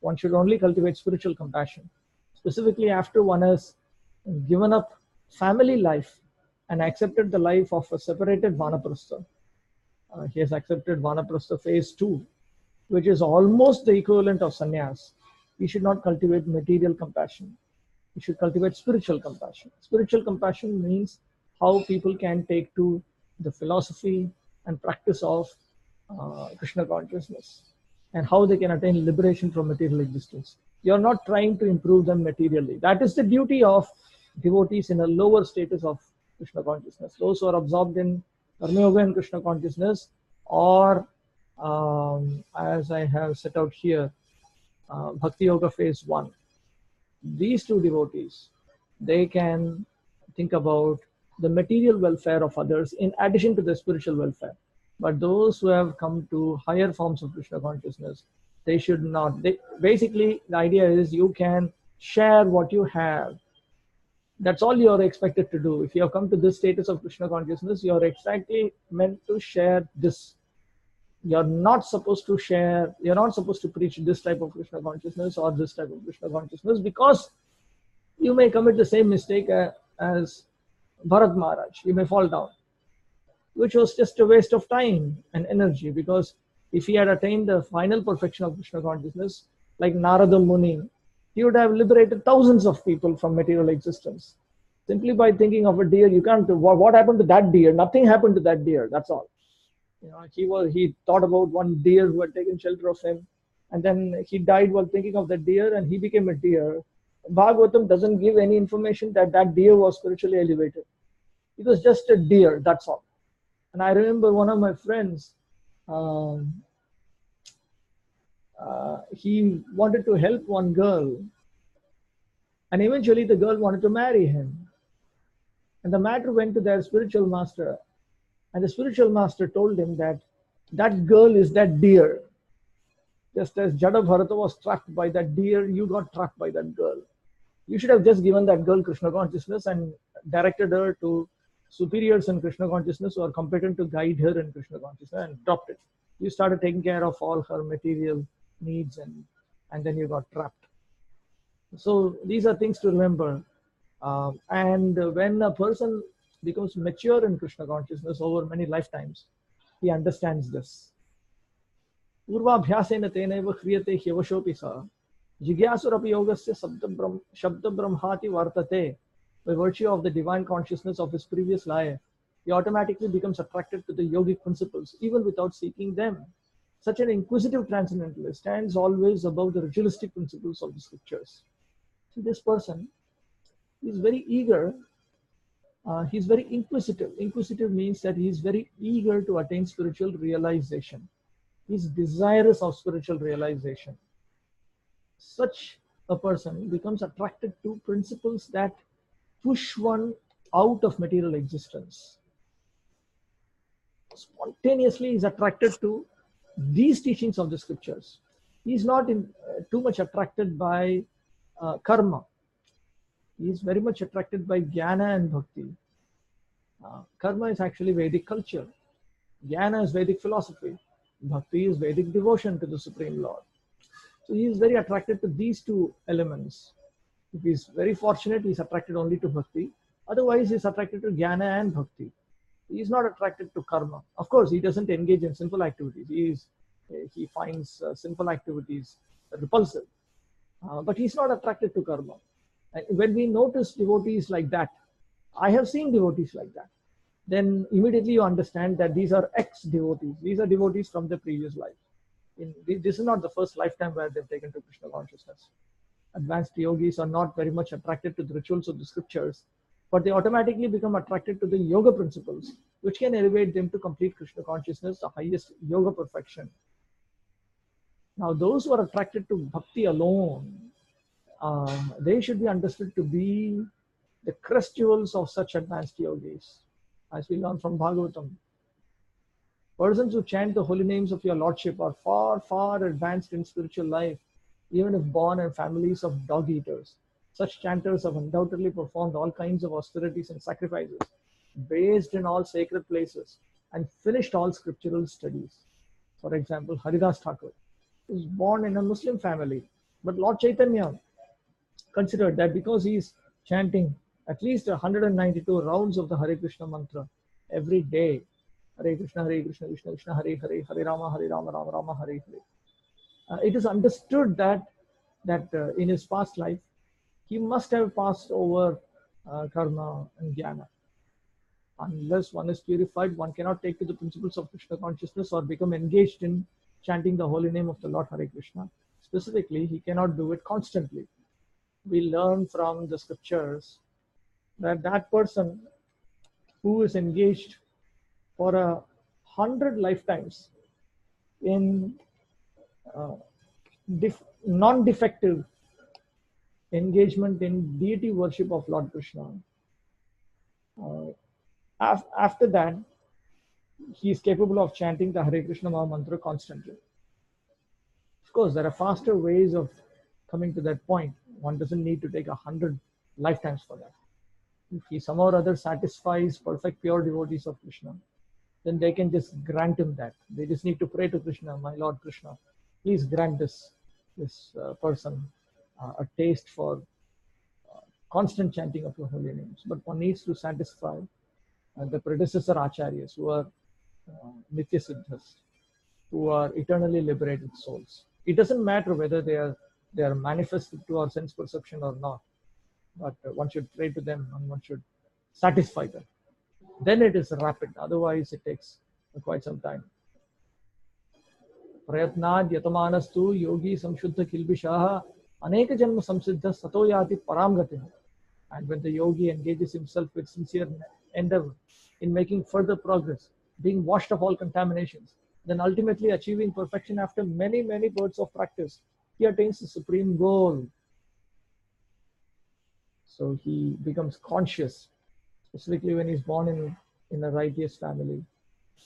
One should only cultivate spiritual compassion. Specifically, after one has given up family life and accepted the life of a separated Vanaprastha. He has accepted Vanaprastha phase 2, which is almost the equivalent of sannyas. He should not cultivate material compassion. He should cultivate spiritual compassion. Spiritual compassion means how people can take to the philosophy and practice of Krishna consciousness, and how they can attain liberation from material existence. You are not trying to improve them materially. That is the duty of devotees in a lower status of Krishna consciousness. Those who are absorbed in Karma Yoga and Krishna consciousness, or as I have set out here, Bhakti Yoga phase 1. These two devotees, they can think about the material welfare of others in addition to the spiritual welfare. But those who have come to higher forms of Krishna consciousness, they should not. Basically, the idea is you can share what you have. That's all you are expected to do. If you have come to this status of Krishna consciousness, you are exactly meant to share this. You're not supposed to share, you're not supposed to preach this type of Krishna consciousness or this type of Krishna consciousness, because you may commit the same mistake as Bharat Maharaj. You may fall down, which was just a waste of time and energy, because if he had attained the final perfection of Krishna consciousness, like Narada Muni, he would have liberated thousands of people from material existence. Simply by thinking of a deer, you can't do what happened to that deer? Nothing happened to that deer, that's all. He thought about one deer who had taken shelter of him, and then he died while thinking of that deer, and he became a deer. Bhagavatam doesn't give any information that that deer was spiritually elevated. It was just a deer, that's all. And I remember one of my friends, he wanted to help one girl, and eventually the girl wanted to marry him. And the matter went to their spiritual master, and the spiritual master told him that that girl is that deer. Just as Jada Bharata was trapped by that deer, you got trapped by that girl. You should have just given that girl Krishna consciousness and directed her to superiors in Krishna consciousness who are competent to guide her in Krishna consciousness, and dropped it. You started taking care of all her material needs, and then you got trapped. So these are things to remember. And when a person becomes mature in Krishna consciousness over many lifetimes, he understands this. Purvabhyasena teneva hriyate hyavashopi sa jigyasurapi yogasya shabda brahmati vartate. By virtue of the divine consciousness of his previous life, he automatically becomes attracted to the yogic principles even without seeking them. Such an inquisitive transcendentalist stands always above the ritualistic principles of the scriptures. So this person is very eager. He's very inquisitive. Inquisitive means that he's very eager to attain spiritual realization. He's desirous of spiritual realization. Such a person becomes attracted to principles that push one out of material existence. Spontaneously is attracted to these teachings of the scriptures. He's not too much attracted by karma. He is very much attracted by jnana and bhakti. Karma is actually Vedic culture. Jnana is Vedic philosophy. Bhakti is Vedic devotion to the Supreme Lord. So he is very attracted to these two elements. If he is very fortunate, he is attracted only to bhakti. Otherwise, he is attracted to jnana and bhakti. He is not attracted to karma. Of course, he doesn't engage in sinful activities. He finds sinful activities repulsive. But he's not attracted to karma. And when we notice devotees like that, I have seen devotees like that, then immediately you understand that these are ex-devotees. These are devotees from the previous life. This is not the first lifetime where they've taken to Krishna consciousness. Advanced yogis are not very much attracted to the rituals of the scriptures, but they automatically become attracted to the yoga principles, which can elevate them to complete Krishna consciousness, the highest yoga perfection. Now, those who are attracted to bhakti alone, they should be understood to be the crest jewels of such advanced yogis, as we learn from Bhagavatam. Persons who chant the holy names of your Lordship are far, far advanced in spiritual life, even if born in families of dog eaters. Such chanters have undoubtedly performed all kinds of austerities and sacrifices, based in all sacred places, and finished all scriptural studies. For example, Haridas Thakur was born in a Muslim family, but Lord Chaitanya considered that because he is chanting at least 192 rounds of the Hare Krishna mantra every day, Hare Krishna, Krishna Krishna, Hare Hare, Hare Rama, Rama Rama, Hare Hare. It is understood that in his past life, he must have passed over karma and jnana. Unless one is purified, one cannot take to the principles of Krishna consciousness or become engaged in chanting the holy name of the Lord Hare Krishna. Specifically, he cannot do it constantly. We learn from the scriptures that that person who is engaged for 100 lifetimes in non-defective engagement in deity worship of Lord Krishna, after that, he is capable of chanting the Hare Krishna Maha Mantra constantly. Of course, there are faster ways of coming to that point. One doesn't need to take 100 lifetimes for that. If he somehow or other satisfies perfect pure devotees of Krishna, then they can just grant him that. They just need to pray to Krishna, my Lord Krishna, please grant this person a taste for constant chanting of your holy names. But one needs to satisfy the predecessor acharyas who are nitya siddhas, who are eternally liberated souls. It doesn't matter whether they are manifested to our sense perception or not, but one should pray to them and one should satisfy them. Then it is rapid, otherwise it takes quite some time. Prayatnad yatamanastu yogi samshuddha kilbishaha aneka janma samsiddha sato yati paramgatim. And when the yogi engages himself with sincere endeavor in making further progress, being washed of all contaminations, then ultimately achieving perfection after many, many births of practice, he attains the supreme goal. So he becomes conscious, specifically when he's born in a righteous family,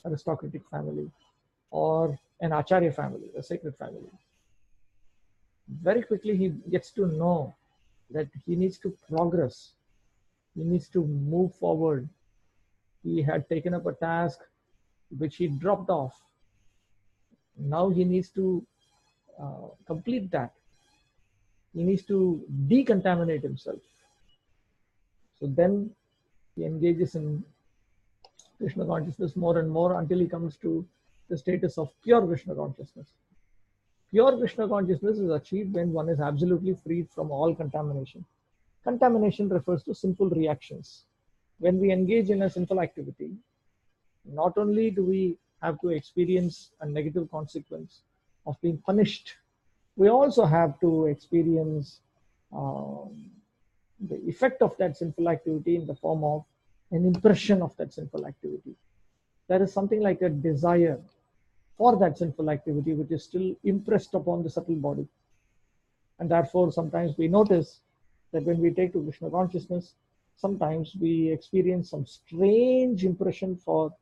aristocratic family, or an acharya family, a sacred family. Very quickly he gets to know that he needs to progress. He needs to move forward. He had taken up a task which he dropped off. Now he needs to complete that. He needs to decontaminate himself. So then he engages in Krishna consciousness more and more until he comes to the status of pure Krishna consciousness. Pure Krishna consciousness is achieved when one is absolutely freed from all contamination. Contamination refers to sinful reactions. When we engage in a sinful activity, not only do we have to experience a negative consequence of being punished, we also have to experience the effect of that sinful activity in the form of an impression of that sinful activity. There is something like a desire for that sinful activity which is still impressed upon the subtle body. And therefore, sometimes we notice that when we take to Krishna consciousness, sometimes we experience some strange impression for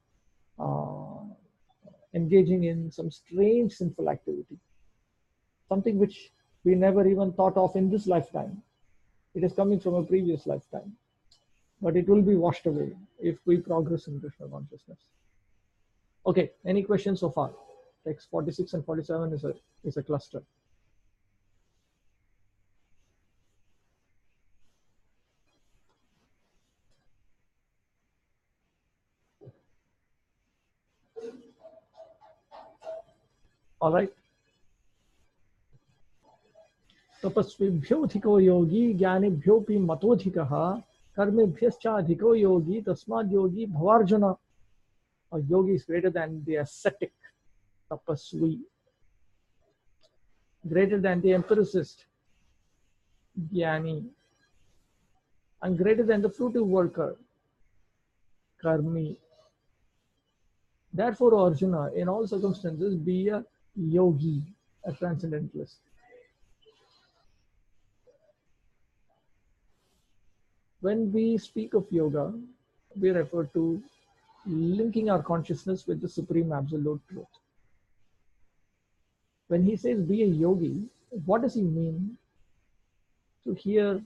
engaging in some strange sinful activity, something which we never even thought of in this lifetime. It is coming from a previous lifetime, but it will be washed away if we progress in Krishna consciousness. Okay, any questions so far? Text 46 and 47 is a cluster. All right. तपस्विभ्योऽधिको योगी ज्ञानिभ्योऽपि मतोऽधिकः कर्मेभ्यश्चाधिको योगी तस्माद् योगी भवार्जुन. A yogi is greater than the ascetic, tapasvi, greater than the empiricist, jnani, and greater than the fruitive worker, karmi. Therefore, Arjuna, in all circumstances, be a yogi, a transcendentalist. When we speak of yoga, we refer to linking our consciousness with the supreme absolute truth. When he says be a yogi, what does he mean? So here,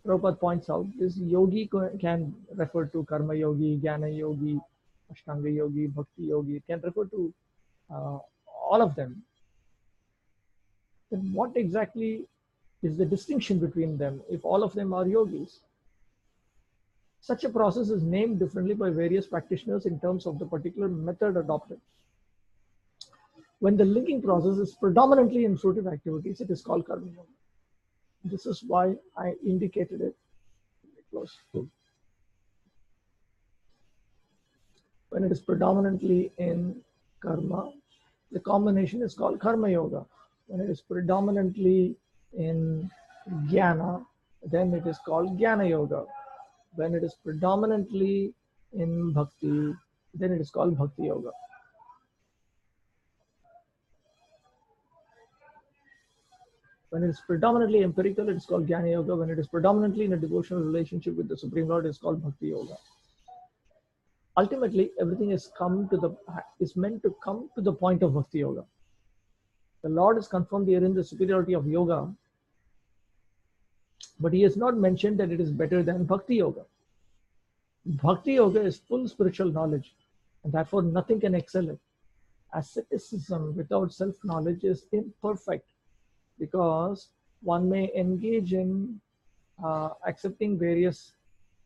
Prabhupada points out, this yogi can refer to karma yogi, jnana yogi, ashtanga yogi, bhakti yogi. It can refer to all of them. Then what exactly is the distinction between them if all of them are yogis? Such a process is named differently by various practitioners in terms of the particular method adopted. When the linking process is predominantly in fruitive activities, it is called karma yoga. This is why I indicated it. Close. When it is predominantly in karma, the combination is called karma yoga. When it is predominantly in jnana, then it is called jnana yoga. When it is predominantly in bhakti, then it is called bhakti yoga. When it is predominantly empirical, it is called jnana yoga. When it is predominantly in a devotional relationship with the Supreme Lord, it is called bhakti yoga. Ultimately, everything is meant to come to the point of bhakti yoga. The Lord has confirmed herein the superiority of yoga, but he has not mentioned that it is better than bhakti yoga. Bhakti yoga is full spiritual knowledge, and therefore nothing can excel it. Asceticism without self-knowledge is imperfect, because one may engage in accepting various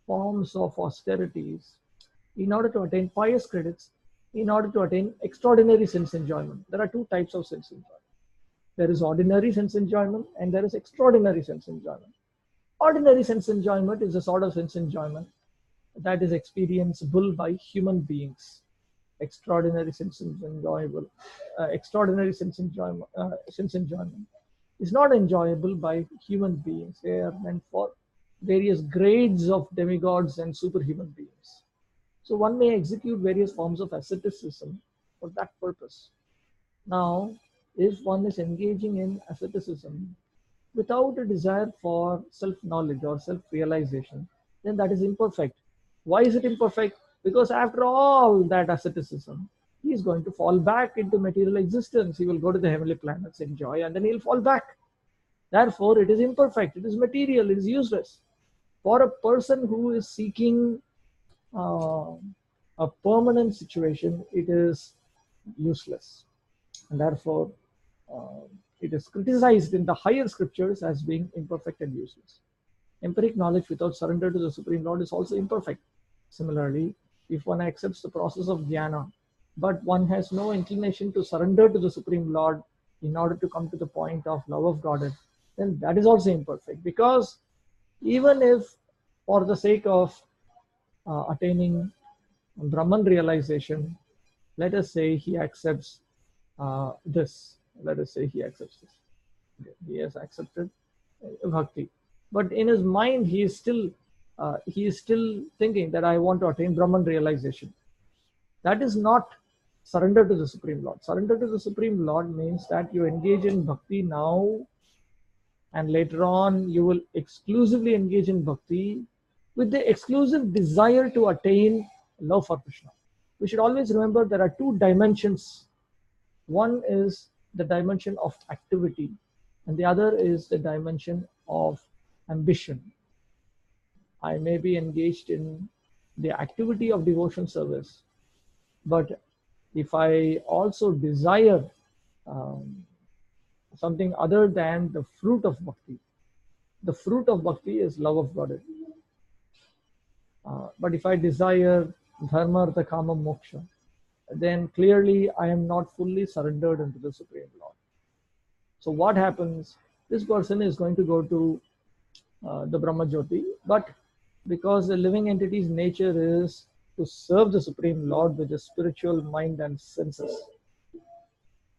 forms of austerities in order to attain pious credits, in order to attain extraordinary sense enjoyment. There are two types of sense enjoyment. There is ordinary sense enjoyment and there is extraordinary sense enjoyment. Ordinary sense enjoyment is a sort of sense enjoyment that is experienceable by human beings. Extraordinary sense enjoyment is not enjoyable by human beings. They are meant for various grades of demigods and superhuman beings. So one may execute various forms of asceticism for that purpose. Now, if one is engaging in asceticism without a desire for self-knowledge or self-realization, then that is imperfect. Why is it imperfect? Because after all that asceticism, he is going to fall back into material existence. He will go to the heavenly planets, enjoy, and then he'll fall back. Therefore, it is imperfect, it is material, it is useless. For a person who is seeking a permanent situation, it is useless. And therefore, it is criticized in the higher scriptures as being imperfect and useless. Empiric knowledge without surrender to the Supreme Lord is also imperfect. Similarly, if one accepts the process of jnana, but one has no inclination to surrender to the Supreme Lord in order to come to the point of love of Godhead, then that is also imperfect. Because even if, for the sake of attaining Brahman realization, let us say he accepts this. Let us say he accepts this. Okay, he has accepted bhakti, but in his mind he is still thinking that I want to attain Brahman realization. That is not surrender to the Supreme Lord. Surrender to the Supreme Lord means that you engage in bhakti now, and later on you will exclusively engage in bhakti with the exclusive desire to attain love for Krishna. We should always remember there are two dimensions. One is the dimension of activity, and the other is the dimension of ambition. I may be engaged in the activity of devotion service, but if I also desire something other than the fruit of bhakti, the fruit of bhakti is love of God. But if I desire dharma, artha, kama, moksha, then clearly I am not fully surrendered into the Supreme Lord. So what happens? This person is going to go to the Brahma Jyoti, but because the living entity's nature is to serve the Supreme Lord with the spiritual mind and senses,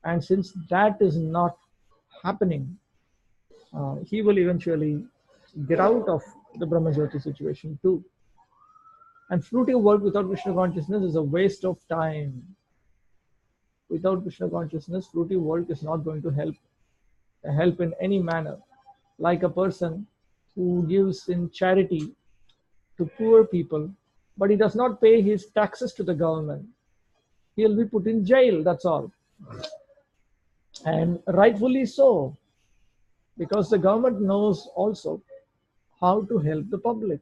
and since that is not happening, he will eventually get out of the Brahma Jyoti situation too. And fruitive work without Krishna consciousness is a waste of time. Without Krishna consciousness, fruitive work is not going to help in any manner. Like a person who gives in charity to poor people, but he does not pay his taxes to the government, he'll be put in jail, that's all. And rightfully so, because the government knows also how to help the public,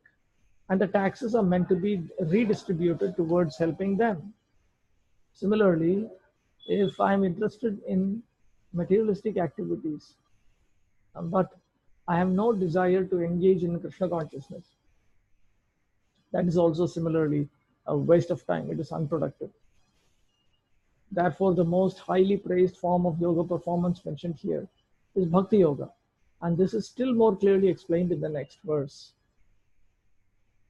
and the taxes are meant to be redistributed towards helping them. Similarly, if I'm interested in materialistic activities, but I have no desire to engage in Krishna consciousness, that is also similarly a waste of time. It is unproductive. Therefore, the most highly praised form of yoga performance mentioned here is Bhakti Yoga. And this is still more clearly explained in the next verse.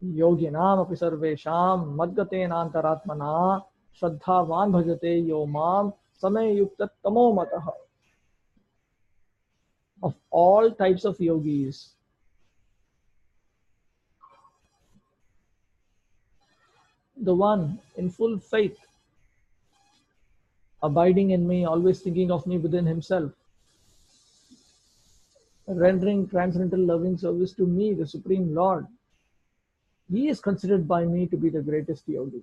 Yoginam api sarvesham madgatena antaratmana shraddhavan bhajate yo mam samay yukta tamo mataha. Of all types of yogis, the one in full faith, abiding in me, always thinking of me within himself, rendering transcendental loving service to me, the Supreme Lord, he is considered by me to be the greatest yogi.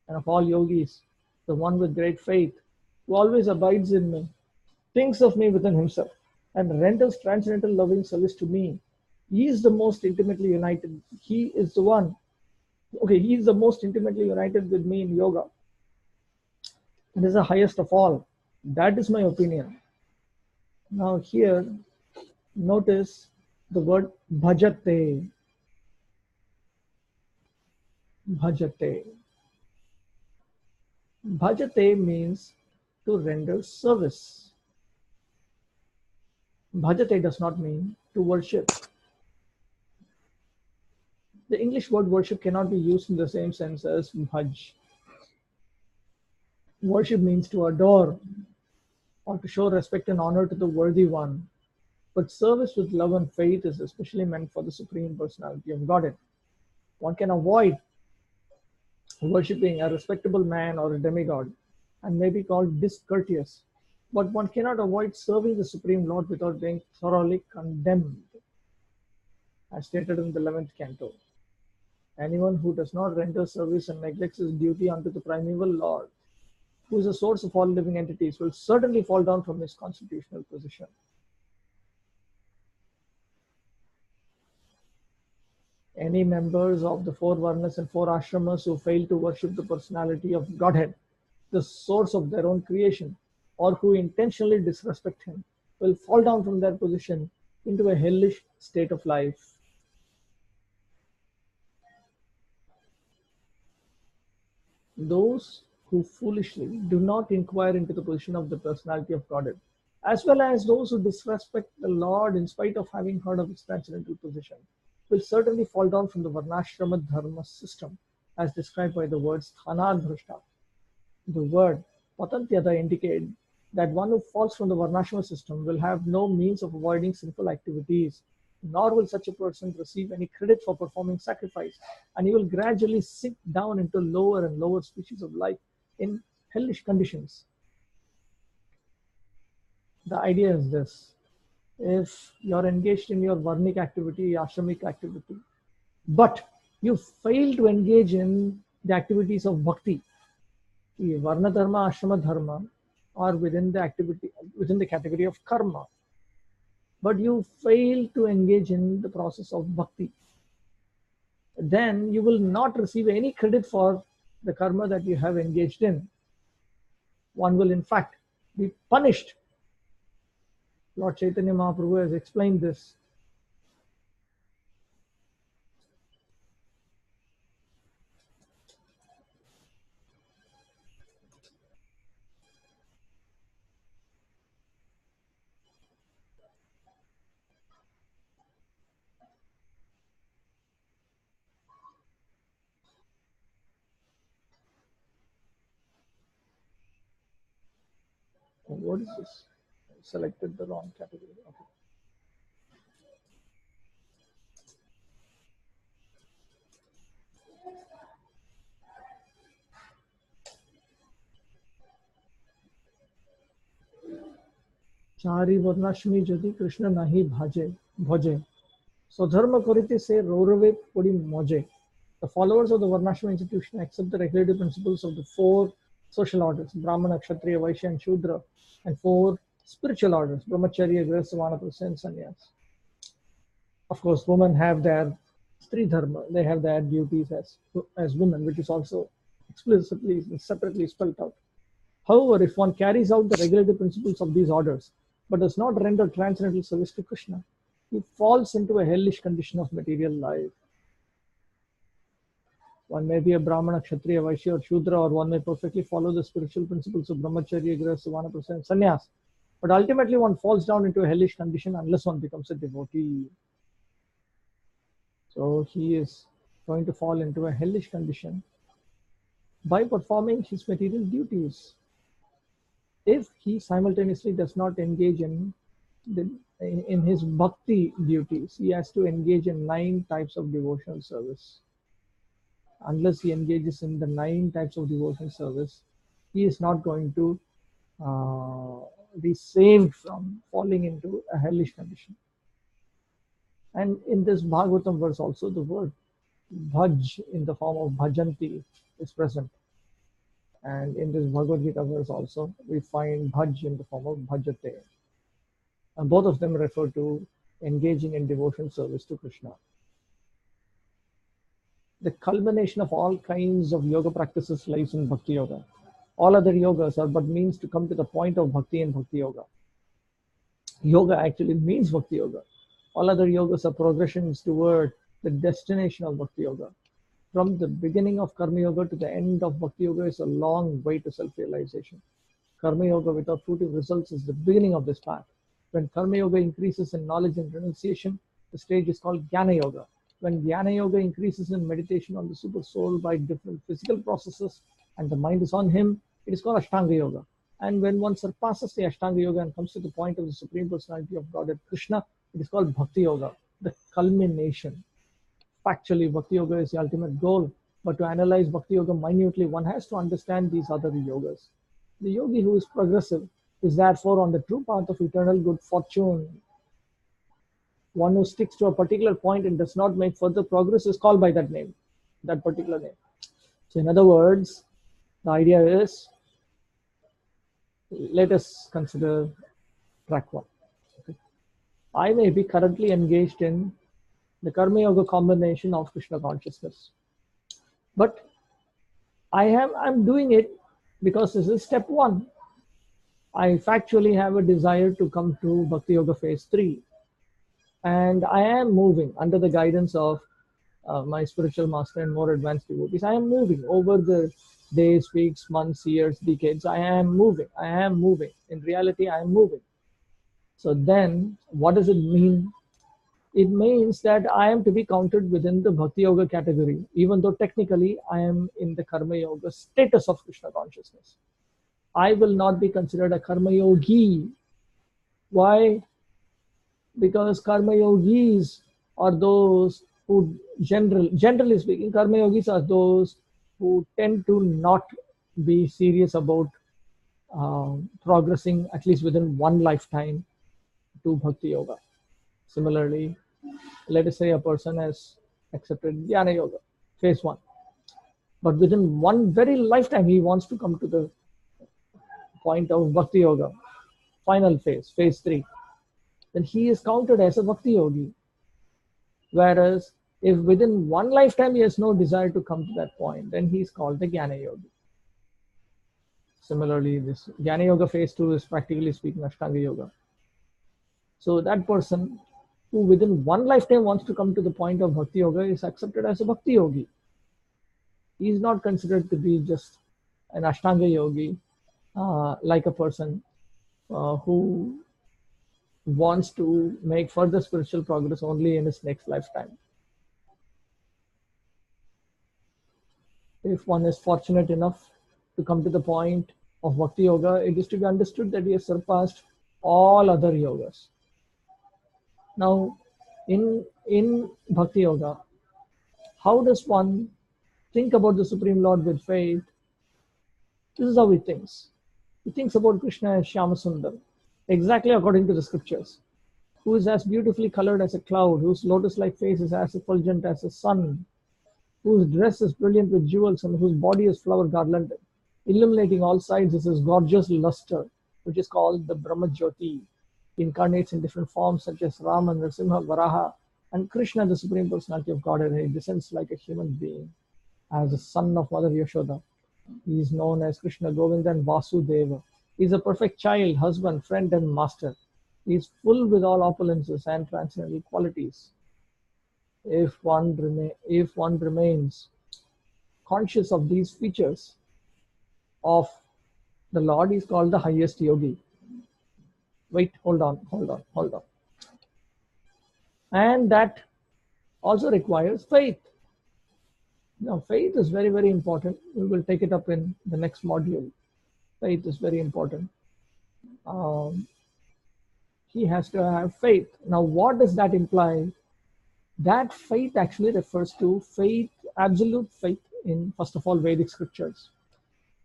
And of all yogis, the one with great faith, who always abides in me, thinks of me within himself, and renders transcendental loving service to me. He is the most intimately united. He is the one. Okay, he is the most intimately united with me in yoga. It is the highest of all. That is my opinion. Now here, notice the word bhajate. Bhajate. Bhajate means to render service. Bhajate does not mean to worship. The English word worship cannot be used in the same sense as bhaj. Worship means to adore or to show respect and honor to the worthy one. But service with love and faith is especially meant for the Supreme Personality of Godhead. One can avoid worshipping a respectable man or a demigod and may be called discourteous, but one cannot avoid serving the Supreme Lord without being thoroughly condemned, as stated in the 11th canto. Anyone who does not render service and neglects his duty unto the primeval Lord, who is the source of all living entities, will certainly fall down from his constitutional position. Any members of the four varnas and four ashramas who fail to worship the personality of Godhead, the source of their own creation, or who intentionally disrespect him, will fall down from their position into a hellish state of life. those who foolishly do not inquire into the position of the personality of Godhead, as well as those who disrespect the Lord in spite of having heard of his transcendental position, will certainly fall down from the Varnashrama Dharma system as described by the words Thanadhrishta. The word Patantyada indicate that one who falls from the Varnashrama system will have no means of avoiding sinful activities, nor will such a person receive any credit for performing sacrifice, and he will gradually sink down into lower and lower species of life in hellish conditions. The idea is this: if you're engaged in your varnic activity, ashramic activity, but you fail to engage in the activities of bhakti, varna dharma, ashrama dharma are within the category of karma, but you fail to engage in the process of bhakti, then you will not receive any credit for the karma that you have engaged in. One will in fact be punished. Lord Chaitanya Mahaprabhu has explained this. What is this? I selected the wrong category. Okay. चारि वर्णाश्रमी यदि कृष्ण नहीं भाजे भजे स्वधर्म करिते से रौरवे पड़ी मजे. The followers of the Varnashram institution accept the regulative principles of the four social orders, Brahmana, Kshatriya, Vaishya, and Shudra, and four spiritual orders, Brahmacharya, Grihastha, Vanaprastha, and Sannyas. Of course, women have their Stri Dharma, they have their duties as women, which is also explicitly and separately spelled out. However, if one carries out the regulative principles of these orders, but does not render transcendental service to Krishna, he falls into a hellish condition of material life. One may be a Brahmana, Kshatriya, Vaishya, or Shudra, or one may perfectly follow the spiritual principles of Brahmacharya, Grihastha, Vanaprastha, and Sannyas. But ultimately, one falls down into a hellish condition unless one becomes a devotee. So he is going to fall into a hellish condition by performing his material duties. If he simultaneously does not engage in his bhakti duties, he has to engage in 9 types of devotional service. Unless he engages in the 9 types of devotional service, he is not going to be saved from falling into a hellish condition. And in this Bhagavatam verse also, the word bhaj in the form of bhajanti is present. And in this Bhagavad-gita verse also, we find bhaj in the form of bhajate. And both of them refer to engaging in devotion service to Krishna. The culmination of all kinds of yoga practices lies in Bhakti Yoga. All other yogas are but means to come to the point of Bhakti and Bhakti Yoga. Yoga actually means Bhakti Yoga. All other yogas are progressions toward the destination of Bhakti Yoga. From the beginning of Karma Yoga to the end of Bhakti Yoga is a long way to self-realization. Karma Yoga without fruitive results is the beginning of this path. When Karma Yoga increases in knowledge and renunciation, the stage is called Jnana Yoga. When Jnana Yoga increases in meditation on the Super Soul by different physical processes and the mind is on him, it is called Ashtanga Yoga. And when one surpasses the Ashtanga Yoga and comes to the point of the Supreme Personality of Godhead Krishna, it is called Bhakti Yoga, the culmination. Factually, Bhakti Yoga is the ultimate goal, but to analyze Bhakti Yoga minutely, one has to understand these other yogas. The yogi who is progressive is therefore on the true path of eternal good fortune. One who sticks to a particular point and does not make further progress is called by that name, that particular name. So in other words, the idea is, let us consider track 1. Okay. I may be currently engaged in the Karma Yoga combination of Krishna consciousness, but I'm doing it because this is step 1. I factually have a desire to come to Bhakti Yoga phase 3. And I am moving under the guidance of my spiritual master and more advanced devotees. I am moving over the days, weeks, months, years, decades. I am moving. I am moving. In reality, I am moving. So then, what does it mean? It means that I am to be counted within the Bhakti Yoga category, even though technically I am in the Karma Yoga status of Krishna consciousness. I will not be considered a Karma Yogi. Why? Because Karma Yogis are those who, generally speaking, Karma Yogis are those who tend to not be serious about progressing at least within one lifetime to Bhakti Yoga. Similarly, let us say a person has accepted Jnana Yoga, phase 1. But within one very lifetime, he wants to come to the point of Bhakti Yoga, final phase, phase 3. Then he is counted as a Bhakti Yogi. Whereas, if within one lifetime he has no desire to come to that point, then he is called the Jnana Yogi. Similarly, this Jnana Yoga phase 2 is practically speaking Ashtanga Yoga. So that person who within one lifetime wants to come to the point of Bhakti Yoga is accepted as a Bhakti Yogi. He is not considered to be just an Ashtanga Yogi, like a person who wants to make further spiritual progress only in his next lifetime. If one is fortunate enough to come to the point of Bhakti Yoga, it is to be understood that he has surpassed all other yogas. Now, in Bhakti Yoga, how does one think about the Supreme Lord with faith? This is how he thinks. He thinks about Krishna as Shyamasundar, exactly according to the scriptures, who is as beautifully colored as a cloud, whose lotus-like face is as effulgent as the sun, whose dress is brilliant with jewels, and whose body is flower garlanded. Illuminating all sides is his gorgeous luster, which is called the Brahma Jyoti. He incarnates in different forms such as Rama, Narasimha, Varaha, and Krishna, the Supreme Personality of Godhead. He descends like a human being as the son of Mother Yashoda. He is known as Krishna Govinda and Vasudeva. He is a perfect child, husband, friend, and master. He is full with all opulences and transcendental qualities. If one remains conscious of these features of the Lord, he is called the highest yogi. Wait, hold on. And that also requires faith. Now, faith is very, very important. We will take it up in the next module. Faith is very important. He has to have faith. Now, what does that imply? That faith actually refers to faith, absolute faith in, first of all, Vedic scriptures.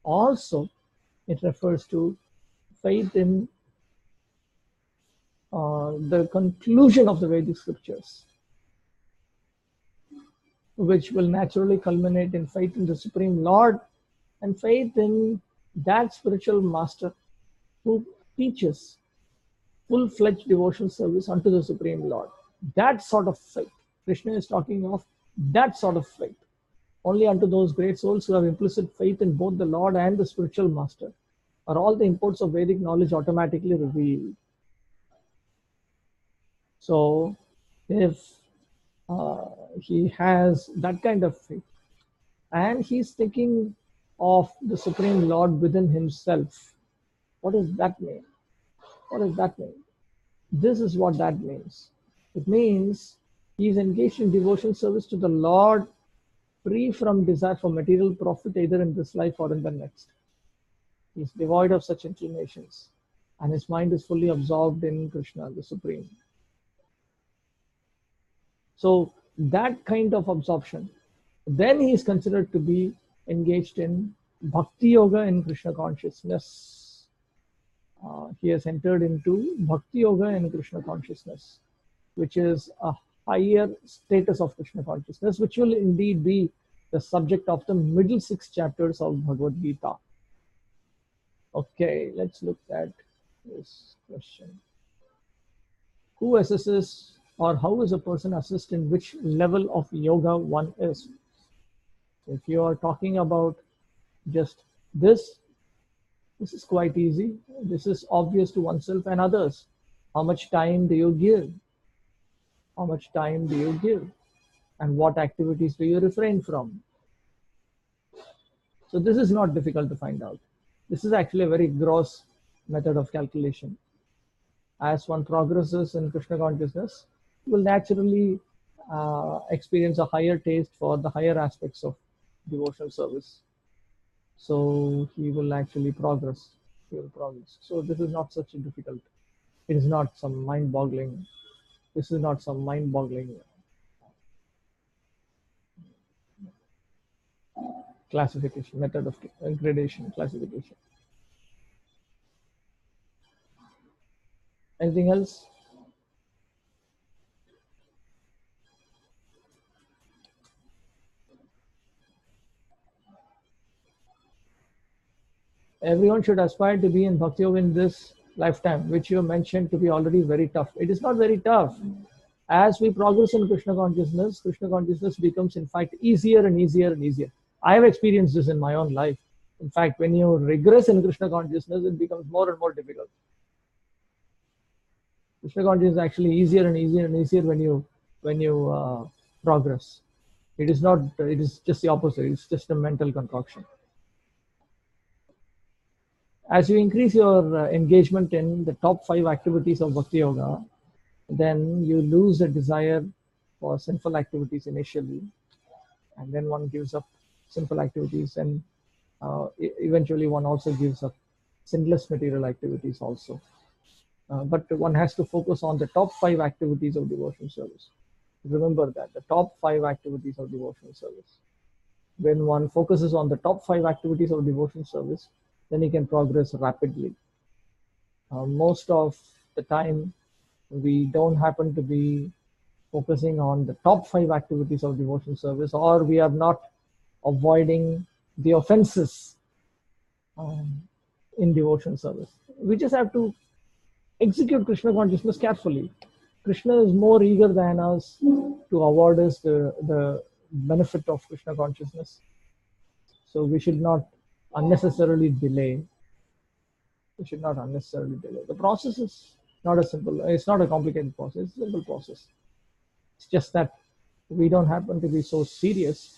Also, it refers to faith in the conclusion of the Vedic scriptures, which will naturally culminate in faith in the Supreme Lord and faith in that spiritual master who teaches full-fledged devotional service unto the Supreme Lord. That sort of faith. Krishna is talking of that sort of faith. Only unto those great souls who have implicit faith in both the Lord and the spiritual master are all the imports of Vedic knowledge automatically revealed. So, if he has that kind of faith and he's thinking of the Supreme Lord within himself, what does that mean? What does that mean? This is what that means. It means he is engaged in devotional service to the Lord, free from desire for material profit either in this life or in the next. He is devoid of such inclinations, and his mind is fully absorbed in Krishna, the Supreme. So that kind of absorption, then he is considered to be engaged in Bhakti Yoga in Krishna consciousness. He has entered into Bhakti Yoga in Krishna consciousness, which is a higher status of Krishna consciousness, which will indeed be the subject of the middle 6 chapters of Bhagavad-gita. Okay, let's look at this question. Who assesses, or how is a person assessed in which level of yoga one is? If you are talking about just this is quite easy. This is obvious to oneself and others. How much time do you give? How much time do you give? and what activities do you refrain from. So this is not difficult to find out. This is actually a very gross method of calculation. As one progresses in Krishna consciousness, you will naturally experience a higher taste for the higher aspects of devotional service. So he will actually progress. He will progress. So this is not such a difficult. It is not some mind-boggling. This is not some mind-boggling classification, method of gradation, classification. Anything else? Everyone should aspire to be in Bhakti Yoga in this lifetime, which you mentioned to be already very tough. It is not very tough. As we progress in Krishna consciousness becomes in fact easier and easier and easier. I have experienced this in my own life. In fact, when you regress in Krishna consciousness, it becomes more and more difficult. Krishna consciousness is actually easier and easier and easier when you progress. It is not. It is just the opposite. It's just a mental concoction. As you increase your engagement in the top 5 activities of Bhakti Yoga, then you lose a desire for sinful activities initially, and then one gives up sinful activities, and eventually one also gives up sinless material activities also. But one has to focus on the top 5 activities of devotional service. Remember that, the top 5 activities of devotional service. When one focuses on the top 5 activities of devotional service, then he can progress rapidly. Most of the time, we don't happen to be focusing on the top 5 activities of devotional service, or we are not avoiding the offenses in devotional service. We just have to execute Krishna consciousness carefully. Krishna is more eager than us to award us the benefit of Krishna consciousness. So we should not unnecessarily delay. We should not unnecessarily delay. The process is not a simple, it's not a complicated process, it's a simple process. It's just that we don't happen to be so serious,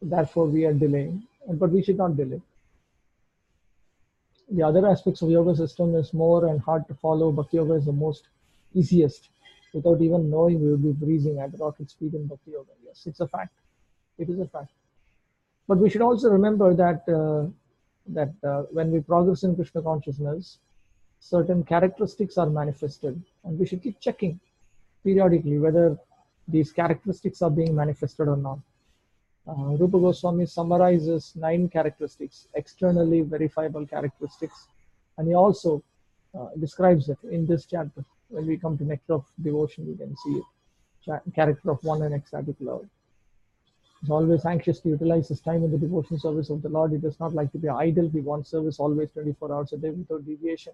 therefore we are delaying, but we should not delay. The other aspects of yoga system is more and hard to follow. Bhakti Yoga is the most easiest. Without even knowing, we will be breezing at rocket speed in Bhakti Yoga. Yes, it's a fact. It is a fact. But we should also remember that when we progress in Krishna consciousness, certain characteristics are manifested, and we should keep checking periodically whether these characteristics are being manifested or not. Rupa Goswami summarizes 9 characteristics, externally verifiable characteristics, and he also describes it in this chapter. When we come to Nectar of Devotion, we can see it. Character of one and ecstatic love. He's always anxious to utilize his time in the devotion service of the Lord. He does not like to be idle. He wants service always 24 hours a day without deviation.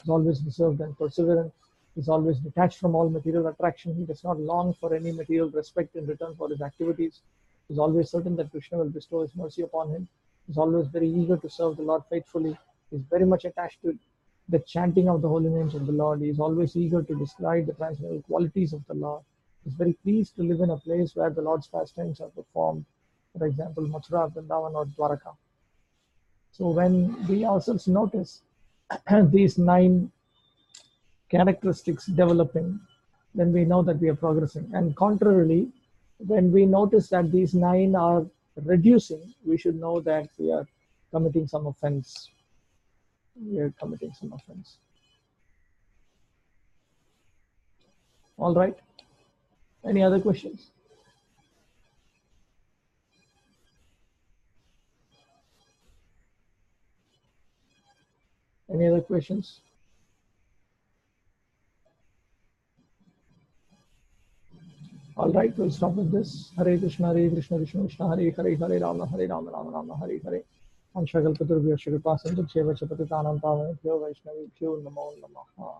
He's always reserved and perseverant. He's always detached from all material attraction. He does not long for any material respect in return for his activities. He's always certain that Krishna will bestow his mercy upon him. He's always very eager to serve the Lord faithfully. He's very much attached to the chanting of the holy names of the Lord. He is always eager to describe the transcendental qualities of the Lord. He's very pleased to live in a place where the Lord's pastimes are performed. For example, Mathura, Vrindavan, or Dwaraka. So when we ourselves notice these 9 characteristics developing, then we know that we are progressing. And contrarily, when we notice that these 9 are reducing, we should know that we are committing some offense. We are committing some offense. All right. Any other questions? Any other questions? All right, we'll stop with this. Hare Krishna, Krishna Krishna, Hare Hare, Hare Rama, Rama Rama, Hare Hare. Anshakalpaturvyo Shripasantam Sheva Chapatitanam Pavanebhyo Vaishnavibhyo Namo Namaha.